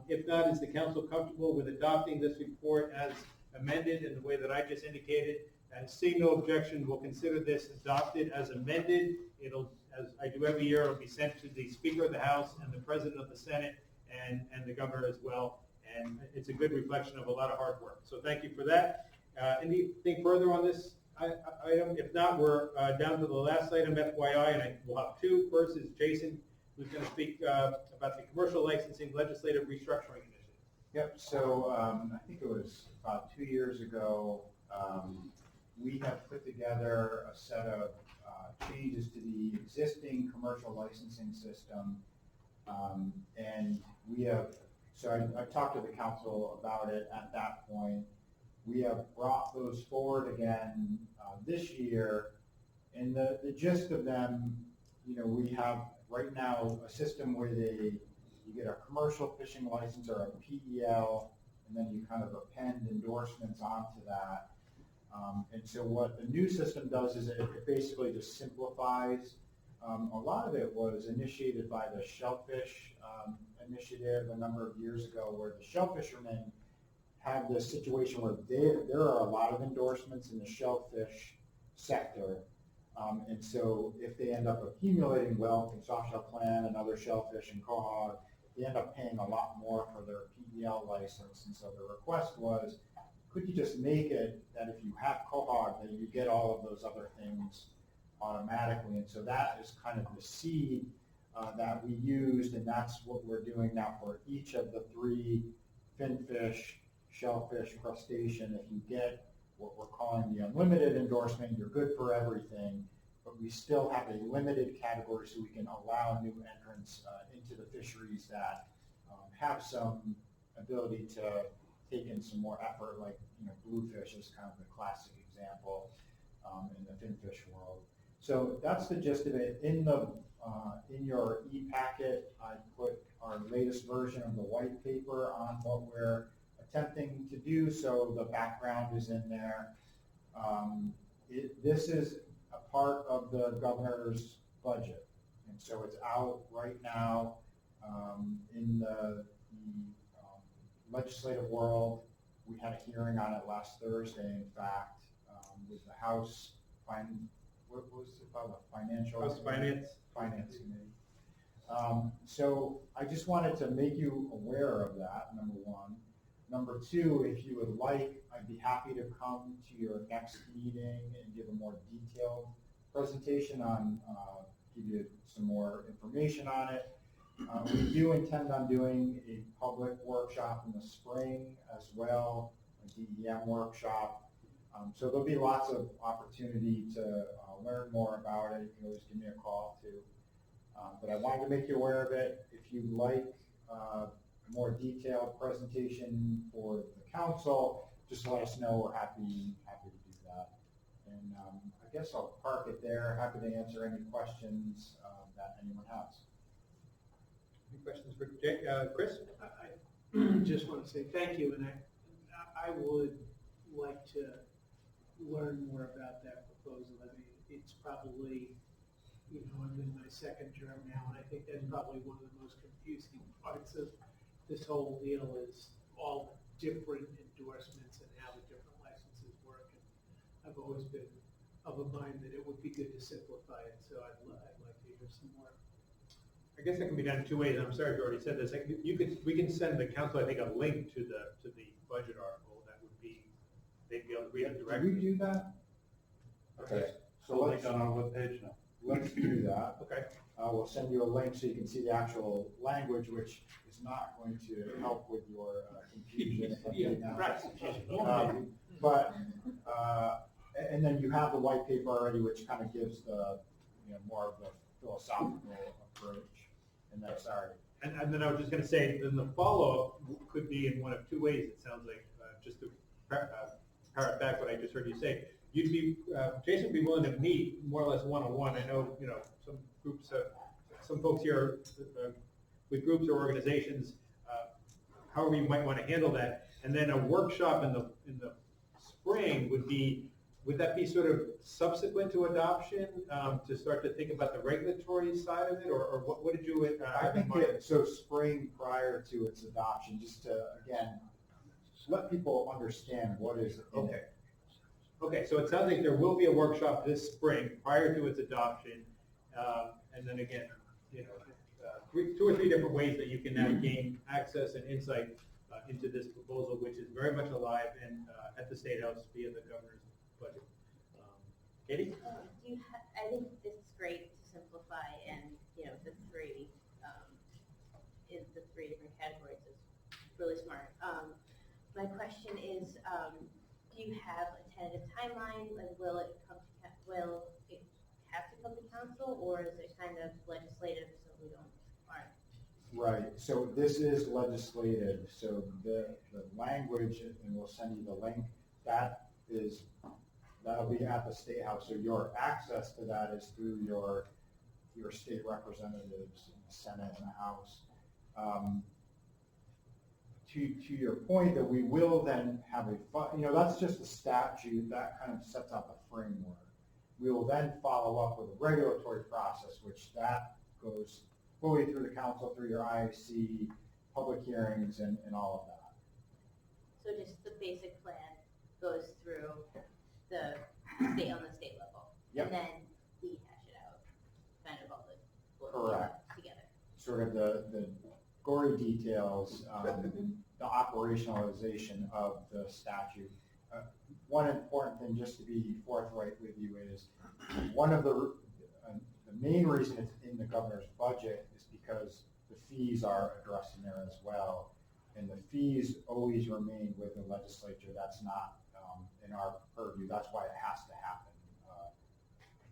If not, is the council comfortable with adopting this report as amended in the way that I just indicated? And seeing no objection, we'll consider this adopted as amended. It'll, as I do every year, it'll be sent to the Speaker of the House and the President of the Senate and the Governor as well. And it's a good reflection of a lot of hard work. So thank you for that. Anything further on this item? If not, we're down to the last item, FYI, and we'll have two. First is Jason, who's going to speak about the commercial licensing legislative restructuring initiative. Yep, so I think it was about 2 years ago, we have put together a set of changes to the existing commercial licensing system. And we have, so I talked to the council about it at that point. We have brought those forward again this year. And the gist of them, you know, we have right now a system where you get a commercial fishing license or a PEL, and then you kind of append endorsements onto that. And so what the new system does is it basically just simplifies. A lot of it was initiated by the Shellfish initiative a number of years ago, where the shellfishermen have this situation where there are a lot of endorsements in the shellfish sector. And so if they end up accumulating wealth in softshell clam and other shellfish and quahog, they end up paying a lot more for their PEL license. And so the request was, could you just make it that if you have quahog, that you get all of those other things automatically? And so that is kind of the seed that we used, and that's what we're doing now for each of the three: finfish, shellfish, crustacean. If you get what we're calling the unlimited endorsement, you're good for everything, but we still have a limited category so we can allow new entrants into the fisheries that have some ability to take in some more effort, like, you know, bluefish is kind of the classic example in the finfish world. So that's the gist of it. In your e-packet, I put our latest version of the white paper on what we're attempting to do, so the background is in there. This is a part of the governor's budget, and so it's out right now in the legislative world. We had a hearing on it last Thursday, in fact, with the House what was it called? The House Finance Committee. So I just wanted to make you aware of that, number one. Number two, if you would like, I'd be happy to come to your next meeting and give a more detailed presentation on, give you some more information on it. We do intend on doing a public workshop in the spring as well, a DEM workshop. So there'll be lots of opportunity to learn more about it. You can always give me a call too. But I wanted to make you aware of it. If you'd like a more detailed presentation for the council, just let us know. We're happy to do that. And I guess I'll park it there. Happy to answer any questions that anyone has. Any questions for Chris? I just want to say thank you, and I would like to learn more about that proposal. I mean, it's probably I'm in my second term now, and I think that's probably one of the most confusing parts of this whole deal is all the different endorsements and how the different licenses work. And I've always been of a mind that it would be good to simplify it, so I'd like to hear some more. I guess that can be done two ways. I'm sorry if you already said this. We can send the council, I think, a link to the budget article. That would be, they'd be able to read it directly. Can we do that? Okay, so let's, on our webpage now. let's do that. Okay. We'll send you a link so you can see the actual language, which is not going to help with your confusion. But, and then you have the white paper already, which kind of gives the, more of the philosophical approach. And that's already. And then I was just going to say, then the follow-up could be in one of two ways, it sounds like, just to parrot back what I just heard you say. Jason would be willing to meet more or less one-on-one. I know, some groups, some folks here with groups or organizations, however you might want to handle that. And then a workshop in the spring would that be sort of subsequent to adoption, to start to think about the regulatory side of it, or what did you? I think so spring prior to its adoption, just to, again, let people understand what is in it. Okay, so it sounds like there will be a workshop this spring prior to its adoption, and then again, 2 or 3 different ways that you can now gain access and insight into this proposal, which is very much alive and at the State House via the governor's budget. Katie? I think this is great to simplify, and the three different categories is really smart. My question is, do you have a tentative timeline? Like, will it have to come to council, or is it kind of legislative so we aren't? Right, so this is legislative, so the language, and we'll send you the link, that'll be at the State House, so your access to that is through your state representatives in the Senate and the House. To your point, that we will then have that's just a statute that kind of sets out the framework. We will then follow up with a regulatory process, which that goes fully through the council, through your IAC, public hearings, and all of that. So just the basic plan goes through the state level. Yep. And then we hash it out, kind of all the Correct. Together. Sort of the gory details, the operationalization of the statute. One important thing, just to be forthright with you, is one of the main reason it's in the governor's budget is because the fees are addressed in there as well. And the fees always remain with the legislature. That's not in our purview. That's why it has to happen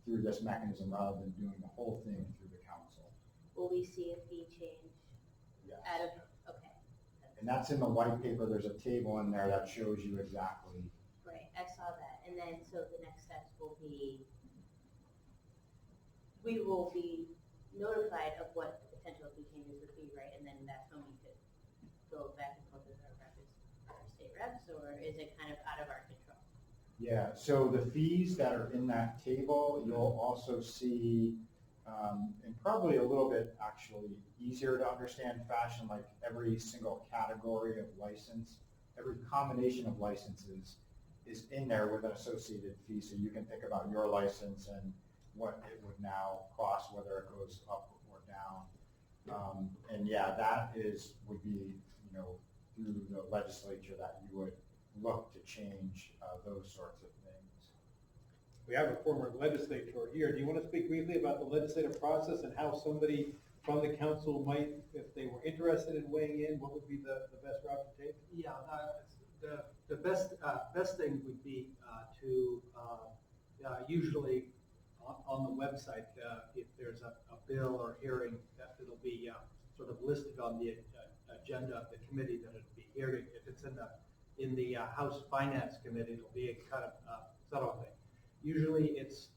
through this mechanism rather than doing the whole thing through the council. Will we see a fee change? Yes. Okay. And that's in the white paper. There's a table in there that shows you exactly. Right, I saw that. And then, so the next steps will be, we will be notified of what the potential fee changes would be, right? And then that's when we could go back and forth with our state reps, or is it kind of out of our control? Yeah, so the fees that are in that table, you'll also see, and probably a little bit actually easier to understand fashion, like every single category of license, every combination of licenses is in there with an associated fee, so you can think about your license and what it would now cost, whether it goes up or down. And yeah, that would be, through the legislature that you would look to change those sorts of things. We have a former legislator here. Do you want to speak briefly about the legislative process and how somebody from the council might, if they were interested in weighing in, what would be the best route to take? Yeah, the best thing would be to usually on the website, if there's a bill or hearing, that it'll be sort of listed on the agenda of the committee that it'll be hearing. If it's in the House Finance Committee, it'll be a kind of subtle thing. Usually it's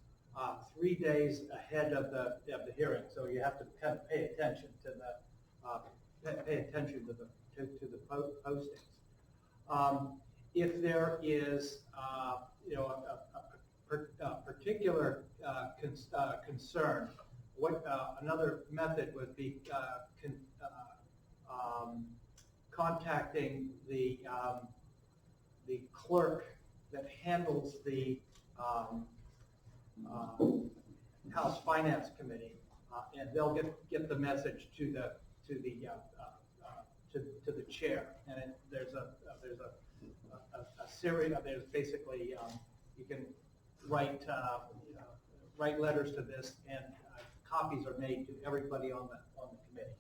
3 days ahead of the hearing, so you have to kind of pay attention to the postings. If there is a particular concern what, another method would be contacting the clerk that handles the House Finance Committee, and they'll get the message to the chair. And there's a series. There's basically you can write letters to this, and copies are made to everybody on the committee.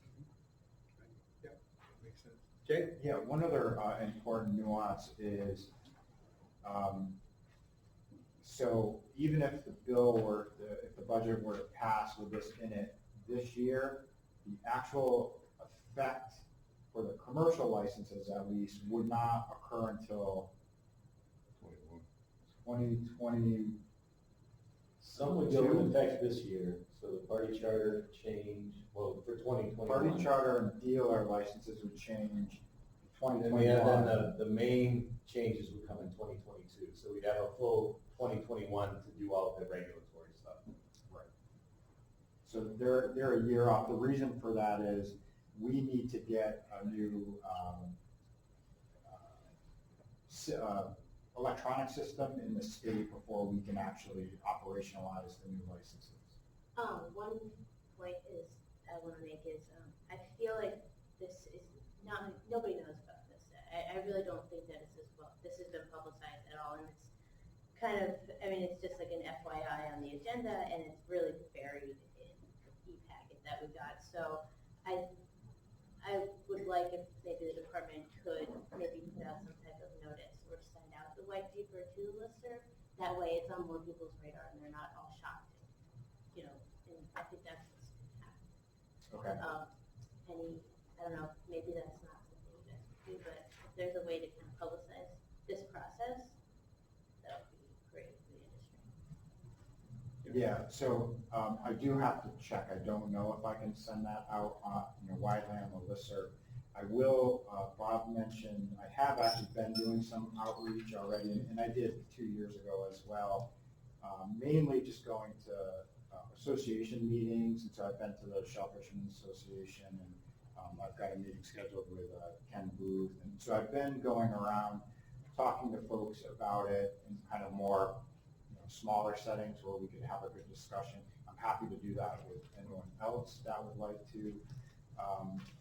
Yep, makes sense. Jay? Yeah, one other important nuance is, so even if the if the budget were to pass with this in it this year, the actual effect for the commercial licenses at least would not occur until 2020. Some would go into effect this year, so the party charter change, well, for 2021. Party charter and dealer licenses would change 2021. And then the main changes would come in 2022, so we'd have a full 2021 to do all of the regulatory stuff. Right. So they're a year off. The reason for that is we need to get a new electronic system in the state before we can actually operationalize the new licenses. One point I want to make is I feel like this is nobody knows about this. I really don't think that this has been publicized at all, and it's kind of, it's just like an FYI on the agenda, and it's really buried in the e-packet that we got. So I would like if maybe the department could maybe put out some type of notice or send out the white paper to the listserv. That way it's on more people's radar and they're not all shocked. And I think that's what's happening. Okay. I don't know, maybe that's not something you guys can do, but if there's a way to kind of publicize this process, that would be great for the industry. Yeah, so I do have to check. I don't know if I can send that out widely on the listserv. I will, Bob mentioned, I have actually been doing some outreach already, and I did 2 years ago as well, mainly just going to association meetings. And so I've been to the Shellfishermen Association, and I've got a meeting scheduled with Ken Booth. And so I've been going around talking to folks about it in kind of more smaller settings where we could have a good discussion. I'm happy to do that with anyone else that would like to.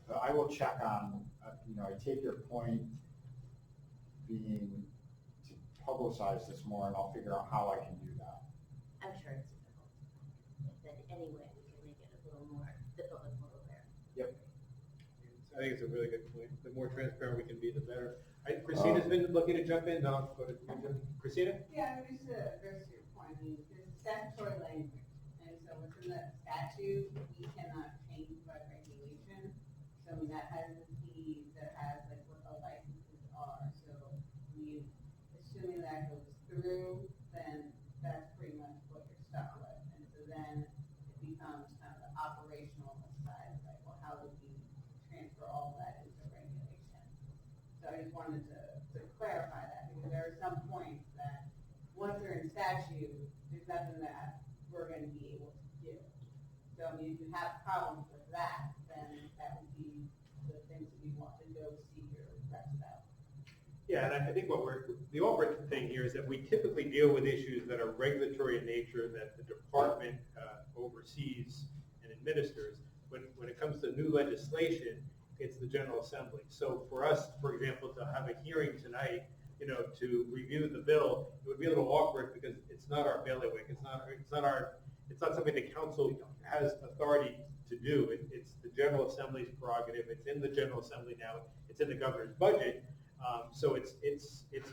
But I will check on, I take your point being to publicize this more, and I'll figure out how I can do that. I'm sure it's difficult. That any way we can make it a little more, the public more aware. Yep. I think it's a really good point. The more transparent we can be, the better. Christina's been looking to jump in. I'll go to Christina. Yeah, just to address your point, there's statutory language, and so within the statute, we cannot change by regulation. So that has the fees, that has like what the licenses are. So assuming that goes through, then that's pretty much what you're stuck with. And so then it becomes kind of the operational side, like, well, how do we transfer all of that into regulation? So I just wanted to clarify that, because there are some points that once they're in statute, there's nothing that we're going to be able to do. So if you have problems with that, then that would be the things that we want to go see your reps about. Yeah, and I think the overall thing here is that we typically deal with issues that are regulatory in nature that the department oversees and administers. When it comes to new legislation, it's the General Assembly. So for us, for example, to have a hearing tonight, to review the bill, it would be a little awkward because it's not our bailiwick. It's not something the council has authority to do. It's the General Assembly's prerogative. It's in the General Assembly now. It's in the governor's budget. So it's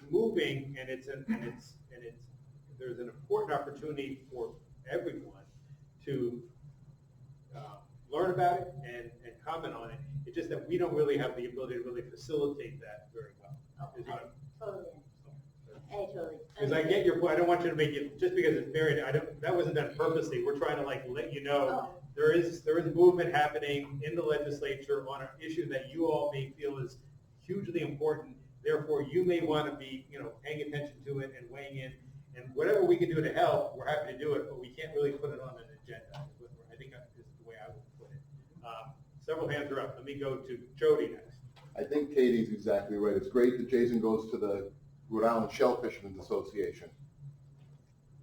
moving, and there's an important opportunity for everyone to learn about it and comment on it. It's just that we don't really have the ability to really facilitate that very well. Totally understand. I totally. Because I get your point. I don't want you to make it just because it's buried. That wasn't done purposely. We're trying to let you know there is movement happening in the legislature on an issue that you all may feel is hugely important. Therefore, you may want to be paying attention to it and weighing in. And whatever we can do to help, we're happy to do it. But we can't really put it on an agenda. I think is Several hands are up. Let me go to Jody next. I think Katie's exactly right. It's great that Jason goes to the Rhode Island Shell Fishermen's Association.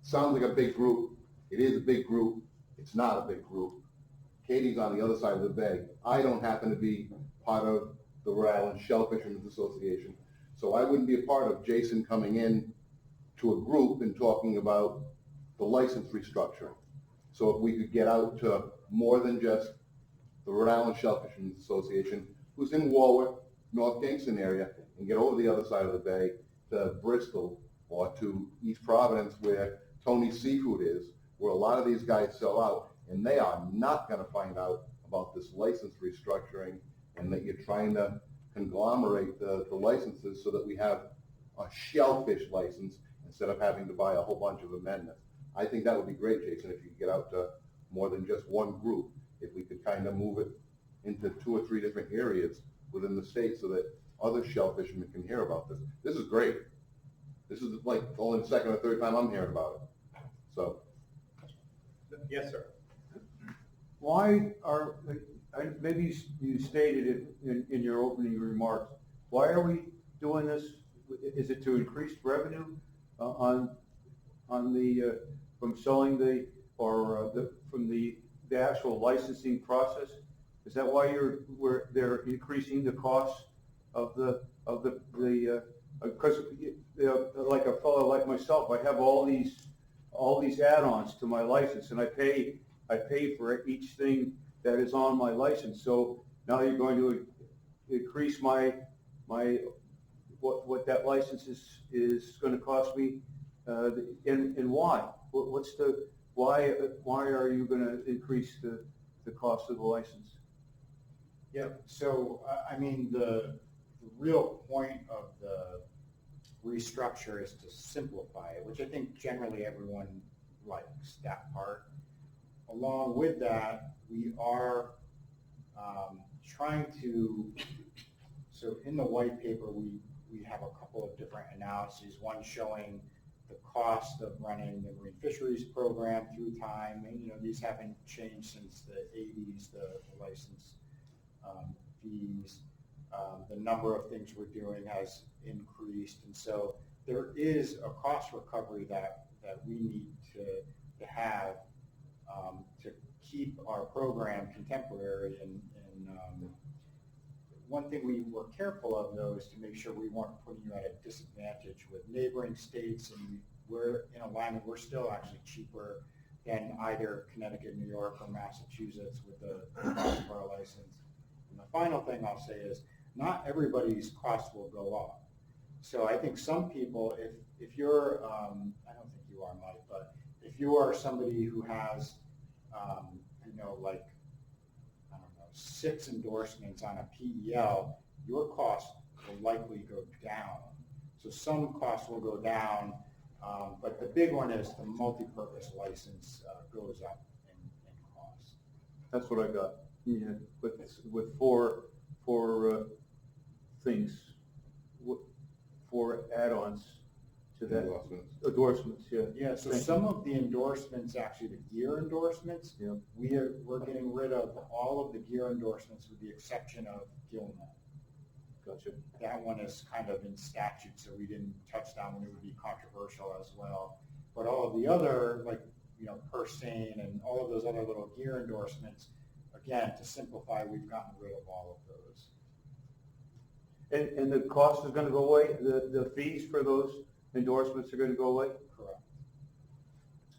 Sounds like a big group. It is a big group. It's not a big group. Katie's on the other side of the bay. I don't happen to be part of the Rhode Island Shell Fishermen's Association, so I wouldn't be a part of Jason coming in to a group and talking about the license restructuring. So if we could get out to more than just the Rhode Island Shell Fishermen's Association, who's in Warwick, North Kingston area, and get over the other side of the bay to Bristol or to East Providence where Tony's Seafood is, where a lot of these guys sell out, and they are not going to find out about this license restructuring and that you're trying to conglomerate the licenses so that we have a shellfish license instead of having to buy a whole bunch of amendments. I think that would be great, Jason, if you could get out to more than just one group, if we could kind of move it into 2 or 3 different areas within the state so that other shell fishermen can hear about this. This is great. This is like only the second or third time I'm hearing about it. So. Yes, sir. Why are, maybe you stated it in your opening remarks, why are we doing this? Is it to increase revenue on the, from selling the, or from the actual licensing process? Is that why they're increasing the cost of because like a fellow like myself, I have all these add-ons to my license, and I pay for each thing that is on my license. So now you're going to increase my what that license is going to cost me, and why? Why are you going to increase the cost of the license? Yeah, so, I mean, the real point of the restructure is to simplify it, which I think generally everyone likes that part. Along with that, we are trying to, so in the white paper, we have a couple of different analyses, one showing the cost of running the marine fisheries program through time, and these haven't changed since the 80s, the license fees, the number of things we're doing has increased, and so there is a cost recovery that we need to have to keep our program contemporary. And one thing we were careful of, though, is to make sure we weren't putting you at a disadvantage with neighboring states, and we're in alignment. We're still actually cheaper than either Connecticut, New York, or Massachusetts with the cost of our license. And the final thing I'll say is not everybody's costs will go up. So I think some people, if you're, I don't think you are, Mike, but if you are somebody who has, like, I don't know, 6 endorsements on a PEL, your costs will likely go down. So some costs will go down, but the big one is the multi-purpose license goes up in cost. That's what I got. Yeah, with four things, 4 add-ons to that. Endorsements, yeah. Yeah, so some of the endorsements, actually the gear endorsements, yeah. We're getting rid of all of the gear endorsements with the exception of Gillnet. Gotcha. That one is kind of in statute, so we didn't touch that one. It would be controversial as well. But all of the other, like, Persane and all of those other little gear endorsements, again, to simplify, we've gotten rid of all of those. And the cost is going to go away? The fees for those endorsements are going to go away? Correct.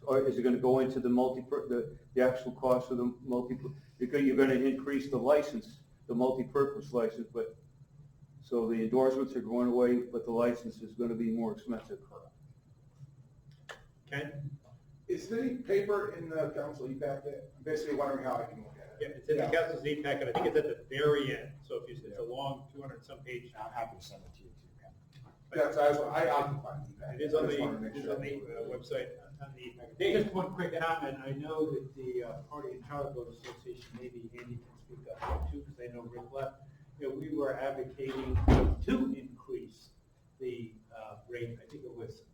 Or is it going to go into the actual cost of the because you're going to increase the license, the multi-purpose license, but so the endorsements are going away, but the license is going to be more expensive. Correct. Ken? Is there any paper in the council e-packet? I'm basically wondering how I can look at it. Yeah, it's in the council's e-packet. I think it's at the very end. So if it's a long 200-some page. I'm happy to send it to you too, Ken. That's I can find e-packet. It is on the website on the e-packet. Just one quick comment. I know that the Party and Charter Boat Association, maybe Andy can speak up too, because they know Rick left. We were advocating to increase the rate. I think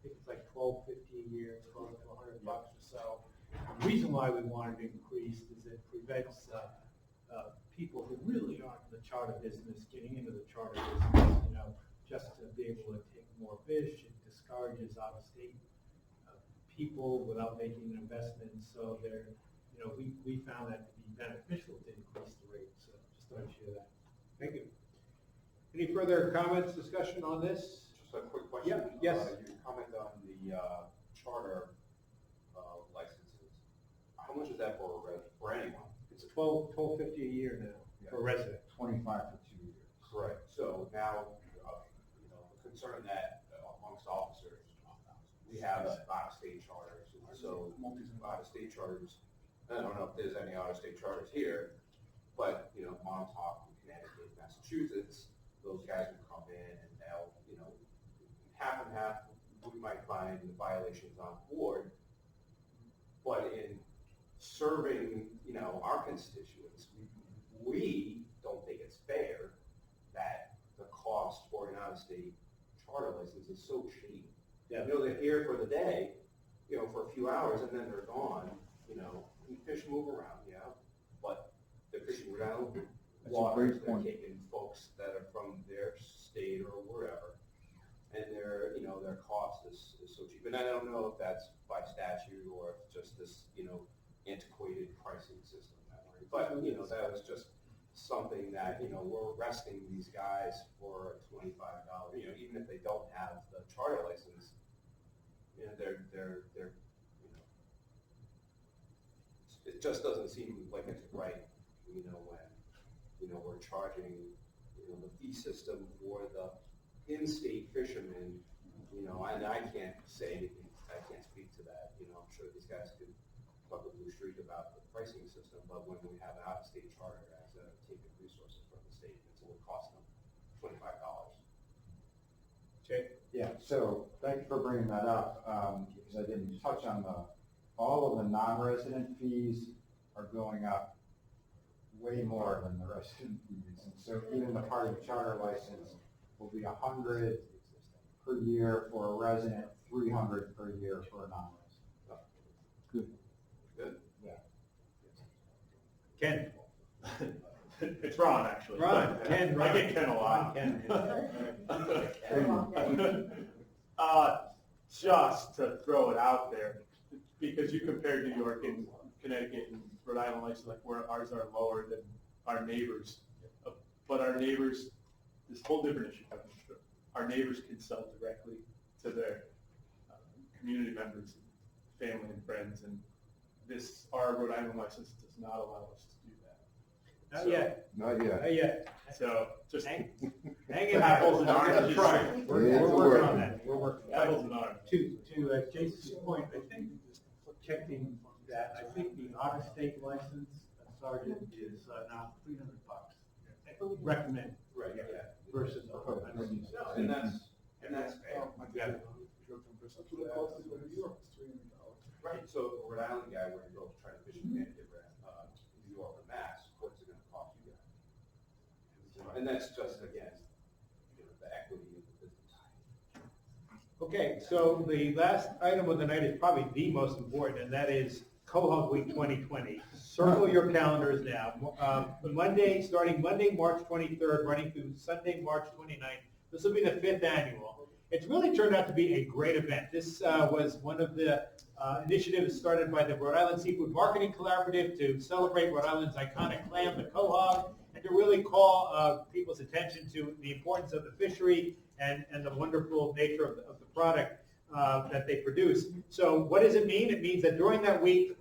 it's like $12.50 a year, $12 to $100 or so. The reason why we wanted to increase is it prevents people who really aren't in the charter business getting into the charter business, just to be able to take more fish. It discourages out-of-state people without making an investment. So we found that to be beneficial to increase the rate. So just thought I'd share that. Thank you. Any further comments, discussion on this? Just a quick question. Yeah, yes. You comment on the charter licenses. How much is that for anyone? It's $12.50 a year now for a resident. 25 for 2 years. Correct. So now, the concern that amongst officers, we have out-of-state charters. So out-of-state charters, I don't know if there's any out-of-state charters here, but, Montauk, Connecticut, Massachusetts, those guys would come in and they'll, half and half, we might find the violations on board, but in serving, our constituents, we don't think it's fair that the cost for an out-of-state charter license is so cheap. Yeah. They're here for the day, for a few hours, and then they're gone. And fish move around, but they're fishing around waters. They're taking folks that are from their state or wherever, and their cost is so cheap. And I don't know if that's by statute or if just this antiquated pricing system that way. But that was just something that we're arresting these guys for $25. Even if they don't have the charter license, they're it just doesn't seem like it's right. When we're charging the fee system for the in-state fishermen, and I can't say anything. I can't speak to that. I'm sure these guys could talk with Blue Street about the pricing system, but when we have an out-of-state charter as taking resources from the state, it's going to cost them $25. Okay. Yeah, so thank you for bringing that up, because I didn't touch on all of the non-resident fees are going up way more than the resident fees. And so even the party charter license will be $100 per year for a resident, $300 per year for a non-resident. Good. Good. Yeah. Ken. It's Ron, actually. Ron, Ken, I get Ken a lot. Ken. Just to throw it out there, because you compared New York and Connecticut and Rhode Island license, like where ours are lower than our neighbors. But our neighbors, this whole different issue. Our neighbors can sell directly to their community members, family and friends, and our Rhode Island license does not allow us to do that. Not yet. Not yet. Not yet. So just hang in apples and oranges. We're working on that. We're working. Apples and oranges. To Jason's point, I think checking that, I think the out-of-state license, Sergeant, is now $300. Recommend. Right. Yeah. Versus And that's fair. That's what it costs to go to New York, it's $300. Right. So a Rhode Island guy were to go try to fish in Connecticut, New York, or Mass. What's it going to cost you guys? And that's just again, the equity of the business. Okay, so the last item of the night is probably the most important, and that is Quahog Week 2020. Circle your calendars now. Starting Monday, March 23rd, running through Sunday, March 29th. This will be the 5th annual. It's really turned out to be a great event. This was one of the initiatives started by the Rhode Island Seafood Marketing Collaborative to celebrate Rhode Island's iconic clam, the quahog, and to really call people's attention to the importance of the fishery and the wonderful nature of the product that they produce. So what does it mean? It means that during that week,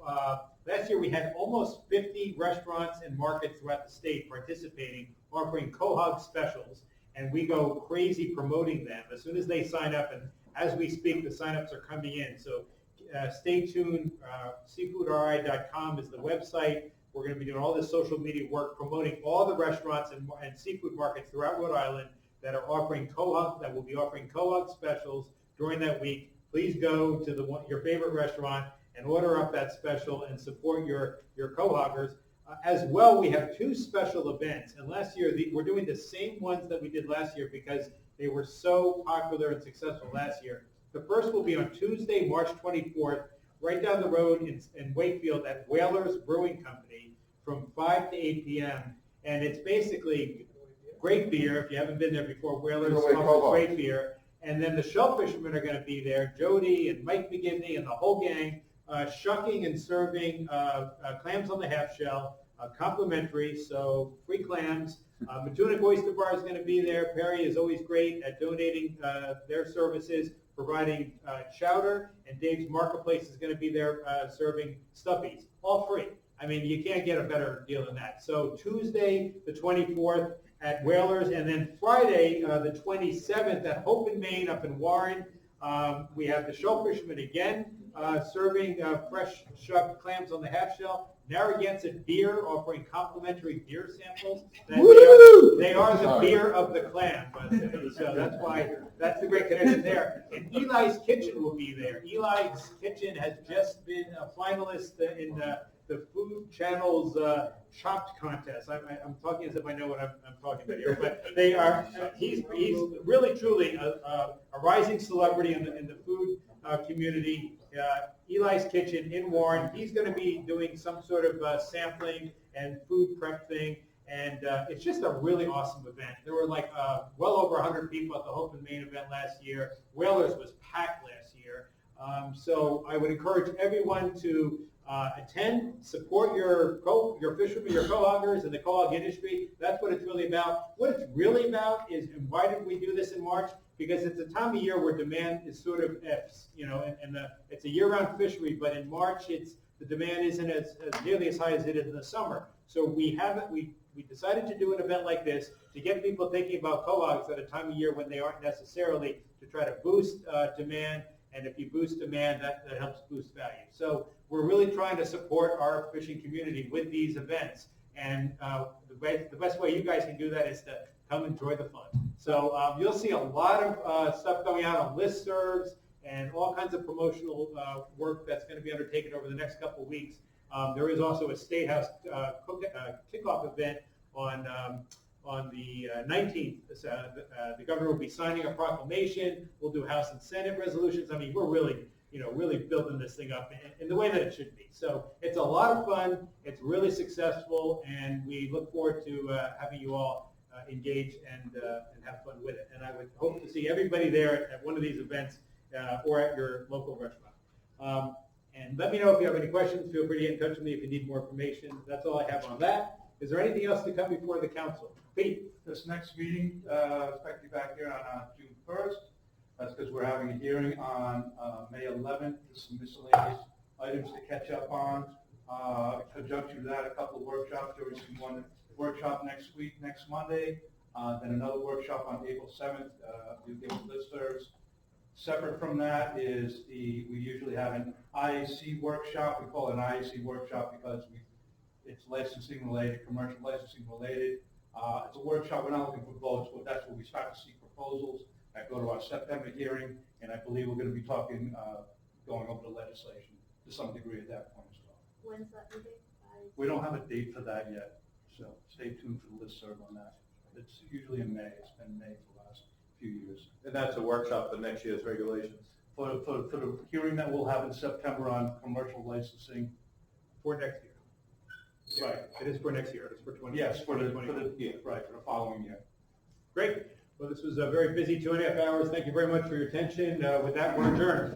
last year we had almost 50 restaurants and markets throughout the state participating, offering quahog specials, and we go crazy promoting them as soon as they sign up, and as we speak, the signups are coming in. So stay tuned. Seafoodri.com is the website. We're going to be doing all this social media work, promoting all the restaurants and seafood markets throughout Rhode Island that are offering quahog, that will be offering quahog specials during that week. Please go to your favorite restaurant and order up that special and support your quahoggers. As well, we have 2 special events, and last year we're doing the same ones that we did last year because they were so popular and successful last year. The first will be on Tuesday, March 24th, right down the road in Wakefield at Whalers Brewing Company from 5 to 8 p.m. and it's basically great beer. If you haven't been there before, Whalers Go away, offers Quahog. great beer. And then the shell fishermen are going to be there, Jody and Mike McNamee and the whole gang, shucking and serving clams on the half shell, complimentary, so free clams. Matunic Oyster Bar is going to be there. Perry is always great at donating their services, providing chowder, and Dave's Marketplace is going to be there serving stuffies, all free. I mean, you can't get a better deal than that. So Tuesday, the 24th at Whalers, and then Friday, the 27th at Hope in Maine up in Warren. We have the shell fishermen again serving fresh shucked clams on the half shell. Narragansett Beer offering complimentary beer samples. They are the beer of the clam, so that's why that's the great connection there. And Eli's Kitchen will be there. Eli's Kitchen has just been a finalist in the Food Channel's Chopped contest. I'm talking as if I know what I'm talking about here, but they are. He's really truly a rising celebrity in the food community. Eli's Kitchen in Warren. He's going to be doing some sort of sampling and food prep thing, and it's just a really awesome event. There were like well over 100 people at the Hope and Maine event last year. Whalers was packed last year, so I would encourage everyone to attend, support your fishermen, your cohoggers, and the cohog industry. That's what it's really about. What it's really about is, and why did we do this in March? Because it's a time of year where demand is sort of F's, and it's a year-round fishery, but in March the demand isn't as nearly as high as it is in the summer. So we decided to do an event like this to get people thinking about cohogs at a time of year when they aren't necessarily, to try to boost demand, and if you boost demand, that helps boost value. So we're really trying to support our fishing community with these events, and the best way you guys can do that is to come enjoy the fun. So you'll see a lot of stuff going out on listservs and all kinds of promotional work that's going to be undertaken over the next couple of weeks. There is also a State House kickoff event on the 19th. The governor will be signing a proclamation. We'll do House and Senate resolutions. I mean, we're really building this thing up in the way that it should be. So it's a lot of fun. It's really successful, and we look forward to having you all engage and have fun with it. And I would hope to see everybody there at one of these events or at your local restaurant. And let me know if you have any questions. Feel free to get in touch with me if you need more information. That's all I have on that. Is there anything else to come before the council? Pete? This next meeting, expect you back here on June 1st. That's because we're having a hearing on May 11th. There's some miscellaneous items to catch up on. In conjunction with that, a couple of workshops. There was one workshop next week, next Monday, then another workshop on April 7th. We'll give listservs. Separate from that is we usually have an IAC workshop. We call it an IAC workshop because it's licensing related, commercial licensing related. It's a workshop. We're not looking for votes, but that's where we start to see proposals that go to our September hearing, and I believe we're going to be talking, going over the legislation to some degree at that point as well. When's that meeting? We don't have a date for that yet, so stay tuned for the listserv on that. It's usually in May. It's been May for the last few years. And that's a workshop for next year's regulations. For the hearing that we'll have in September on commercial licensing. For next year. Right. It is for next year. It's for 2020. Yes, for the following year. Great. Well, this was a very busy 2.5 hours. Thank you very much for your attention. With that, we're adjourned.